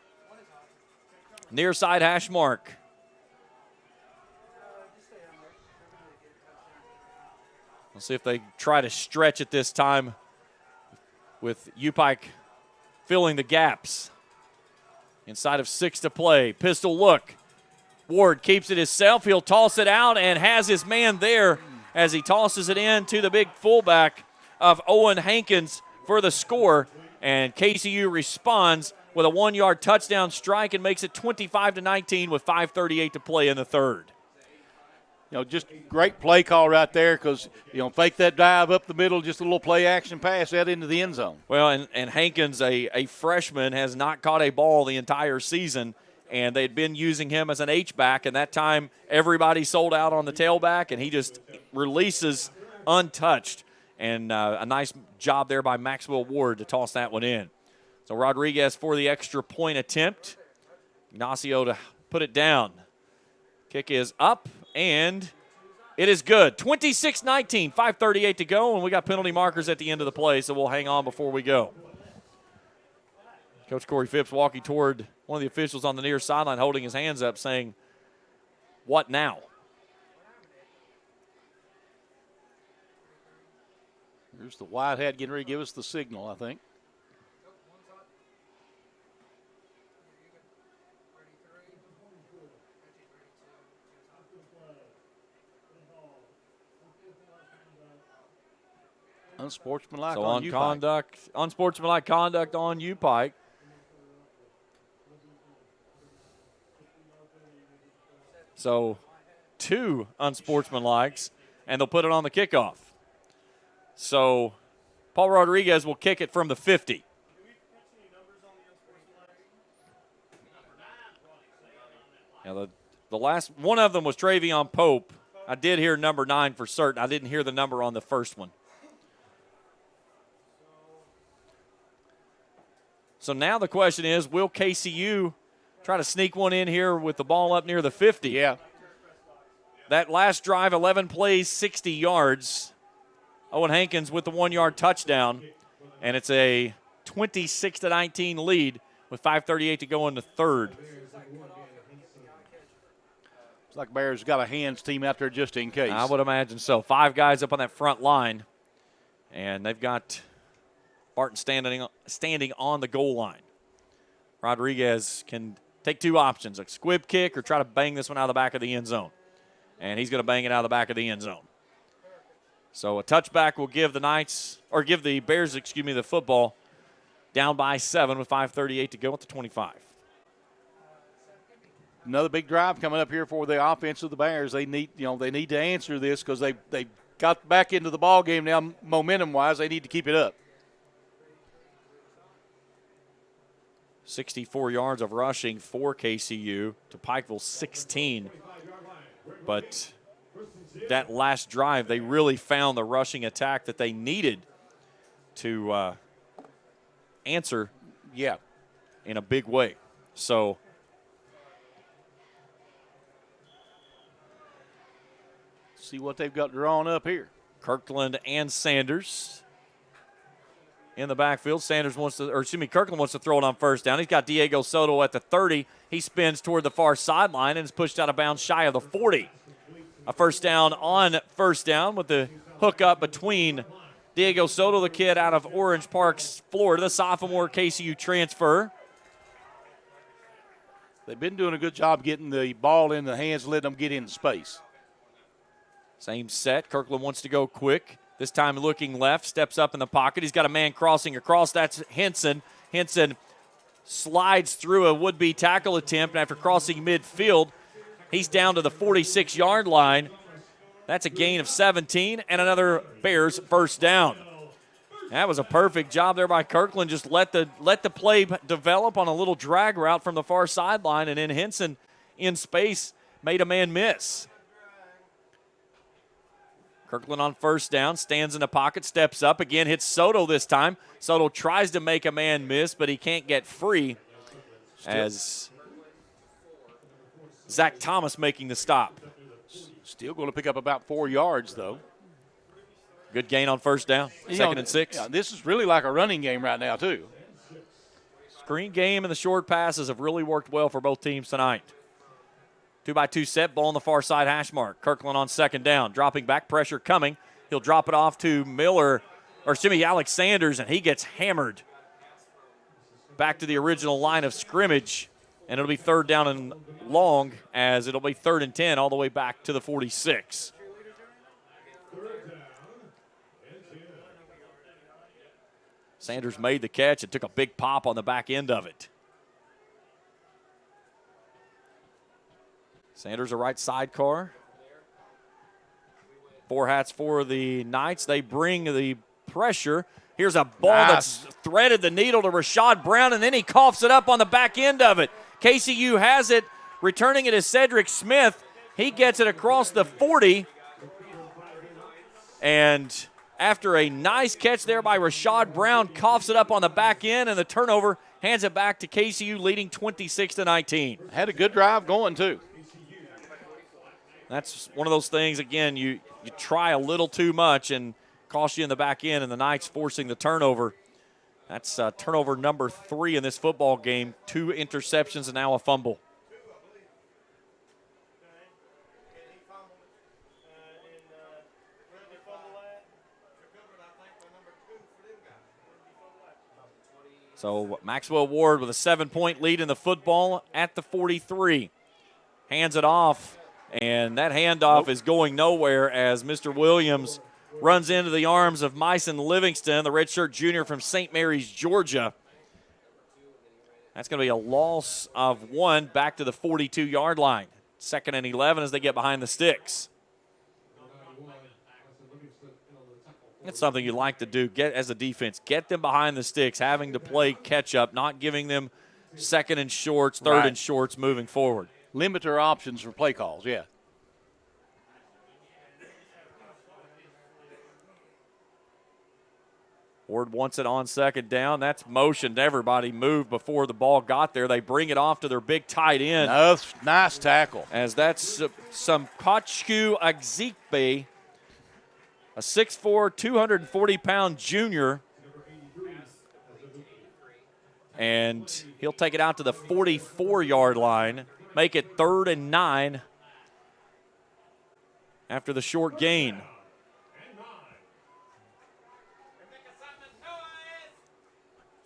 Speaker 1: Near side hash mark. We'll see if they try to stretch it this time with UPIKE filling the gaps. Inside of 6 to play. Pistol look. Ward keeps it himself. He'll toss it out and has his man there as he tosses it in to the big fullback of Owen Hankins for the score. And KCU responds with a 1-yard touchdown strike and makes it 25-19 with 5:38 to play in the third.
Speaker 2: You know, just great play call right there because, fake that dive up the middle, just a little play action pass out into the end zone.
Speaker 1: Well, and Hankins, a freshman, has not caught a ball the entire season, and they'd been using him as an H-back, and that time everybody sold out on the tailback, and he just releases untouched. And a nice job there by Maxwell Ward to toss that one in. So Rodriguez for the extra point attempt. Ignacio to put it down. Kick is up, and it is good. 26-19, 5:38 to go, and we got penalty markers at the end of the play, so we'll hang on before we go. Coach Corey Phipps walking toward one of the officials on the near sideline, holding his hands up, saying, "What now?"
Speaker 2: Here's the white hat getting ready to give us the signal, I think. Unsportsmanlike
Speaker 1: so
Speaker 2: on UPIKE.
Speaker 1: Unsportsmanlike conduct on UPIKE. So 2 unsportsmanlikes, and they'll put it on the kickoff. So Paul Rodriguez will kick it from the 50. Now the last one of them was Travion Pope. I did hear number 9 for certain. I didn't hear the number on the first one. So now the question is, will KCU try to sneak one in here with the ball up near the 50?
Speaker 2: Yeah.
Speaker 1: That last drive, 11 plays, 60 yards. Owen Hankins with the 1-yard touchdown, and it's a 26-19 lead with 5:38 to go in the third.
Speaker 2: It's like Bears got a hands team out there just in case.
Speaker 1: I would imagine so. 5 guys up on that front line, and they've got Barton standing on the goal line. Rodriguez can take 2 options, a squib kick or try to bang this one out of the back of the end zone. And he's going to bang it out of the back of the end zone. So a touchback will give the Bears, the football down by 7 with 5:38 to go at the 25.
Speaker 2: Another big drive coming up here for the offense of the Bears. They need to answer this because they got back into the ball game now. Momentum wise, they need to keep it up.
Speaker 1: 64 yards of rushing for KCU to Pikeville 16, but that last drive, they really found the rushing attack that they needed to answer in a big way. So
Speaker 2: see what they've got drawn up here.
Speaker 1: Kirkland and Sanders in the backfield. Kirkland wants to throw it on first down. He's got Diego Soto at the 30. He spins toward the far sideline and is pushed out of bounds shy of the 40. A first down with the hook up between Diego Soto, the kid out of Orange Parks, Florida, the sophomore KCU transfer.
Speaker 2: They've been doing a good job getting the ball in the hands, letting them get into space.
Speaker 1: Same set. Kirkland wants to go quick. This time looking left, steps up in the pocket. He's got a man crossing across. That's Henson. Henson slides through a would-be tackle attempt, and after crossing midfield, he's down to the 46-yard line. That's a gain of 17 and another Bears first down. That was a perfect job there by Kirkland. Just let the play develop on a little drag route from the far sideline, and then Henson in space made a man miss. Kirkland on first down, stands in the pocket, steps up, again hits Soto this time. Soto tries to make a man miss, but he can't get free as Zach Thomas making the stop.
Speaker 2: Still going to pick up about 4 yards, though.
Speaker 1: Good gain on first down, second and 6.
Speaker 2: Yeah, this is really like a running game right now, too.
Speaker 1: Screen game and the short passes have really worked well for both teams tonight. 2-by-2 set, ball on the far side hash mark. Kirkland on second down, dropping back, pressure coming. He'll drop it off to Alex Sanders, and he gets hammered back to the original line of scrimmage, and it'll be third down and long as it'll be 3rd and 10 all the way back to the 46. Sanders made the catch and took a big pop on the back end of it. Sanders a right sidecar. 4 hats for the Knights. They bring the pressure. Here's a ball that's threaded the needle to Rashad Brown, and then he coughs it up on the back end of it. KCU has it. Returning it is Cedric Smith. He gets it across the 40. And after a nice catch there by Rashad Brown, coughs it up on the back end, and the turnover hands it back to KCU, leading 26-19.
Speaker 2: Had a good drive going, too.
Speaker 1: That's one of those things, again, you try a little too much and cost you in the back end, and the Knights forcing the turnover. That's turnover number 3 in this football game. 2 interceptions and now a fumble. So Maxwell Ward with a 7-point lead in the football at the 43. Hands it off, and that handoff is going nowhere as Mr. Williams runs into the arms of Myson Livingston, the redshirt junior from St. Mary's, Georgia. That's going to be a loss of 1 back to the 42-yard line. 2nd and 11 as they get behind the sticks. It's something you like to do as a defense. Get them behind the sticks, having to play catch-up, not giving them 2nd and shorts, 3rd and shorts moving forward.
Speaker 2: Limit their options for play calls, yeah.
Speaker 1: Ward wants it on 2nd down. That's motioned. Everybody moved before the ball got there. They bring it off to their big tight end.
Speaker 2: Nice tackle.
Speaker 1: As that's some Kochku Agzikbe, a 6'4", 240-pound junior. And he'll take it out to the 44-yard line, make it 3rd and 9 after the short gain.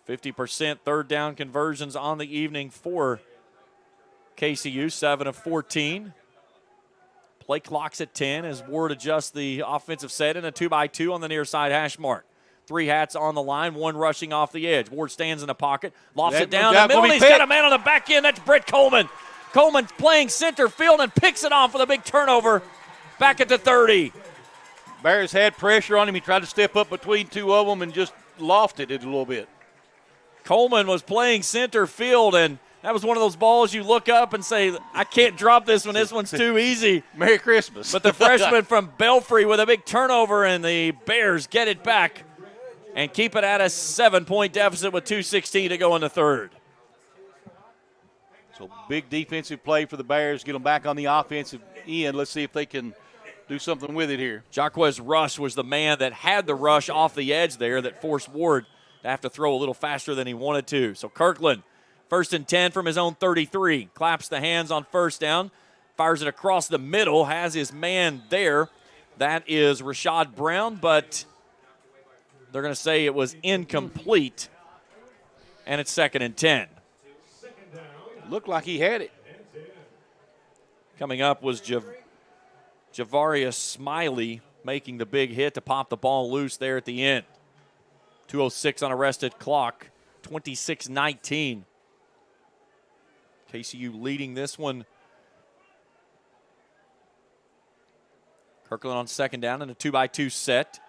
Speaker 1: 50% 3rd down conversions on the evening for KCU, 7 of 14. Play clock's at 10 as Ward adjusts the offensive set in a 2-by-2 on the near side hash mark. 3 hats on the line, 1 rushing off the edge. Ward stands in the pocket, lofts it down the middle, and he's got a man on the back end. That's Britt Coleman. Coleman's playing center field and picks it off with a big turnover back at the 30.
Speaker 2: Bears had pressure on him. He tried to step up between 2 of them and just lofted it a little bit.
Speaker 1: Coleman was playing center field, and that was one of those balls you look up and say, I can't drop this one. This one's too easy.
Speaker 2: Merry Christmas.
Speaker 1: But the freshman from Belfry with a big turnover, and the Bears get it back and keep it at a 7-point deficit with 2:16 to go in the 3rd.
Speaker 2: So big defensive play for the Bears. Get them back on the offensive end. Let's see if they can do something with it here.
Speaker 1: Jaquez Rush was the man that had the rush off the edge there that forced Ward to have to throw a little faster than he wanted to. So Kirkland, 1st and 10 from his own 33. Claps the hands on 1st down. Fires it across the middle. Has his man there. That is Rashad Brown, but they're going to say it was incomplete. And it's 2nd and 10.
Speaker 2: Looked like he had it.
Speaker 1: Coming up was Javarius Smiley making the big hit to pop the ball loose there at the end. 2:06 on arrested clock. 26-19. KCU leading this one. Kirkland on 2nd down in a 2-by-2 set.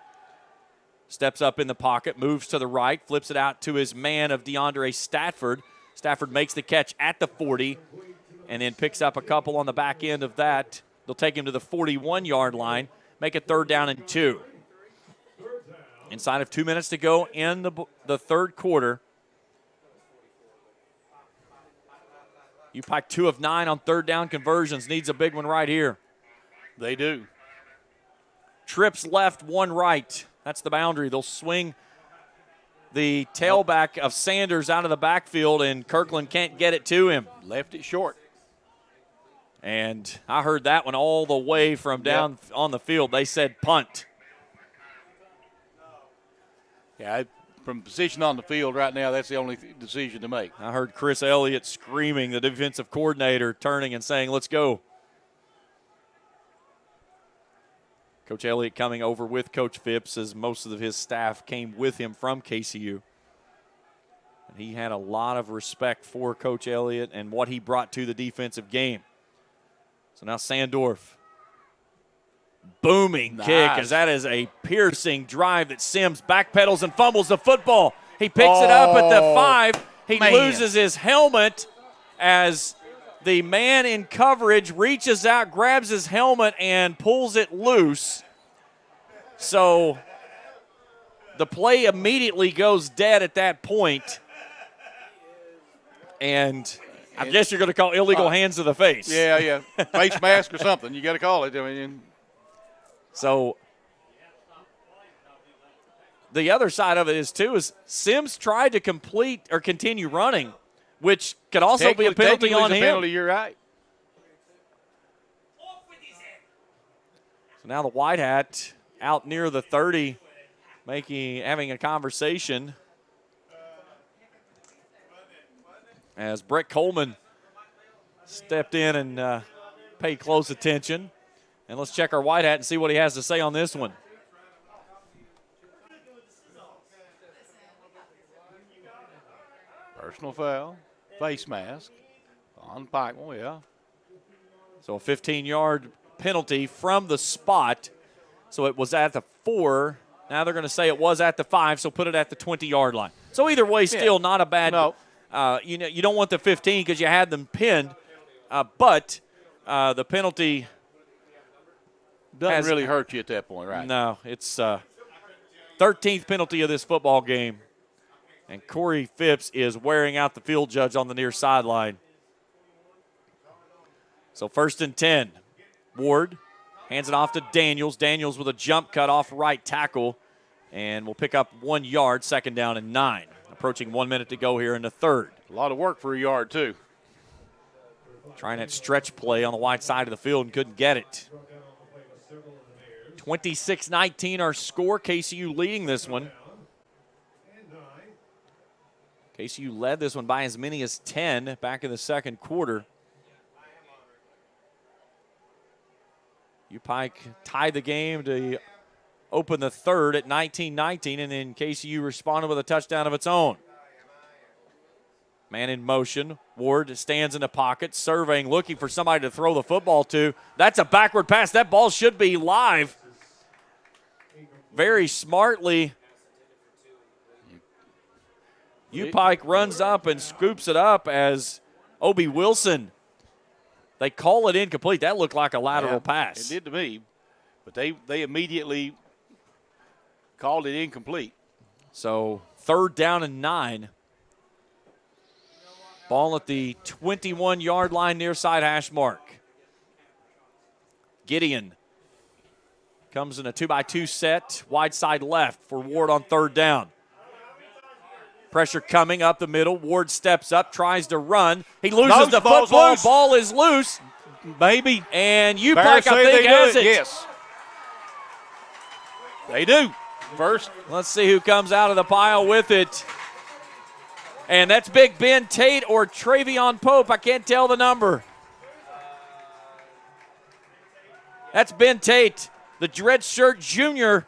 Speaker 1: Steps up in the pocket, moves to the right, flips it out to his man of DeAndre Stafford. Stafford makes the catch at the 40 and then picks up a couple on the back end of that. They'll take him to the 41-yard line. make it 3rd down and 2. Inside of 2 minutes to go in the third quarter. UPIKE 2 of 9 on 3rd down conversions. Needs a big one right here.
Speaker 2: They do.
Speaker 1: Trips left, 1 right. That's the boundary. They'll swing the tailback of Sanders out of the backfield, and Kirkland can't get it to him.
Speaker 2: Left it short.
Speaker 1: And I heard that one all the way from down on the field. They said punt.
Speaker 2: Yeah, from position on the field right now, that's the only decision to make.
Speaker 1: I heard Chris Elliott screaming, the defensive coordinator, turning and saying, let's go. Coach Elliott coming over with Coach Phipps, as most of his staff came with him from KCU. And he had a lot of respect for Coach Elliott and what he brought to the defensive game. So now Sandorf. Booming kick, as that is a piercing drive that Sims backpedals and fumbles the football. He picks it up at the 5. He loses his helmet as the man in coverage reaches out, grabs his helmet, and pulls it loose. So the play immediately goes dead at that point. And I guess you're going to call illegal hands to the face.
Speaker 2: Yeah. Face mask or something. You got to call it. I mean,
Speaker 1: so the other side of it is Sims tried to complete or continue running, which could also be a penalty on him.
Speaker 2: Penalty, you're right.
Speaker 1: So now the White Hat out near the 30, having a conversation as Brett Coleman stepped in and paid close attention. And let's check our White Hat and see what he has to say on this one.
Speaker 2: Personal foul, face mask on Pikeville, yeah.
Speaker 1: So a 15-yard penalty from the spot. So it was at the 4. Now they're going to say it was at the 5, so put it at the 20-yard line. So either way, still not a bad.
Speaker 2: No.
Speaker 1: You don't want the 15 because you had them pinned, but the penalty
Speaker 2: doesn't really hurt you at that point, right?
Speaker 1: No, it's 13th penalty of this football game, and Corey Phipps is wearing out the field judge on the near sideline. So 1st and 10. Ward hands it off to Daniels. Daniels with a jump cut off right tackle, and will pick up 1 yard, 2nd down and 9. Approaching 1 minute to go here in the third.
Speaker 2: A lot of work for a yard, too.
Speaker 1: Trying that stretch play on the wide side of the field and couldn't get it. 26-19 our score. KCU leading this one. KCU led this one by as many as 10 back in the second quarter. UPIKE tied the game to open the third at 19-19, and then KCU responded with a touchdown of its own. Man in motion. Ward stands in the pocket, surveying, looking for somebody to throw the football to. That's a backward pass. That ball should be live. Very smartly, UPIKE runs up and scoops it up as Obi Wilson. They call it incomplete. That looked like a lateral pass.
Speaker 2: It did to me, but they immediately called it incomplete.
Speaker 1: So 3rd down and 9. Ball at the 21-yard line near side hash mark. Gideon comes in a 2-by-2 set, wide side left for Ward on 3rd down. Pressure coming up the middle. Ward steps up, tries to run. He loses the football. Ball is loose.
Speaker 2: Maybe.
Speaker 1: And UPIKE, I think, has it.
Speaker 2: Yes. They do. First.
Speaker 1: Let's see who comes out of the pile with it. And that's Big Ben Tate or Travion Pope. I can't tell the number. That's Ben Tate, the Dread Shirt Jr.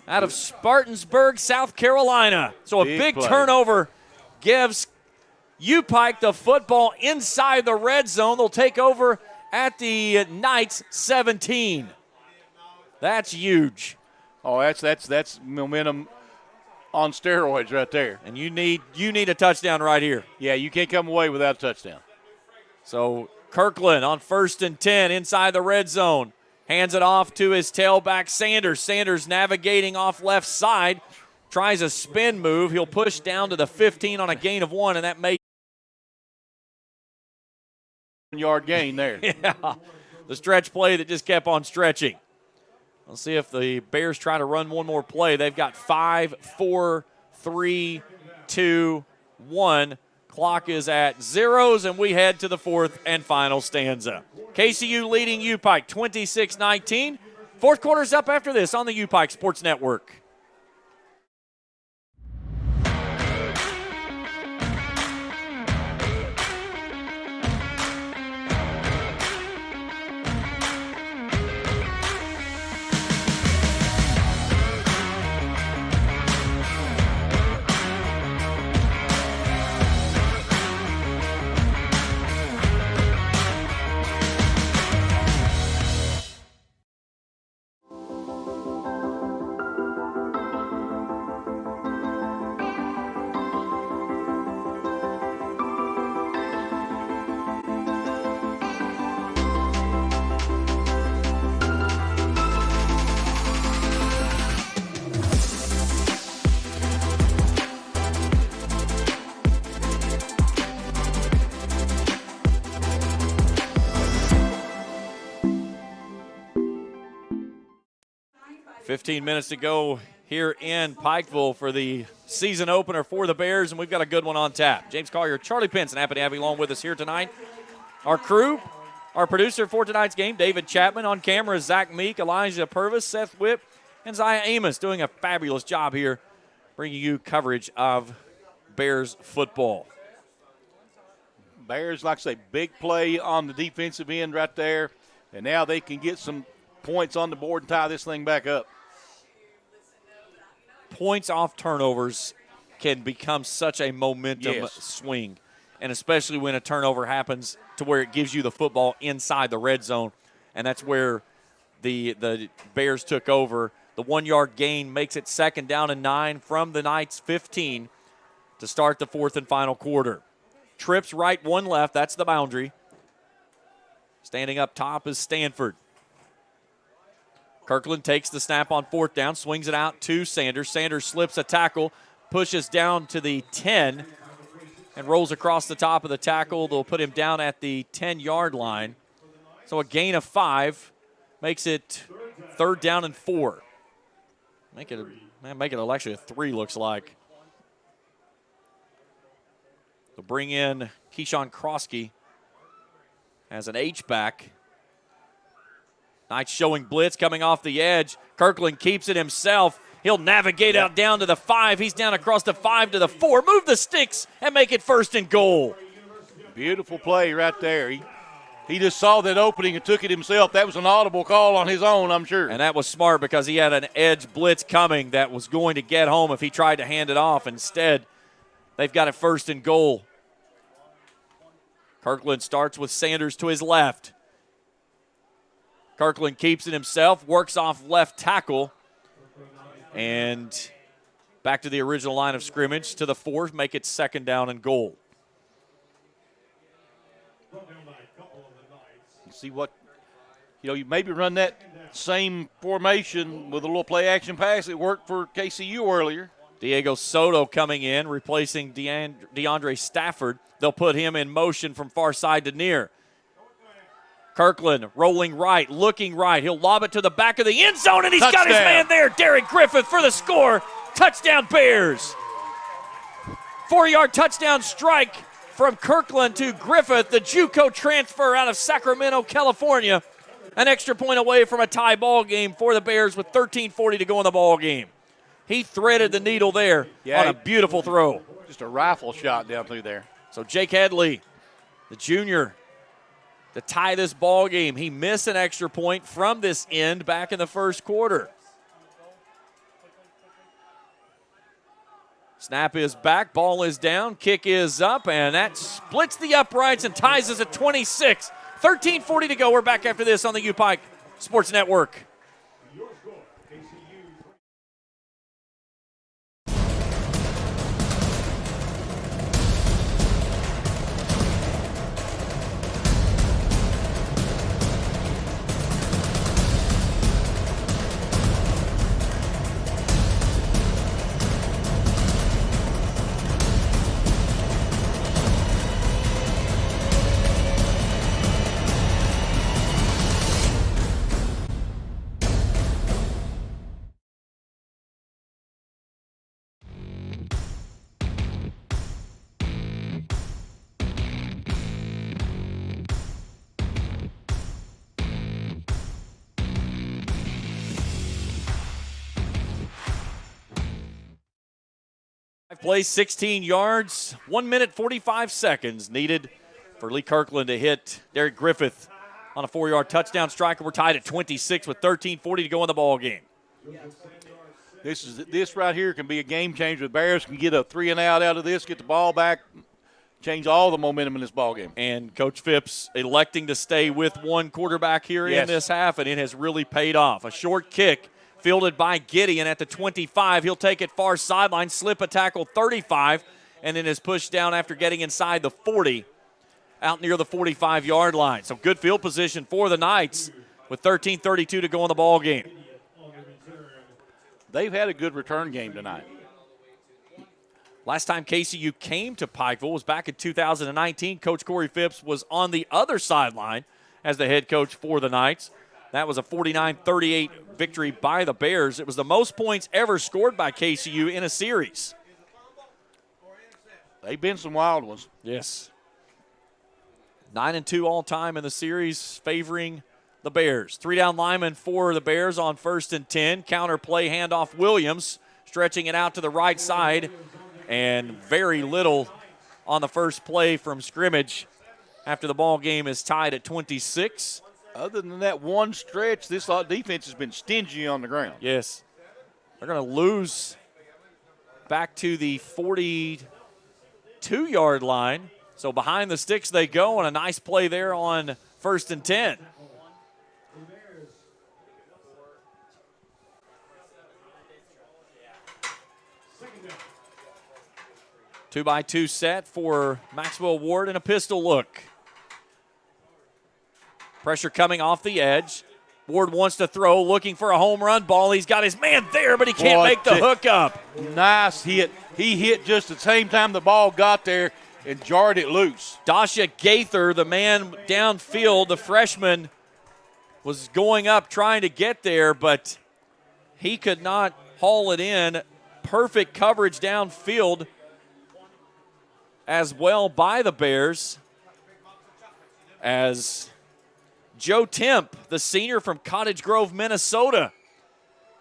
Speaker 1: out of Spartansburg, South Carolina. So a big turnover gives UPIKE the football inside the red zone. They'll take over at the Knights 17. That's huge.
Speaker 2: Oh, that's momentum on steroids right there.
Speaker 1: And you need a touchdown right here.
Speaker 2: Yeah, you can't come away without a touchdown.
Speaker 1: So Kirkland on 1st and 10 inside the red zone. Hands it off to his tailback, Sanders. Sanders navigating off left side. Tries a spin move. He'll push down to the 15 on a gain of 1, and that may
Speaker 2: 1-yard gain there.
Speaker 1: Yeah, the stretch play that just kept on stretching. Let's see if the Bears try to run one more play. They've got 5, 4, 3, 2, 1. Clock is at zeros, and we head to the fourth and final stanza. KCU leading UPIKE 26-19. Fourth quarter's up after this on the UPIKE Sports Network. Fifteen minutes to go here in Pikeville for the season opener for the Bears, and we've got a good one on tap. James Collier, Charlie Pinson, happy to have you along with us here tonight. Our crew, our producer for tonight's game, David Chapman. On camera, Zach Meek, Elijah Purvis, Seth Whipp, and Zaya Amos doing a fabulous job here bringing you coverage of Bears football.
Speaker 2: Bears, like I say, big play on the defensive end right there, and now they can get some points on the board and tie this thing back up.
Speaker 1: Points off turnovers can become such a momentum swing, and especially when a turnover happens to where it gives you the football inside the red zone, and that's where the Bears took over. The 1-yard gain makes it 2nd down and 9 from the Knights' 15 to start the fourth and final quarter. Trips right, 1 left. That's the boundary. Standing up top is Stanford. Kirkland takes the snap on 4th down, swings it out to Sanders. Sanders slips a tackle, pushes down to the 10, and rolls across the top of the tackle. They'll put him down at the 10-yard line. So a gain of 5 makes it 3rd down and 4. Make it actually a 3, looks like. They'll bring in Keyshawn Krosky as an H-back. Knights showing blitz coming off the edge. Kirkland keeps it himself. He'll navigate out down to the 5. He's down across the 5 to the 4. Move the sticks and make it 1st and goal.
Speaker 2: Beautiful play right there. He just saw that opening and took it himself. That was an audible call on his own, I'm sure.
Speaker 1: And that was smart because he had an edge blitz coming that was going to get home if he tried to hand it off. Instead, they've got it 1st and goal. Kirkland starts with Sanders to his left. Kirkland keeps it himself, works off left tackle, and back to the original line of scrimmage to the 4, make it 2nd down and goal.
Speaker 2: See what, you maybe run that same formation with a little play action pass. It worked for KCU earlier.
Speaker 1: Diego Soto coming in, replacing DeAndre Stafford. They'll put him in motion from far side to near. Kirkland rolling right, looking right. He'll lob it to the back of the end zone, and he's got his man there, Derek Griffith, for the score. Touchdown, Bears. 4-yard touchdown strike from Kirkland to Griffith, the JUCO transfer out of Sacramento, California. An extra point away from a tie ball game for the Bears with 13:40 to go in the ball game. He threaded the needle there on a beautiful throw.
Speaker 2: Just a rifle shot down through there.
Speaker 1: So Jake Headley, the junior, to tie this ball game. He missed an extra point from this end back in the first quarter. Snap is back, ball is down, kick is up, and that splits the uprights and ties us at 26. 13:40 to go. We're back after this on the UPIKE Sports Network. Plays 16 yards, 1 minute 45 seconds needed for Lee Kirkland to hit Derek Griffith on a 4-yard touchdown strike. We're tied at 26 with 13:40 to go in the ball game.
Speaker 2: This right here can be a game changer. The Bears can get a 3-and-out out of this, get the ball back, change all the momentum in this ball game.
Speaker 1: And Coach Phipps electing to stay with one quarterback here in this half, and it has really paid off. A short kick fielded by Gideon at the 25. He'll take it far sideline, slip a tackle 35, and then is pushed down after getting inside the 40, out near the 45-yard line. So good field position for the Knights with 13:32 to go in the ball game.
Speaker 2: They've had a good return game tonight.
Speaker 1: Last time KCU came to Pikeville was back in 2019. Coach Corey Phipps was on the other sideline as the head coach for the Knights. That was a 49-38 victory by the Bears. It was the most points ever scored by KCU in a series.
Speaker 2: They've been some wild ones.
Speaker 1: Yes. 9-2 all time in the series, favoring the Bears. 3-down lineman for the Bears on 1st and 10. Counter play handoff Williams, stretching it out to the right side, and very little on the first play from scrimmage after the ball game is tied at 26.
Speaker 2: Other than that one stretch, this defense has been stingy on the ground.
Speaker 1: Yes. They're going to lose back to the 42-yard line. So behind the sticks they go, and a nice play there on 1st and 10. Two-by-two set for Maxwell Ward and a pistol look. Pressure coming off the edge. Ward wants to throw, looking for a home run ball. He's got his man there, but he can't make the hook up.
Speaker 2: Nice hit. He hit just the same time the ball got there and jarred it loose.
Speaker 1: Dasha Gaither, the man downfield, the freshman, was going up trying to get there, but he could not haul it in. Perfect coverage downfield as well by the Bears, as Joe Temp, the senior from Cottage Grove, Minnesota,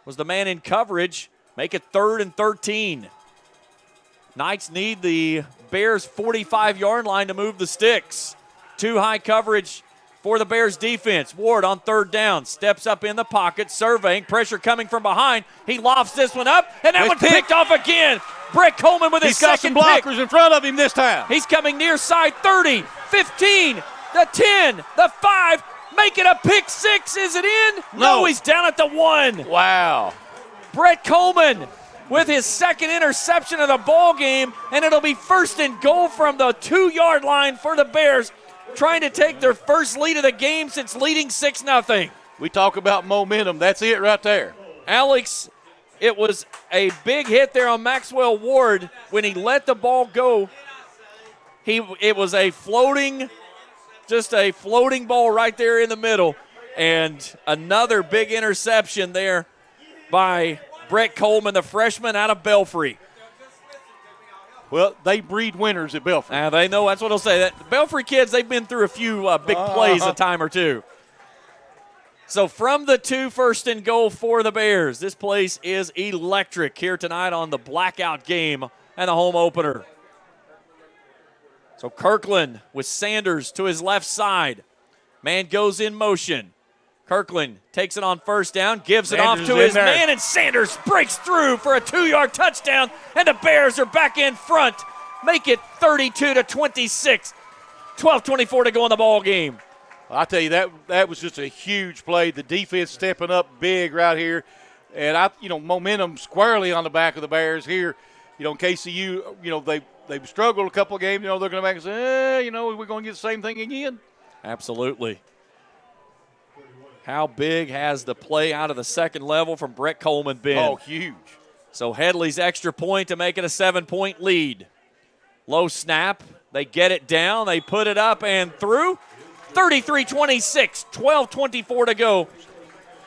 Speaker 1: was the man in coverage. Make it 3rd and 13. Knights need the Bears' 45-yard line to move the sticks. Too high coverage for the Bears defense. Ward on 3rd down, steps up in the pocket, surveying, pressure coming from behind. He lofts this one up, and that one's picked off again. Brett Coleman with his second pick.
Speaker 2: He's got some blockers in front of him this time.
Speaker 1: He's coming near side 30, 15, the 10, the 5. Make it a pick 6. Is it in? No, he's down at the 1.
Speaker 2: Wow.
Speaker 1: Brett Coleman with his second interception of the ball game, and it'll be 1st and goal from the 2-yard line for the Bears, trying to take their first lead of the game since leading 6-0.
Speaker 2: We talk about momentum. That's it right there.
Speaker 1: Alex, it was a big hit there on Maxwell Ward when he let the ball go. It was a floating ball right there in the middle, and another big interception there by Brett Coleman, the freshman out of Belfry.
Speaker 2: Well, they breed winners at Belfry.
Speaker 1: They know, that's what I'll say. The Belfry kids, they've been through a few big plays a time or two. So from the 2, 1st and goal for the Bears. This place is electric here tonight on the blackout game and the home opener. So Kirkland with Sanders to his left side. Man goes in motion. Kirkland takes it on 1st down, gives it off to his man, and Sanders breaks through for a 2-yard touchdown, and the Bears are back in front. Make it 32-26. 12:24 to go in the ball game.
Speaker 2: I tell you, that was just a huge play. The defense stepping up big right here, and momentum squarely on the back of the Bears here. KCU, they've struggled a couple of games. They're going to back and say, we're going to get the same thing again.
Speaker 1: Absolutely. How big has the play out of the second level from Brett Coleman been?
Speaker 2: Oh, huge.
Speaker 1: So Headley's extra point to make it a 7-point lead. Low snap. They get it down. They put it up and through. 33-26. 12:24 to go.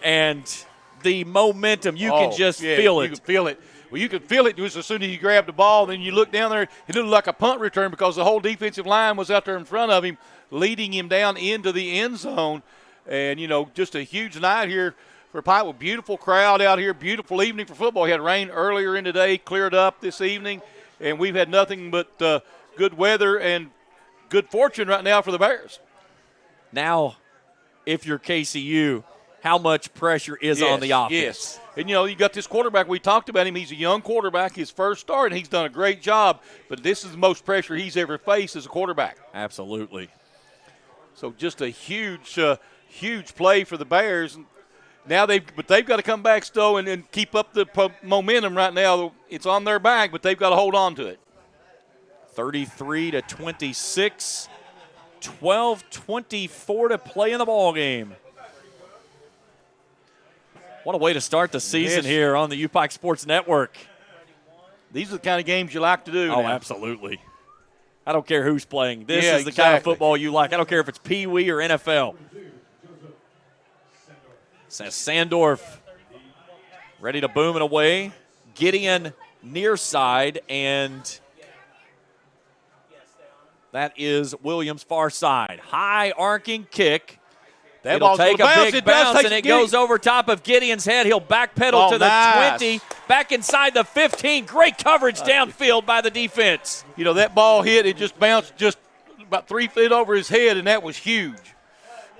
Speaker 1: And the momentum, you can just feel it.
Speaker 2: You can feel it. Well, you could feel it just as soon as you grab the ball. Then you look down there. It looked like a punt return because the whole defensive line was out there in front of him, leading him down into the end zone. And, just a huge night here for Pikeville. Beautiful crowd out here. Beautiful evening for football. We had rain earlier in the day, cleared up this evening. and we've had nothing but good weather and good fortune right now for the Bears.
Speaker 1: Now, if you're KCU, how much pressure is on the offense?
Speaker 2: Yes. And, you got this quarterback. We talked about him. He's a young quarterback, his first start, and he's done a great job. But this is the most pressure he's ever faced as a quarterback.
Speaker 1: Absolutely.
Speaker 2: So just a huge, huge play for the Bears. Now they've got to come back still and keep up the momentum right now. It's on their back, but they've got to hold on to it.
Speaker 1: 33-26, 12:24 to play in the ball game. What a way to start the season here on the UPIKE Sports Network.
Speaker 2: These are the kind of games you like to do.
Speaker 1: Oh,
Speaker 2: now.
Speaker 1: Absolutely. I don't care who's playing. This is the kind of football you like. I don't care if it's Pee Wee or NFL. Sandorf ready to boom it away. Gideon near side, and that is Williams far side. High arcing kick. It'll take a big bounce, and it goes over top of Gideon's head. He'll backpedal to the 20, back inside the 15. Great coverage downfield by the defense.
Speaker 2: That ball hit. It just bounced just about 3 feet over his head, and that was huge.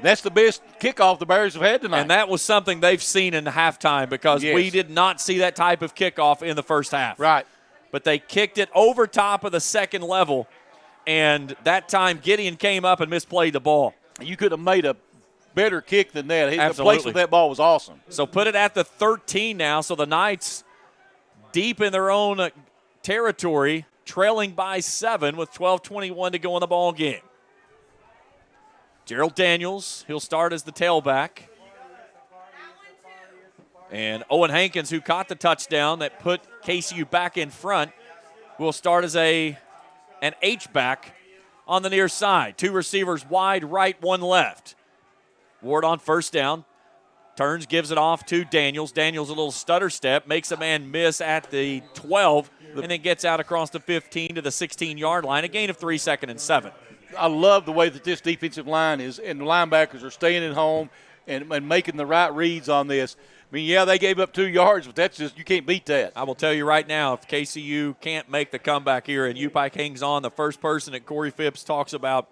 Speaker 2: That's the best kickoff the Bears have had tonight.
Speaker 1: And that was something they've seen in the halftime because we did not see that type of kickoff in the first half.
Speaker 2: Right.
Speaker 1: But they kicked it over top of the second level, and that time Gideon came up and misplayed the ball.
Speaker 2: You could have made a better kick than that.
Speaker 1: Absolutely.
Speaker 2: The place with that ball was awesome.
Speaker 1: So put it at the 13 now. So the Knights deep in their own territory, trailing by 7 with 12:21 to go in the ball game. Gerald Daniels, he'll start as the tailback. And Owen Hankins, who caught the touchdown that put KCU back in front, will start as an H-back on the near side. 2 receivers wide right, 1 left. Ward on first down. Turns, gives it off to Daniels. Daniels a little stutter step, makes a man miss at the 12, and then gets out across the 15 to the 16-yard line. A gain of 3, 2nd and 7.
Speaker 2: I love the way that this defensive line is, and the linebackers are staying at home and making the right reads on this. I mean, they gave up 2 yards, but that's just, you can't beat that.
Speaker 1: I will tell you right now, if KCU can't make the comeback here and UPIKE hangs on, the first person that Corey Phipps talks about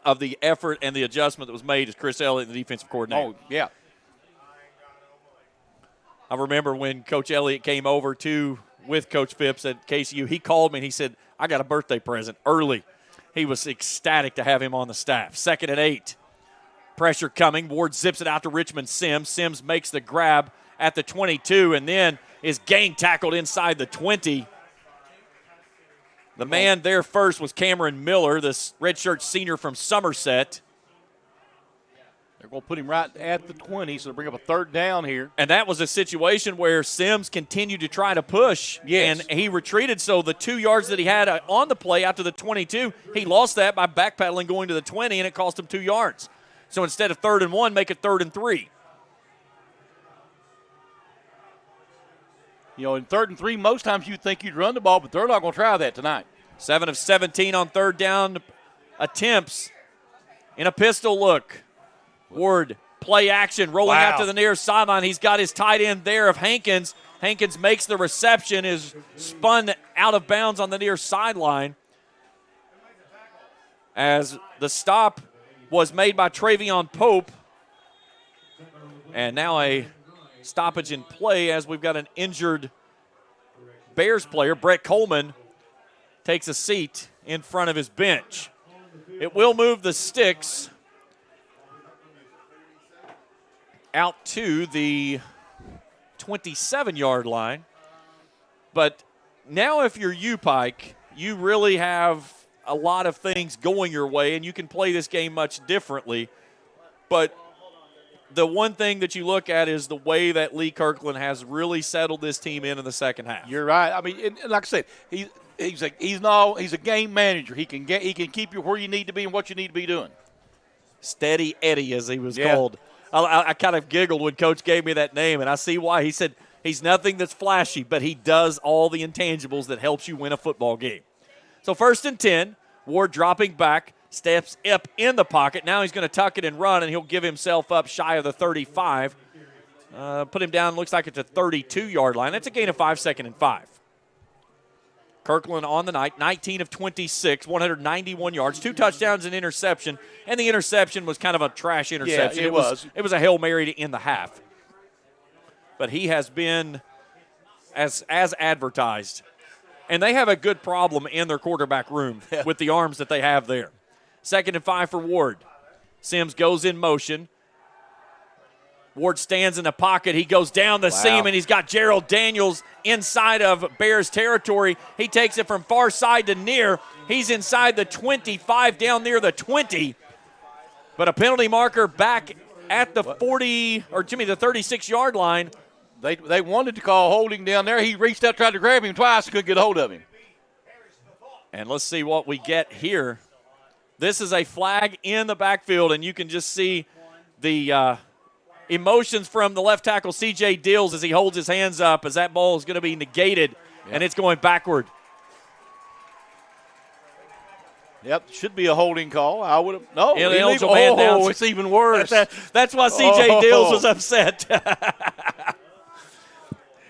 Speaker 1: of the effort and the adjustment that was made is Chris Elliott, the defensive coordinator.
Speaker 2: Oh, yeah.
Speaker 1: I remember when Coach Elliott came over with Coach Phipps at KCU, he called me and he said, I got a birthday present early. He was ecstatic to have him on the staff. 2nd and 8. Pressure coming. Ward zips it out to Richmond Sims. Sims makes the grab at the 22 and then is gang tackled inside the 20. The man there first was Cameron Miller, this redshirt senior from Somerset.
Speaker 2: They're going to put him right at the 20, so they'll bring up a 3rd down here.
Speaker 1: And that was a situation where Sims continued to try to push,
Speaker 2: yes,
Speaker 1: and he retreated. So the 2 yards that he had on the play out to the 22, he lost that by backpedaling going to the 20, and it cost him 2 yards. So instead of 3rd and 1, make it 3rd and 3.
Speaker 2: In 3rd and 3, most times you'd think you'd run the ball, but they're not going to try that tonight.
Speaker 1: 7 of 17 on 3rd down attempts in a pistol look. Ward, play action, rolling out to the near sideline. He's got his tight end there of Hankins. Hankins makes the reception, is spun out of bounds on the near sideline. As the stop was made by Travion Pope. And now a stoppage in play as we've got an injured Bears player. Brett Coleman takes a seat in front of his bench. It will move the sticks out to the 27-yard line. But now if you're UPIKE, you really have a lot of things going your way, and you can play this game much differently. But the one thing that you look at is the way that Lee Kirkland has really settled this team in the second half.
Speaker 2: You're right. I mean, and like I said, he's a game manager. He can keep you where you need to be and what you need to be doing.
Speaker 1: Steady Eddie, as he was called. I kind of giggled when Coach gave me that name, and I see why. He said he's nothing that's flashy, but he does all the intangibles that helps you win a football game. So 1st and 10, Ward dropping back, steps up in the pocket. Now he's going to tuck it and run, and he'll give himself up shy of the 35. Put him down, looks like it's a 32-yard line. That's a gain of 5, 2nd and 5. Kirkland on the night, 19 of 26, 191 yards, 2 touchdowns and interception, and the interception was kind of a trash interception.
Speaker 2: Yeah, it was.
Speaker 1: It was a Hail Mary in the half. But he has been as advertised. And they have a good problem in their quarterback room with the arms that they have there. 2nd and 5 for Ward. Sims goes in motion. Ward stands in the pocket. He goes down the seam, and he's got Gerald Daniels inside of Bears territory. He takes it from far side to near. He's inside the 25, down near the 20. But a penalty marker back at the 40, or Jimmy, the 36-yard line.
Speaker 2: They wanted to call holding down there. He reached out, tried to grab him twice, couldn't get a hold of him.
Speaker 1: And let's see what we get here. This is a flag in the backfield, and you can just see the emotions from the left tackle, C.J. Dills, as he holds his hands up as that ball is going to be negated, and it's going backward.
Speaker 2: Yep, should be a holding call. I would have. No,
Speaker 1: illegal man down.
Speaker 2: It's even worse.
Speaker 1: That's why C.J. Dills was upset.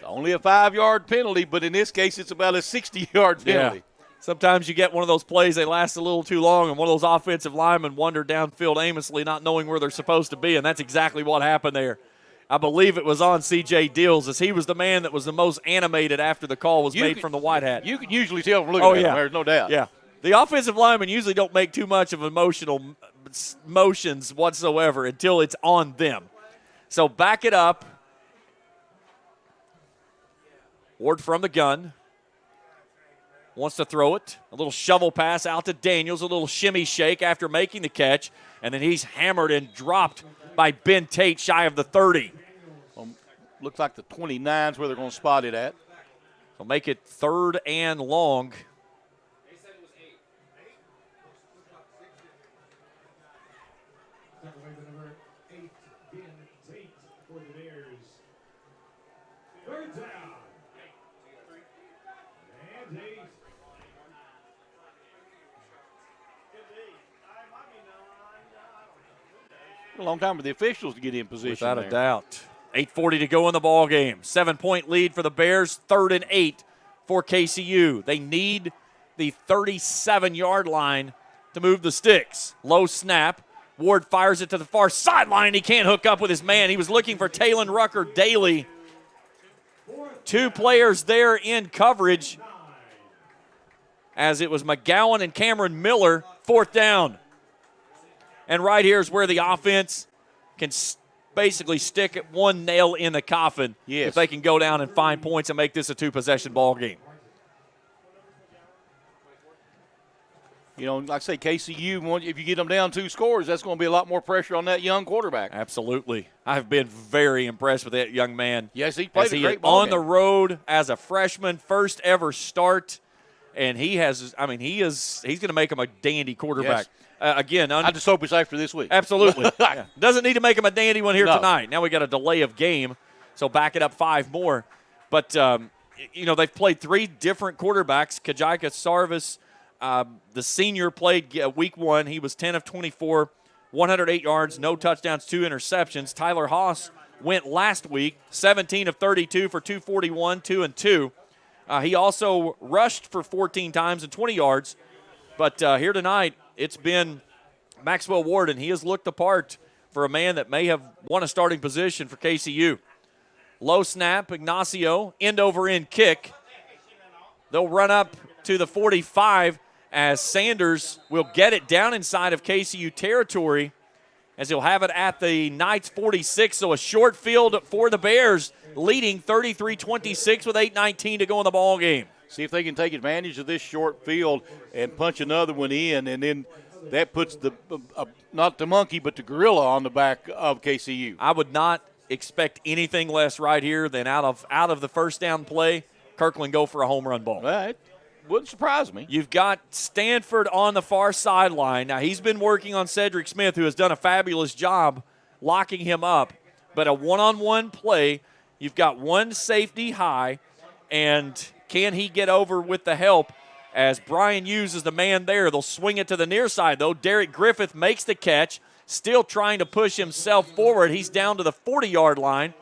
Speaker 2: Only a 5-yard penalty, but in this case, it's about a 60-yard penalty.
Speaker 1: Yeah. Sometimes you get one of those plays, they last a little too long, and one of those offensive linemen wander downfield aimlessly, not knowing where they're supposed to be, and that's exactly what happened there. I believe it was on C.J. Dills, as he was the man that was the most animated after the call was made from the white hat.
Speaker 2: You can usually tell from looking at him, there's no doubt.
Speaker 1: Yeah. The offensive linemen usually don't make too much of emotional motions whatsoever until it's on them. So back it up. Ward from the gun. Wants to throw it. A little shovel pass out to Daniels, a little shimmy shake after making the catch, and then he's hammered and dropped by Ben Tate shy of the 30.
Speaker 2: Looks like the 29 is where they're going to spot it at.
Speaker 1: They'll make it 3rd and long.
Speaker 2: A long time for the officials to get in position.
Speaker 1: Without a doubt. 8:40 to go in the ball game. 7-point lead for the Bears. 3rd and 8 for KCU. They need the 37-yard line to move the sticks. Low snap. Ward fires it to the far sideline. He can't hook up with his man. He was looking for Talon Rucker Daly. 2 players there in coverage, as it was McGowan and Cameron Miller. 4th down. And right here is where the offense can basically stick one nail in the coffin if they can go down and find points and make this a 2-possession ball game.
Speaker 2: You know, like I say, KCU, if you get them down 2 scores, that's going to be a lot more pressure on that young quarterback.
Speaker 1: Absolutely. I've been very impressed with that young man.
Speaker 2: Yes, he played a great ball
Speaker 1: on the road as a freshman, first ever start, and he's going to make him a dandy quarterback.
Speaker 2: Yes.
Speaker 1: Again,
Speaker 2: I just hope it's after this week.
Speaker 1: Absolutely. Yeah. Doesn't need to make him a dandy one here tonight. Now we got a delay of game, so back it up 5 more. But, they've played 3 different quarterbacks. Kajika Sarvis, the senior, played week 1. He was 10 of 24, 108 yards, no touchdowns, 2 interceptions. Tyler Haas went last week, 17 of 32 for 241, 2 and 2. He also rushed for 14 times and 20 yards. But here tonight, it's been Maxwell Ward, and he has looked the part for a man that may have won a starting position for KCU. Low snap, Ignacio, end-over-end kick. They'll run up to the 45 as Sanders will get it down inside of KCU territory, as he'll have it at the Knights 46. So a short field for the Bears, leading 33-26 with 8:19 to go in the ball game.
Speaker 2: See if they can take advantage of this short field and punch another one in, and then that puts the not the monkey but the gorilla on the back of KCU.
Speaker 1: I would not expect anything less right here than out of the first down play, Kirkland go for a home run ball.
Speaker 2: Well, it wouldn't surprise me.
Speaker 1: You've got Stanford on the far sideline. Now, he's been working on Cedric Smith, who has done a fabulous job locking him up. But a one-on-one play, you've got one safety high, and can he get over with the help as Brian Hughes is the man there? They'll swing it to the near side, though. Derek Griffith makes the catch, still trying to push himself forward. He's down to the 40-yard line.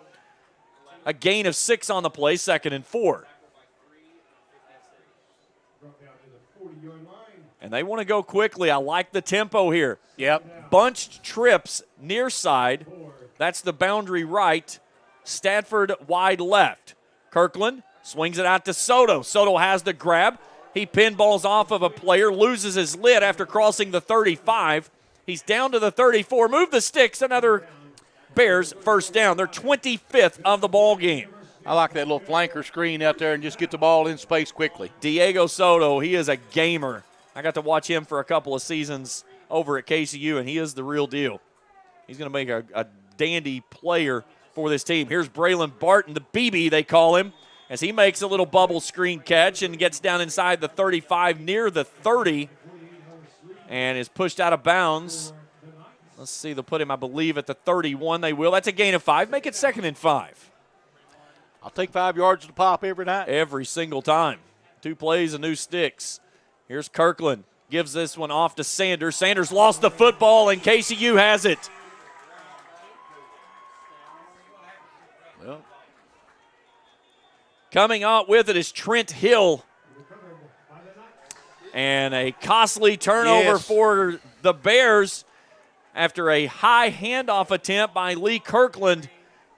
Speaker 1: A gain of 6 on the play, 2nd and 4. And they want to go quickly. I like the tempo here.
Speaker 2: Yep.
Speaker 1: Bunched trips near side. That's the boundary right. Stadford wide left. Kirkland swings it out to Soto. Soto has the grab. He pinballs off of a player, loses his lid after crossing the 35. He's down to the 34. Move the sticks. Another Bears first down. They're 25th of the ball game.
Speaker 2: I like that little flanker screen out there and just get the ball in space quickly.
Speaker 1: Diego Soto, he is a gamer. I got to watch him for a couple of seasons over at KCU, and he is the real deal. He's going to make a dandy player for this team. Here's Braylon Barton, the BB they call him, as he makes a little bubble screen catch and gets down inside the 35 near the 30 and is pushed out of bounds. Let's see, they'll put him, I believe, at the 31. They will. That's a gain of 5. Make it 2nd and 5.
Speaker 2: I'll take 5 yards to pop every night.
Speaker 1: Every single time. 2 plays and new sticks. Here's Kirkland. Gives this one off to Sanders. Sanders lost the football, and KCU has it.
Speaker 2: Well,
Speaker 1: coming out with it is Trent Hill. And a costly turnover for the Bears after a high handoff attempt by Lee Kirkland.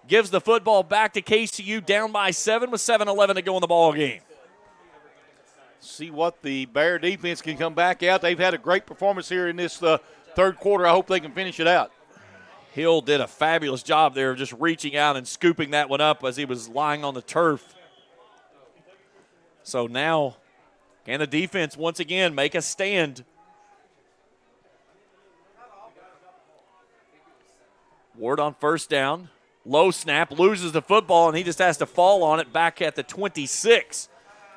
Speaker 1: Gives the football back to KCU, down by 7 with 7:11 to go in the ball game.
Speaker 2: See what the Bear defense can come back out. They've had a great performance here in this third quarter. I hope they can finish it out.
Speaker 1: Hill did a fabulous job there of just reaching out and scooping that one up as he was lying on the turf. So now, can the defense once again make a stand? Ward on first down. Low snap, loses the football, and he just has to fall on it back at the 26.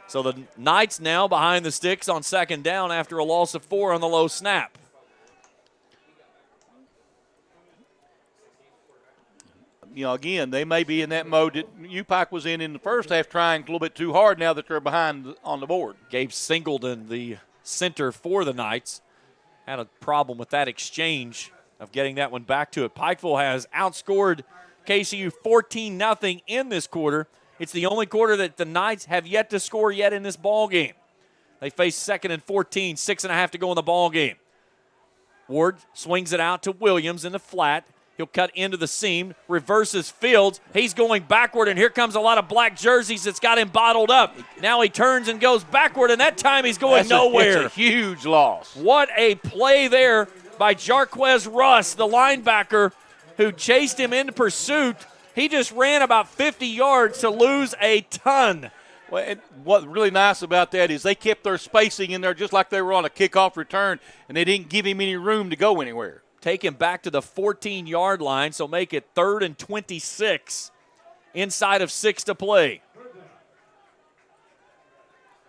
Speaker 1: So the Knights now behind the sticks on second down after a loss of 4 on the low snap.
Speaker 2: You know, again, they may be in that mode that UPIKE was in the first half, trying a little bit too hard now that they're behind on the board.
Speaker 1: Gabe Singleton, the center for the Knights, had a problem with that exchange of getting that one back to it. Pikeville has outscored KCU 14-0 in this quarter. It's the only quarter that the Knights have yet to score yet in this ball game. They face 2nd and 14, 6.5 to go in the ball game. Ward swings it out to Williams in the flat. He'll cut into the seam, reverses Fields. He's going backward, and here comes a lot of black jerseys that's got him bottled up. Now he turns and goes backward, and that time he's going nowhere.
Speaker 2: It's a huge loss.
Speaker 1: What a play there by Jarquez Russ, the linebacker, who chased him into pursuit. He just ran about 50 yards to lose a ton.
Speaker 2: Well, and what's really nice about that is they kept their spacing in there just like they were on a kickoff return, and they didn't give him any room to go anywhere.
Speaker 1: Take him back to the 14-yard line, so make it 3rd and 26 inside of 6 to play.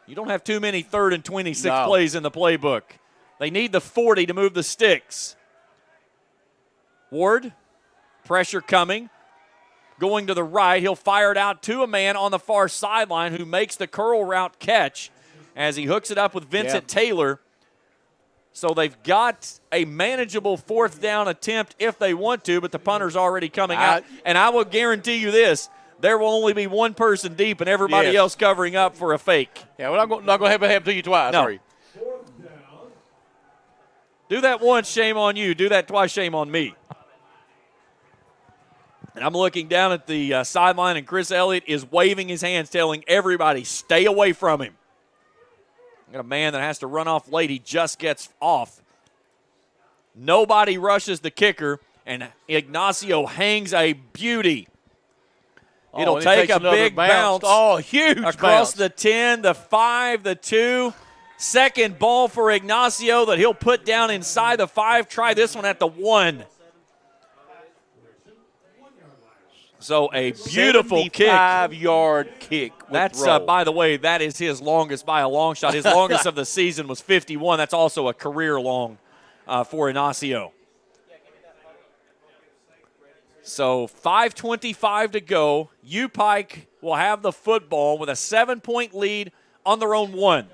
Speaker 1: You don't have too many 3rd and 26 plays in the playbook. They need the 40 to move the sticks. Ward, pressure coming. Going to the right, he'll fire it out to a man on the far sideline who makes the curl route catch as he hooks it up with Vincent Taylor. So they've got a manageable 4th down attempt if they want to, but the punter's already coming out. And I will guarantee you this, there will only be one person deep and everybody else covering up for a fake.
Speaker 2: Yeah, we're not going to have it happen to you twice,
Speaker 1: no.
Speaker 2: are you?
Speaker 1: Do that once, shame on you. Do that twice, shame on me. And I'm looking down at the sideline, and Chris Elliott is waving his hands, telling everybody, stay away from him. Got a man that has to run off late. He just gets off. Nobody rushes the kicker, and Ignacio hangs a beauty. It'll take a big bounce.
Speaker 2: Oh, huge
Speaker 1: across the 10, the 5, the 2. Second ball for Ignacio that he'll put down inside the 5. Try this one at the 1. So a beautiful kick.
Speaker 2: 75-yard kick.
Speaker 1: That's, by the way, that is his longest by a long shot. His longest of the season was 51. That's also a career long for Ignacio. So 5:25 to go. UPIKE will have the football with a 7-point lead on their own 1.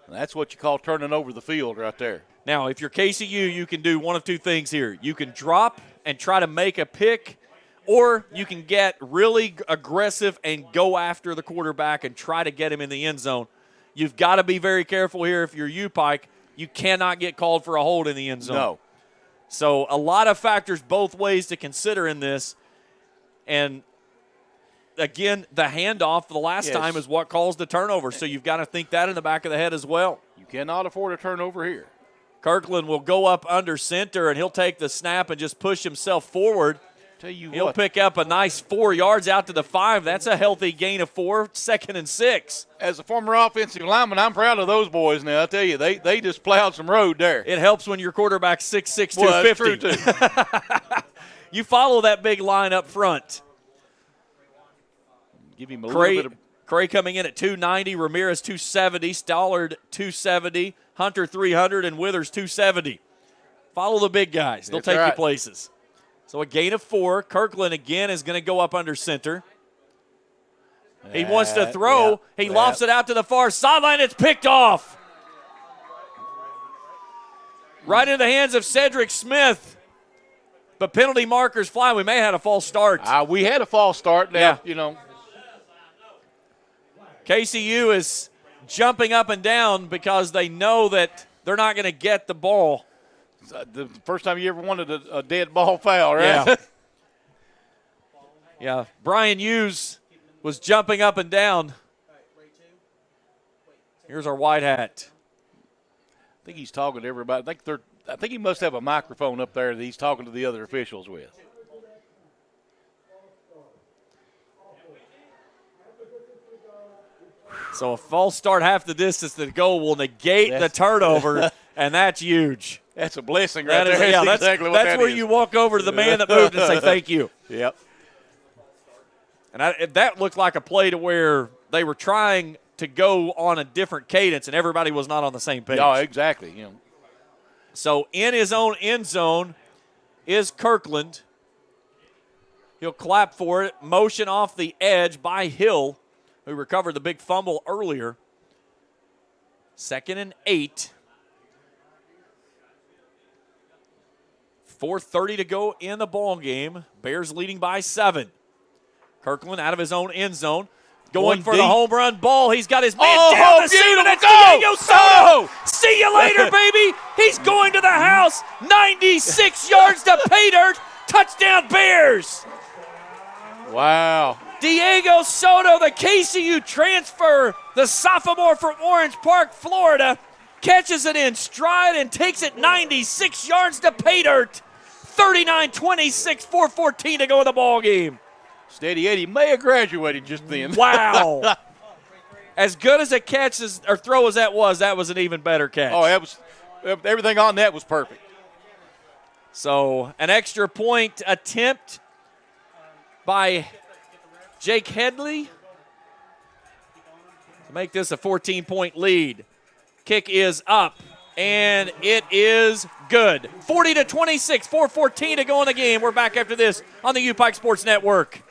Speaker 2: That's what you call turning over the field right there.
Speaker 1: Now, if you're KCU, you can do one of two things here. You can drop and try to make a pick, or you can get really aggressive and go after the quarterback and try to get him in the end zone. You've got to be very careful here if you're UPIKE. You cannot get called for a hold in the end zone.
Speaker 2: No.
Speaker 1: So a lot of factors both ways to consider in this. And, again, the handoff the last time is what caused the turnover. So you've got to think that in the back of the head as well.
Speaker 2: You cannot afford a turnover here.
Speaker 1: Kirkland will go up under center, and he'll take the snap and just push himself forward.
Speaker 2: Tell you
Speaker 1: He'll
Speaker 2: what.
Speaker 1: pick up a nice 4 yards out to the 5. That's a healthy gain of 4, 2nd and 6.
Speaker 2: As a former offensive lineman, I'm proud of those boys now. I tell you, they just plowed some road there.
Speaker 1: It helps when your quarterback's 6'6",
Speaker 2: Well,
Speaker 1: 250.
Speaker 2: that's true, too.
Speaker 1: You follow that big line up front.
Speaker 2: Give him a little bit of
Speaker 1: Cray coming in at 290, Ramirez 270, Stollard 270, Hunter 300, and Withers 270. Follow the big guys. They'll take you places. So a gain of 4. Kirkland again is going to go up under center. He wants to throw. He lofts it out to the far sideline. It's picked off. Right into the hands of Cedric Smith. But penalty markers fly. We may have had a false start.
Speaker 2: We had a false start. Now, you know.
Speaker 1: KCU is jumping up and down because they know that they're not going to get the ball.
Speaker 2: The first time you ever wanted a dead ball foul, right?
Speaker 1: Yeah. Yeah. Brian Hughes was jumping up and down. Here's our white hat.
Speaker 2: I think he's talking to everybody. I think he must have a microphone up there that he's talking to the other officials with.
Speaker 1: So a false start half the distance to the goal will negate the turnover, and that's huge.
Speaker 2: That's a blessing right there.
Speaker 1: That's
Speaker 2: exactly what
Speaker 1: that's
Speaker 2: that
Speaker 1: where
Speaker 2: is.
Speaker 1: you walk over to the man that moved and say thank you.
Speaker 2: Yep.
Speaker 1: And that looked like a play to where they were trying to go on a different cadence, and everybody was not on the same page.
Speaker 2: Yeah, exactly. You know.
Speaker 1: So in his own end zone is Kirkland. He'll clap for it. Motion off the edge by Hill, who recovered the big fumble earlier. 2nd and 8. 4:30 to go in the ball game. Bears leading by 7. Kirkland out of his own end zone. Going for the home run ball. He's got his man down the seam, and that's Diego Soto. See you later, baby. He's going to the house. 96 yards to pay dirt. Touchdown, Bears.
Speaker 2: Wow.
Speaker 1: Diego Soto, the KCU transfer, the sophomore from Orange Park, Florida, catches it in stride and takes it 96 yards to pay dirt. 39-26, 4:14 to go in the ball game.
Speaker 2: Steady Eddie may have graduated just then.
Speaker 1: Wow. As good as a catch or throw as that was an even better catch.
Speaker 2: Oh, everything on that was perfect.
Speaker 1: So an extra point attempt by Jake Headley to make this a 14-point lead. Kick is up, and it is good. 40-26, 4:14 to go in the game. We're back after this on the UPIKE Sports Network.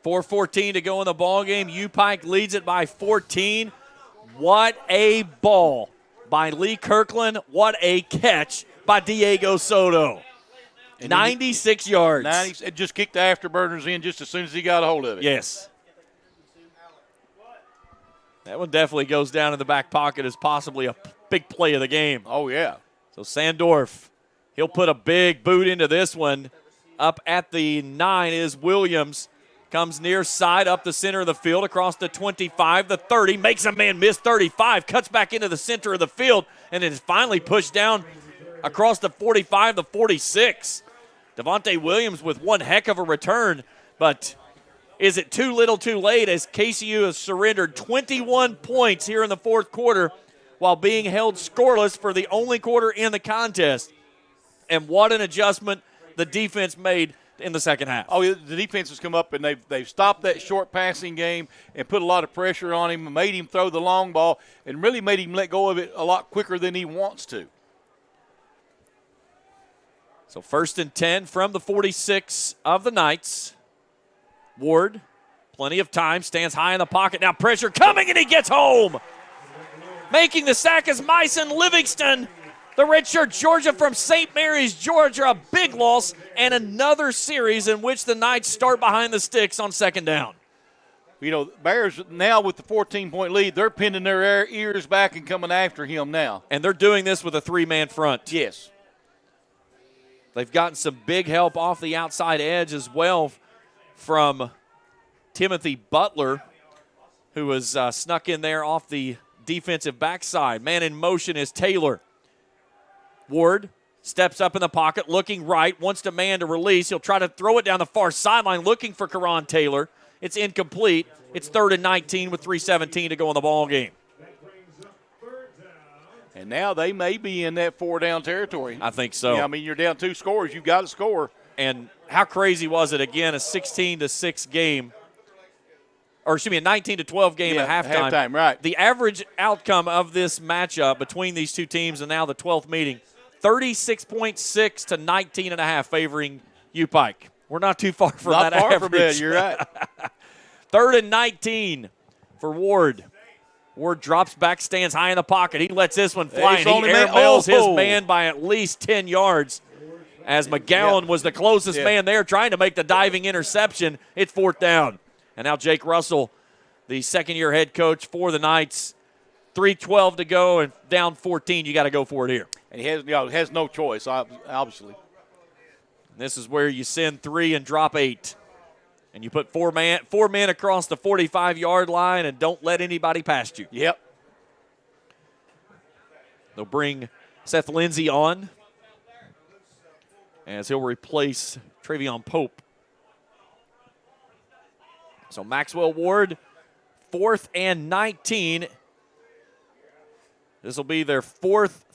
Speaker 1: .414 to go in the ball game. UPIKE leads it by 14. What a ball by Lee Kirkland. What a catch by Diego Soto. 96 yards.
Speaker 2: It just kicked the afterburners in just as soon as he got a hold of it.
Speaker 1: Yes. That one definitely goes down in the back pocket as possibly a big play of the game.
Speaker 2: Oh, yeah.
Speaker 1: So Sandorf, he'll put a big boot into this one. Up at the 9 is Williams. Comes near side up the center of the field across the 25, the 30, makes a man miss 35, cuts back into the center of the field, and it is finally pushed down across the 45, the 46. Devontae Williams with one heck of a return, but is it too little too late as KCU has surrendered 21 points here in the fourth quarter while being held scoreless for the only quarter in the contest. And what an adjustment the defense made in the second half.
Speaker 2: Oh, the defense has come up and they've stopped that short passing game and put a lot of pressure on him and made him throw the long ball and really made him let go of it a lot quicker than he wants to.
Speaker 1: So 1st and 10 from the 46 of the Knights. Ward, plenty of time, stands high in the pocket. Now pressure coming, and he gets home. Making the sack is Myson Livingston, the redshirt Georgia from St. Mary's, Georgia. A big loss, and another series in which the Knights start behind the sticks on 2nd down.
Speaker 2: You know, Bears now with the 14-point lead, they're pinning their ears back and coming after him now.
Speaker 1: And they're doing this with a 3-man front.
Speaker 2: Yes.
Speaker 1: They've gotten some big help off the outside edge as well from Timothy Butler, who was snuck in there off the defensive backside. Man in motion is Taylor. Ward steps up in the pocket, looking right, wants to man to release. He'll try to throw it down the far sideline, looking for Karan Taylor. It's incomplete. It's 3rd and 19 with 3:17 to go in the ball game.
Speaker 2: And now they may be in that 4-down territory.
Speaker 1: I think so.
Speaker 2: Yeah, I mean, you're down 2 scores. You've got to score.
Speaker 1: And how crazy was it? Again, a 16-6 game. Or excuse me, a 19-12 game at halftime.
Speaker 2: Halftime, right.
Speaker 1: The average outcome of this matchup between these two teams and now the 12th meeting, 36.6 to 19.5 favoring UPIKE. We're not too far from that average.
Speaker 2: Not far from that, you're right.
Speaker 1: 3rd and 19 for Ward. Ward drops back, stands high in the pocket. He lets this one fly, and he airmails his man by at least 10 yards as McGowan was the closest man there trying to make the diving interception. It's 4th down. And now Jake Russell, the second-year head coach for the Knights, 3:12 to go and down 14. You got to go for it here.
Speaker 2: And he has no choice, obviously.
Speaker 1: This is where you send 3 and drop 8. And you put four men across the 45-yard line and don't let anybody past you.
Speaker 2: Yep.
Speaker 1: They'll bring Seth Lindsay on as he'll replace Travion Pope. So Maxwell Ward, 4th and 19. This will be their fourth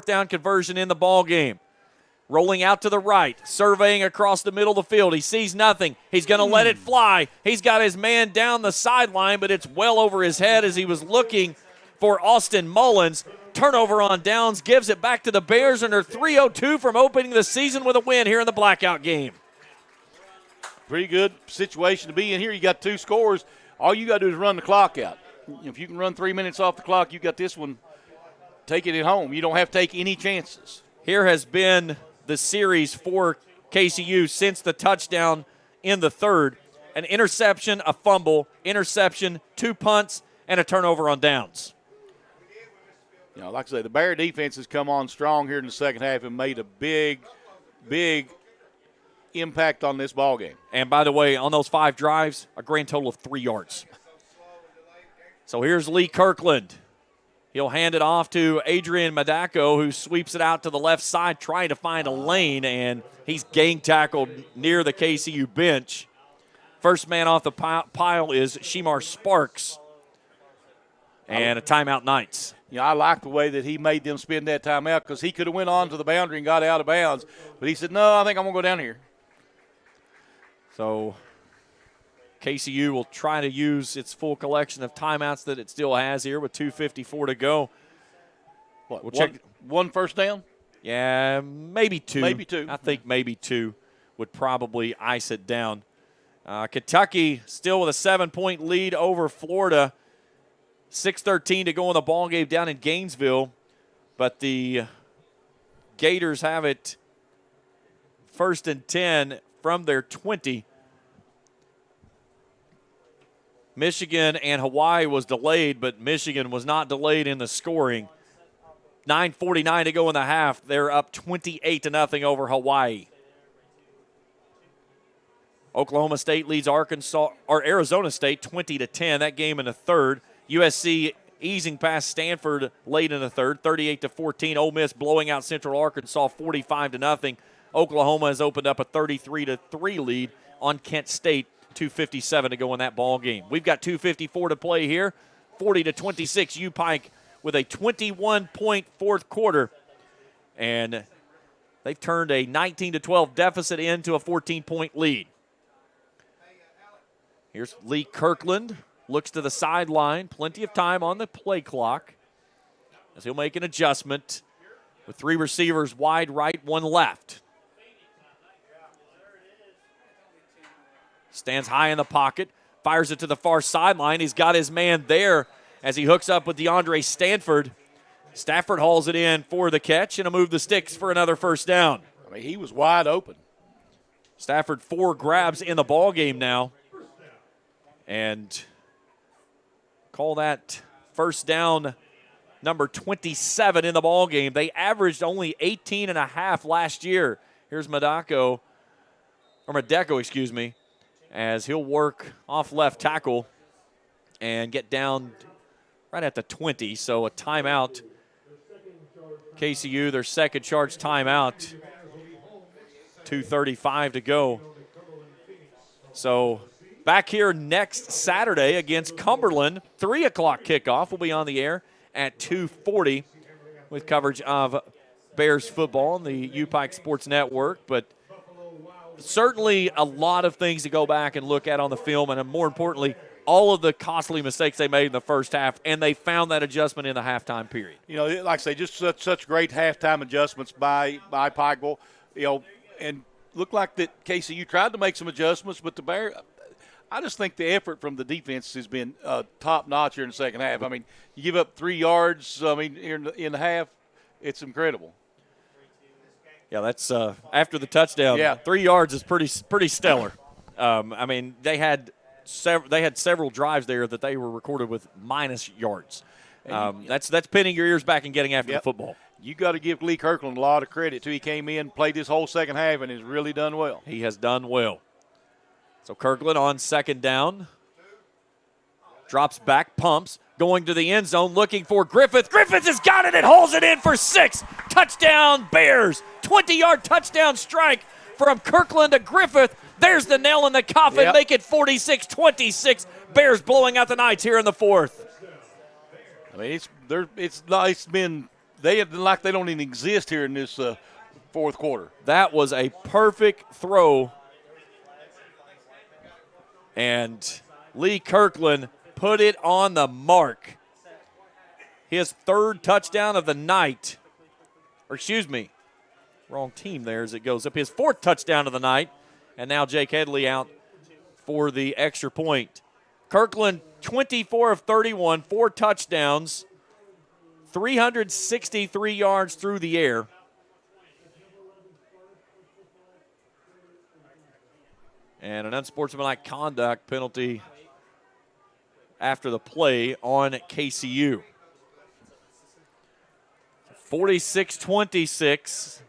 Speaker 1: down conversion in the ball game. Rolling out to the right, surveying across the middle of the field. He sees nothing. He's going to let it fly. He's got his man down the sideline, but it's well over his head as he was looking for Austin Mullins. Turnover on downs, gives it back to the Bears, and they're 3-0-2 from opening the season with a win here in the blackout game.
Speaker 2: Pretty good situation to be in here. You got 2 scores. All you got to do is run the clock out. If you can run 3 minutes off the clock, you got this one. Take it at home. You don't have to take any chances.
Speaker 1: Here has been the series for KCU since the touchdown in the 3rd. An interception, a fumble, interception, 2 punts, and a turnover on downs.
Speaker 2: You know, like I say, the Bear defense has come on strong here in the second half and made a big, big impact on this ball game.
Speaker 1: And by the way, on those 5 drives, a grand total of 3 yards. So here's Lee Kirkland. He'll hand it off to Adrian Madako, who sweeps it out to the left side, trying to find a lane, and he's gang tackled near the KCU bench. First man off the pile is Shemar Sparks, and a timeout Knights.
Speaker 2: You know, I like the way that he made them spend that timeout because he could have went on to the boundary and got out of bounds, but he said, no, I think I'm going to go down here.
Speaker 1: So KCU will try to use its full collection of timeouts that it still has here with 2:54 to go.
Speaker 2: We'll check one first down?
Speaker 1: Yeah, maybe 2.
Speaker 2: Maybe 2.
Speaker 1: I think maybe 2 would probably ice it down. Kentucky still with a 7-point lead over Florida. 6:13 to go in the ball game down in Gainesville. But the Gators have it 1st and 10 from their 20. Michigan and Hawaii was delayed, but Michigan was not delayed in the scoring. 9:49 to go in the half. They're up 28-0 over Hawaii. Oklahoma State leads Arizona State 20-10. That game in the 3rd. USC easing past Stanford late in the 3rd, 38-14. Ole Miss blowing out Central Arkansas 45-0. Oklahoma has opened up a 33-3 lead on Kent State. 2:57 to go in that ball game. We've got 2:54 to play here. 40-26. UPIKE with a 21-point 4th quarter, and They've turned a 19-12 deficit into a 14-point lead. Here's Lee Kirkland, looks to the sideline, plenty of time on the play clock as he'll make an adjustment with 3 receivers wide right, 1 left. Stands high in the pocket, fires it to the far sideline. He's got his man there as he hooks up with DeAndre Stanford. Stafford hauls it in for the catch and a move the sticks for another first down.
Speaker 2: I mean, he was wide open.
Speaker 1: Stafford 4 grabs in the ball game now. And call that first down number 27 in the ball game. They averaged only 18.5 last year. Here's Medeco, excuse me, as he'll work off left tackle and get down right at the 20. So a timeout. KCU, their second charge timeout. 2:35 to go. So back here next Saturday against Cumberland. 3 o'clock kickoff will be on the air at 2:40 with coverage of Bears football on the UPIKE Sports Network. But certainly a lot of things to go back and look at on the film, and more importantly, all of the costly mistakes they made in the first half, and they found that adjustment in the halftime period.
Speaker 2: You know, like I say, just such great halftime adjustments by Pikeville. You know, and looked like that KCU tried to make some adjustments, but the Bears, I just think the effort from the defense has been top-notch here in the second half. I mean, you give up 3 yards, in the half, it's incredible.
Speaker 1: Yeah, that's after the touchdown.
Speaker 2: Yeah.
Speaker 1: 3 yards is pretty stellar. I mean, they had several drives there that they were recorded with minus yards. That's pinning your ears back and getting after the football.
Speaker 2: You got to give Lee Kirkland a lot of credit, too. He came in, played this whole second half, and has really done well.
Speaker 1: He has done well. So Kirkland on second down. Drops back, pumps, going to the end zone, looking for Griffith. Griffith has got it and hauls it in for 6. Touchdown, Bears. 20-yard touchdown strike from Kirkland to Griffith. There's the nail in the coffin.
Speaker 2: Yep.
Speaker 1: Make it 46-26. Bears blowing out the Knights here in the 4th.
Speaker 2: I mean, they don't even exist here in this fourth quarter.
Speaker 1: That was a perfect throw. And Lee Kirkland put it on the mark. His 3rd touchdown of the night. Or excuse me, wrong team there as it goes up. His 4th touchdown of the night. And now Jake Headley out for the extra point. Kirkland, 24 of 31, 4 touchdowns, 363 yards through the air. And an unsportsmanlike conduct penalty after the play on KCU. 46-26.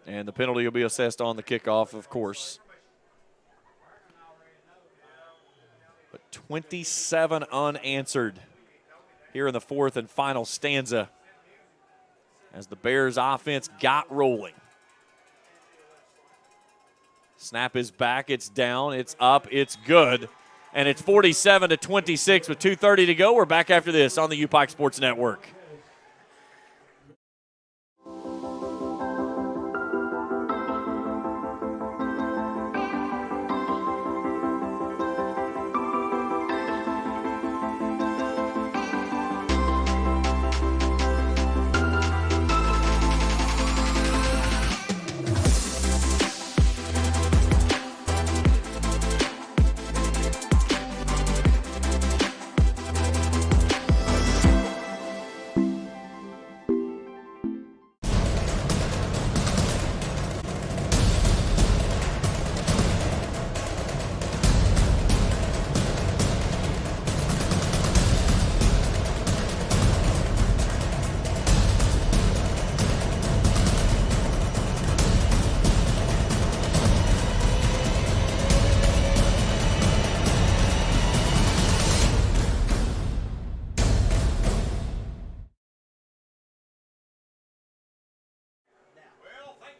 Speaker 1: And the penalty will be assessed on the kickoff, of course. But 27 unanswered here in the 4th and final stanza as the Bears offense got rolling. Snap is back, it's down, it's up, it's good. And it's 47-26 with 2:30 to go. We're back after this on the UPIKE Sports Network.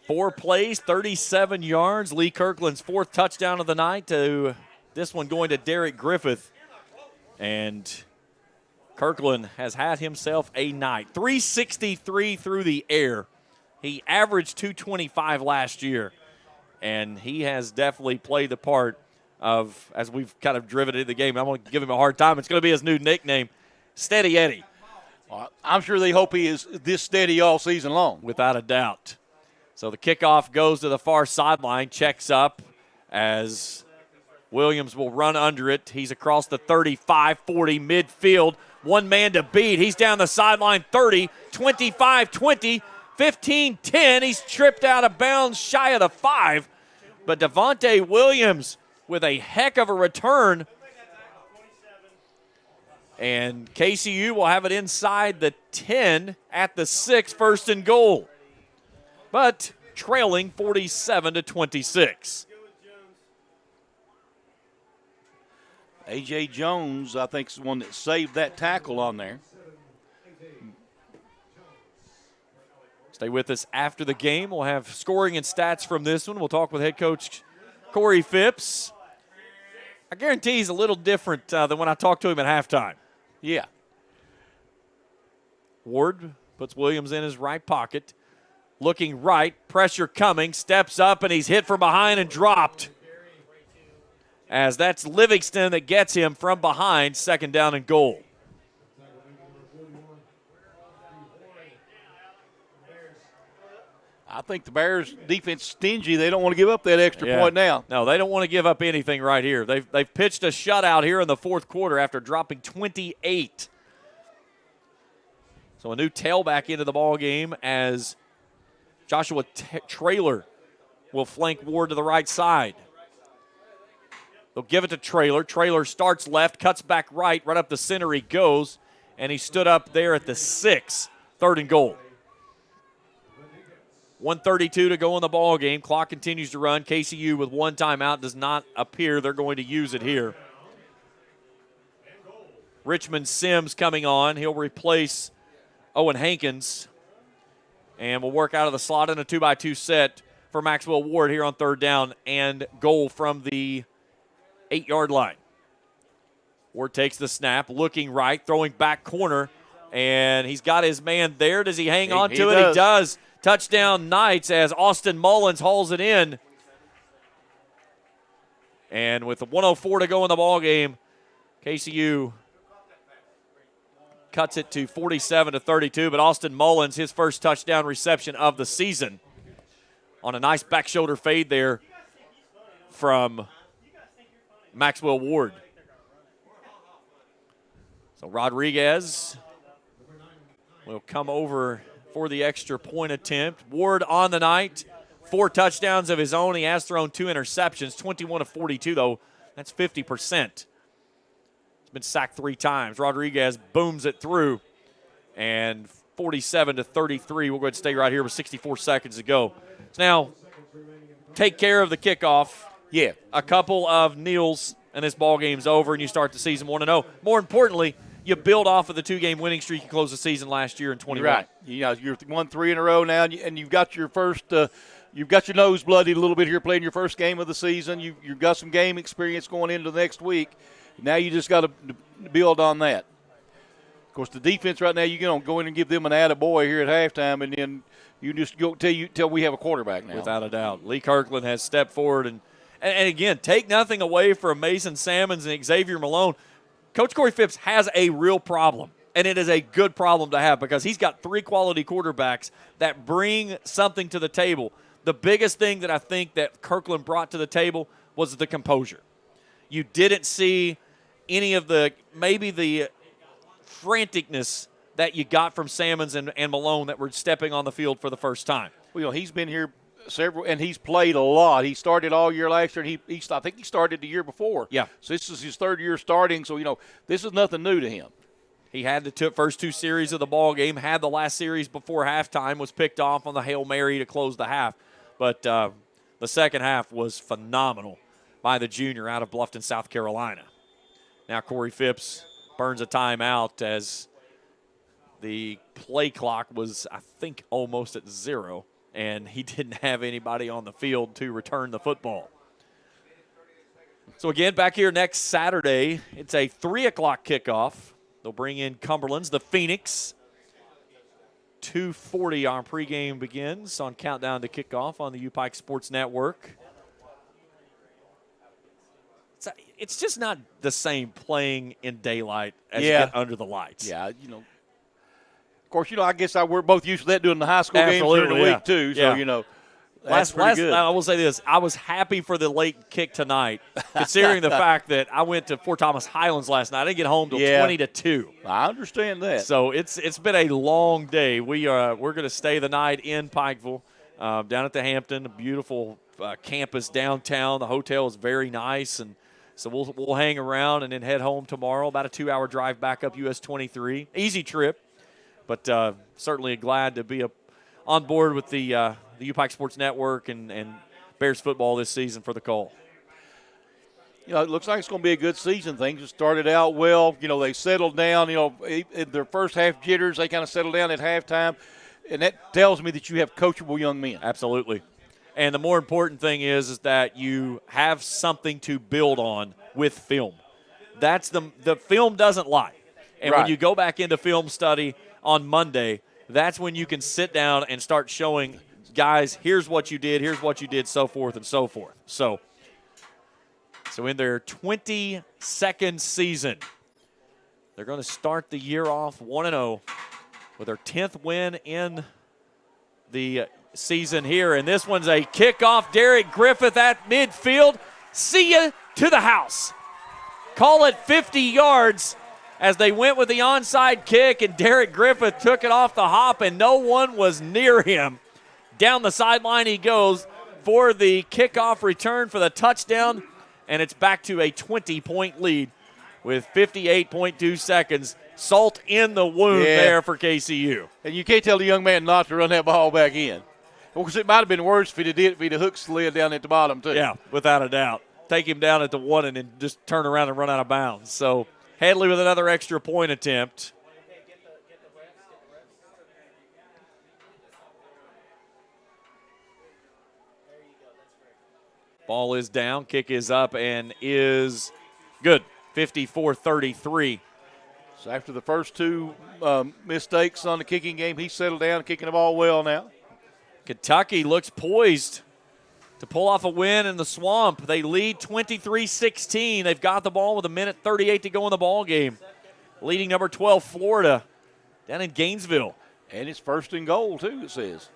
Speaker 1: Four plays, 37 yards. Lee Kirkland's 4th touchdown of the night. To this one going to Derek Griffith. And Kirkland has had himself a night. 363 through the air. He averaged 225 last year, and he has definitely played the part of, as we've kind of driven into the game, I'm going to give him a hard time. It's going to be his new nickname, Steady Eddie.
Speaker 2: I'm sure they hope he is this steady all season long.
Speaker 1: Without a doubt. So the kickoff goes to the far sideline, checks up as Williams will run under it. He's across the 35-40 midfield. One man to beat. He's down the sideline 30, 25-20, 15-10. He's tripped out of bounds shy of the 5. But Devontae Williams with a heck of a return. And KCU will have it inside the 10 at the 6, first and goal. But trailing 47-26.
Speaker 2: A.J. Jones, I think, is the one that saved that tackle on there.
Speaker 1: Stay with us after the game. We'll have scoring and stats from this one. We'll talk with head coach Corey Phipps. I guarantee he's a little different than when I talked to him at halftime.
Speaker 2: Yeah.
Speaker 1: Ward puts Williams in his right pocket. Looking right, pressure coming, steps up, and he's hit from behind and dropped. As that's Livingston that gets him from behind, second down and goal.
Speaker 2: I think the Bears defense stingy. They don't want to give up that extra point now.
Speaker 1: No, they don't want to give up anything right here. They've pitched a shutout here in the fourth quarter after dropping 28. So a new tailback into the ball game as Joshua Traylor will flank Ward to the right side. They'll give it to Traylor. Traylor starts left, cuts back right up the center he goes, and he stood up there at the 6, third and goal. 1:32 to go in the ball game. Clock continues to run. KCU with one timeout does not appear they're going to use it here. Richmond Sims coming on. He'll replace Owen Hankins, and will work out of the slot in a 2-by-2 set for Maxwell Ward here on third down and goal from the 8-yard line. Ward takes the snap, looking right, throwing back corner, and he's got his man there. Does he hang on to it? He does. Touchdown Knights as Austin Mullins hauls it in. And with 1:04 to go in the ball game, KCU cuts it to 47-32, but Austin Mullins, his first touchdown reception of the season on a nice back shoulder fade there from Maxwell Ward. So Rodriguez will come over for the extra point attempt. Ward on the night, 4 touchdowns of his own. He has thrown 2 interceptions, 21 of 42, though. That's 50%. He's been sacked 3 times. Rodriguez booms it through, and 47-33. We'll go ahead and stay right here with 64 seconds to go. So now, take care of the kickoff.
Speaker 2: Yeah.
Speaker 1: A couple of kneels, and this ball game's over, and you start the season 1-0. More importantly, you build off of the 2-game winning streak you closed the season last year in 21.
Speaker 2: Right. You know, you're won 3 in a row now, and you've got your first you've got your nose bloodied a little bit here playing your first game of the season. You've got some game experience going into the next week. Now you just got to build on that. Of course, the defense right now, you don't go in and give them an attaboy here at halftime, and then you just go till we have a quarterback now.
Speaker 1: Without a doubt. Lee Kirkland has stepped forward. And again, take nothing away from Mason Salmons and Xavier Malone. Coach Corey Phipps has a real problem, and it is a good problem to have because he's got 3 quality quarterbacks that bring something to the table. The biggest thing that I think that Kirkland brought to the table was the composure. You didn't see any of the franticness that you got from Salmons and Malone that were stepping on the field for the first time.
Speaker 2: Well, you know, he's been here and he's played a lot. He started all year last year, and I think he started the year before.
Speaker 1: Yeah.
Speaker 2: So this is his 3rd year starting, so, this is nothing new to him.
Speaker 1: He had the first 2 series of the ball game, had the last series before halftime, was picked off on the Hail Mary to close the half. But the second half was phenomenal by the junior out of Bluffton, South Carolina. Now Corey Phipps burns a timeout as the play clock was, I think, almost at 0. And he didn't have anybody on the field to return the football. So, again, back here next Saturday, it's a 3 o'clock kickoff. They'll bring in Cumberland's, the Phoenix. 2:40 our pregame begins on Countdown to Kickoff on the UPIKE Sports Network. It's just not the same playing in daylight as you get under the lights.
Speaker 2: Yeah, of course, I guess we're both used to that doing the high school games during the week too. So, that's pretty good.
Speaker 1: I will say this. I was happy for the late kick tonight, considering the fact that I went to Fort Thomas Highlands last night. I didn't get home till 20-2.
Speaker 2: I understand that.
Speaker 1: So it's been a long day. We're going to stay the night in Pikeville, down at the Hampton, a beautiful campus downtown. The hotel is very nice, and so we'll hang around and then head home tomorrow. About a 2-hour drive back up US 23. Easy trip, but certainly glad to be on board with the UPIKE Sports Network and Bears football this season for the Call.
Speaker 2: It looks like it's going to be a good season. Things have started out well. They settled down. In their first half jitters, they kind of settled down at halftime, and that tells me that you have coachable young men.
Speaker 1: Absolutely. And the more important thing is that you have something to build on with film. That's the film doesn't lie. And when you go back into film study on Monday, that's when you can sit down and start showing guys, here's what you did, so forth and so forth. So in their 22nd season, they're going to start the year off 1-0 with their 10th win in the season here. And this one's a kickoff. Derek Griffith at midfield. See ya to the house. Call it 50 yards as they went with the onside kick, and Derek Griffith took it off the hop, and no one was near him. Down the sideline he goes for the kickoff return for the touchdown, and it's back to a 20-point lead with 58.2 seconds. Salt in the wound there for KCU.
Speaker 2: And you can't tell the young man not to run that ball back in. Because it might have been worse if he'd have hook slid down at the bottom, too.
Speaker 1: Yeah, without a doubt. Take him down at the 1 and then just turn around and run out of bounds. So Hadley with another extra point attempt. Ball is down, kick is up, and is good. 54-33.
Speaker 2: So after the first two mistakes on the kicking game, he settled down, kicking the ball well now.
Speaker 1: Kentucky looks poised to pull off a win in the Swamp. They lead 23-16. They've got the ball with 1:38 to go in the ball game. Leading number 12, Florida, down in Gainesville.
Speaker 2: And it's first and goal, too, it says.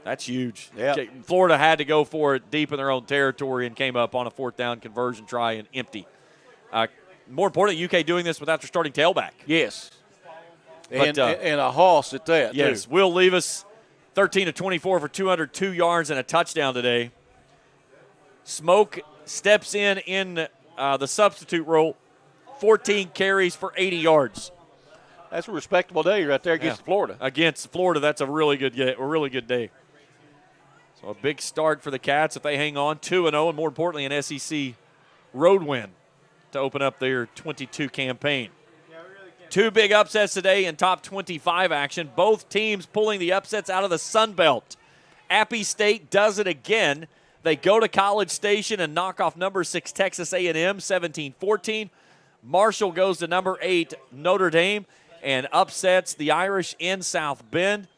Speaker 1: That's huge.
Speaker 2: Yeah.
Speaker 1: Florida had to go for it deep in their own territory and came up on a 4th down conversion try and empty. More importantly, UK doing this without their starting tailback.
Speaker 2: Yes.
Speaker 1: But,
Speaker 2: and a hoss at that,
Speaker 1: yes,
Speaker 2: too.
Speaker 1: Will Levis, 13 of 24 for 202 yards and a touchdown today. Smoke steps in the substitute role, 14 carries for 80 yards.
Speaker 2: That's a respectable day right there against Florida.
Speaker 1: Against Florida, that's a really good day. So a big start for the Cats if they hang on, 2-0, and more importantly, an SEC road win to open up their 22 campaign. Two big upsets today in top 25 action. Both teams pulling the upsets out of the Sun Belt. Appy State does it again. They go to College Station and knock off number 6 Texas A&M 17-14. Marshall goes to number 8 Notre Dame and upsets the Irish in South Bend.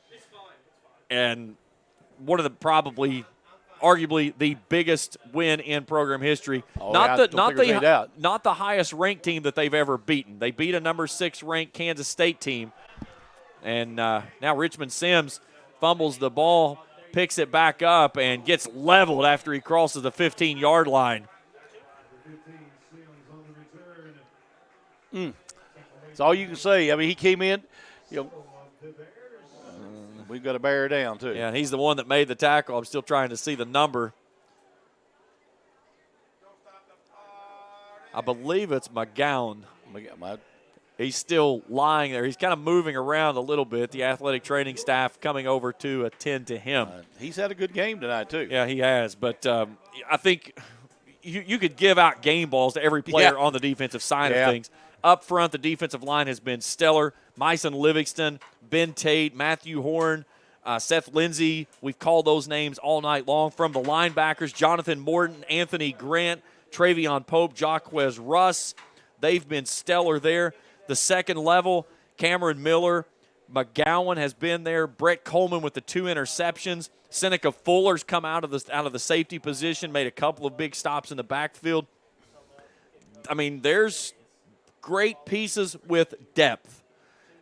Speaker 1: And one of the arguably the biggest win in program history. Not the highest ranked team that they've ever beaten. They beat a number 6 ranked Kansas State team. And now Richmond Sims fumbles the ball, picks it back up, and gets leveled after he crosses the 15-yard line.
Speaker 2: That's all you can say. I mean, he came in, we've got to bear her down, too.
Speaker 1: Yeah, and he's the one that made the tackle. I'm still trying to see the number. I believe it's McGowan. He's still lying there. He's kind of moving around a little bit. The athletic training staff coming over to attend to him.
Speaker 2: He's had a good game tonight, too.
Speaker 1: Yeah, he has. But I think you could give out game balls to every player on the defensive side of things. Up front, the defensive line has been stellar. Myson Livingston, Ben Tate, Matthew Horn, Seth Lindsay. We've called those names all night long. From the linebackers, Jonathan Morton, Anthony Grant, Travion Pope, Jaquez Russ. They've been stellar there. The second level, Cameron Miller, McGowan has been there. Brett Coleman with the 2 interceptions. Seneca Fuller's come out of the safety position, made a couple of big stops in the backfield. I mean, there's great pieces with depth.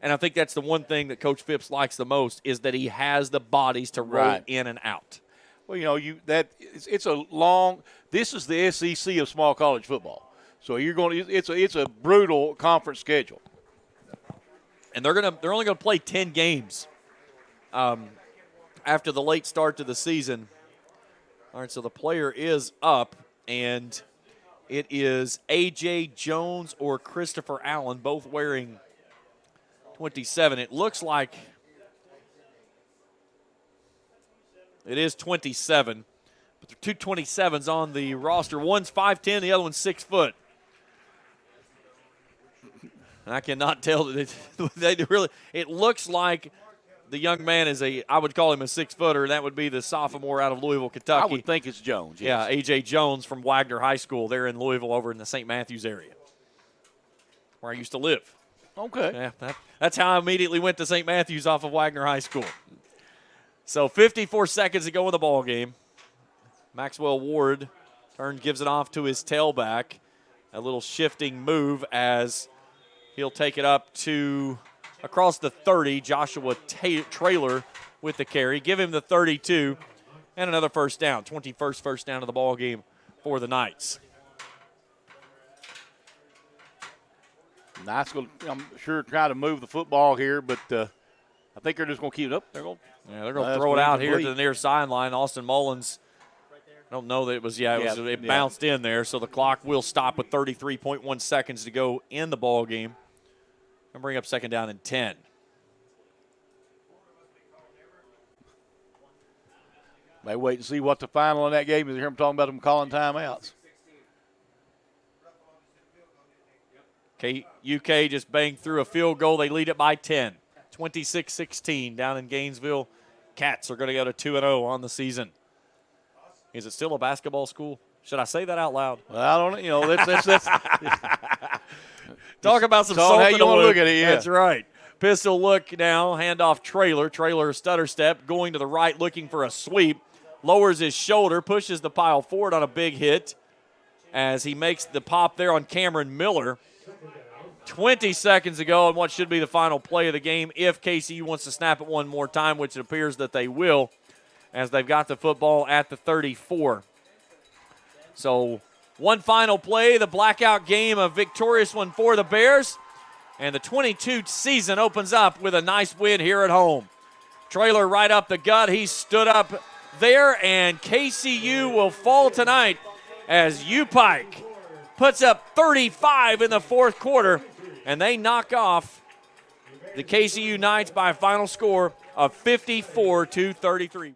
Speaker 1: And I think that's the one thing that Coach Phipps likes the most is that he has the bodies to roll in and out.
Speaker 2: Well, you know, it's a long. This is the SEC of small college football, so it's a brutal conference schedule.
Speaker 1: And they're only gonna play 10 games after the late start to the season. All right, so the player is up, and it is A.J. Jones or Christopher Allen, both wearing 27. It looks like it is 27, but there are 2 27s on the roster. One's 5'10", the other one's 6 foot. And I cannot tell that they really. It looks like the young man is I would call him a 6-footer, and that would be the sophomore out of Louisville, Kentucky.
Speaker 2: I would think it's Jones. Yes.
Speaker 1: Yeah, A.J. Jones from Wagner High School. They're in Louisville over in the St. Matthews area, where I used to live.
Speaker 2: Okay.
Speaker 1: Yeah, that's how I immediately went to St. Matthews off of Wagner High School. So 54 seconds to go in the ball game. Maxwell Ward gives it off to his tailback. A little shifting move as he'll take it up to across the 30. Joshua Traylor with the carry. Give him the 32 and another first down. 21st first down of the ball game for the Knights.
Speaker 2: Knights going to, I'm sure, try to move the football here, but I think they're just going to keep it up. They're going
Speaker 1: to throw it out here to the near sideline. Austin Mullins, I don't know that it was, it bounced in there, so the clock will stop with 33.1 seconds to go in the ball game. And bring up second down and 10.
Speaker 2: May wait and see what the final in that game is. Hear them talking about them calling timeouts.
Speaker 1: UK just banged through a field goal. They lead it by 10. 26-16 down in Gainesville. Cats are going to go to 2-0 on the season. Is it still a basketball school? Should I say that out loud?
Speaker 2: Well, I don't know. You know, that's
Speaker 1: talk about some
Speaker 2: salt.
Speaker 1: How
Speaker 2: you want to look at it, yeah.
Speaker 1: That's right. Pistol look now, handoff Traylor. Traylor stutter step, going to the right, looking for a sweep. Lowers his shoulder, pushes the pile forward on a big hit as he makes the pop there on Cameron Miller. 20 seconds ago on what should be the final play of the game if KCU wants to snap it one more time, which it appears that they will, as they've got the football at the 34. So one final play, the blackout game, a victorious one for the Bears. And the 22 season opens up with a nice win here at home. Traylor right up the gut. He stood up there, and KCU will fall tonight as UPIKE puts up 35 in the fourth quarter, and they knock off the KCU Knights by a final score of 54-33.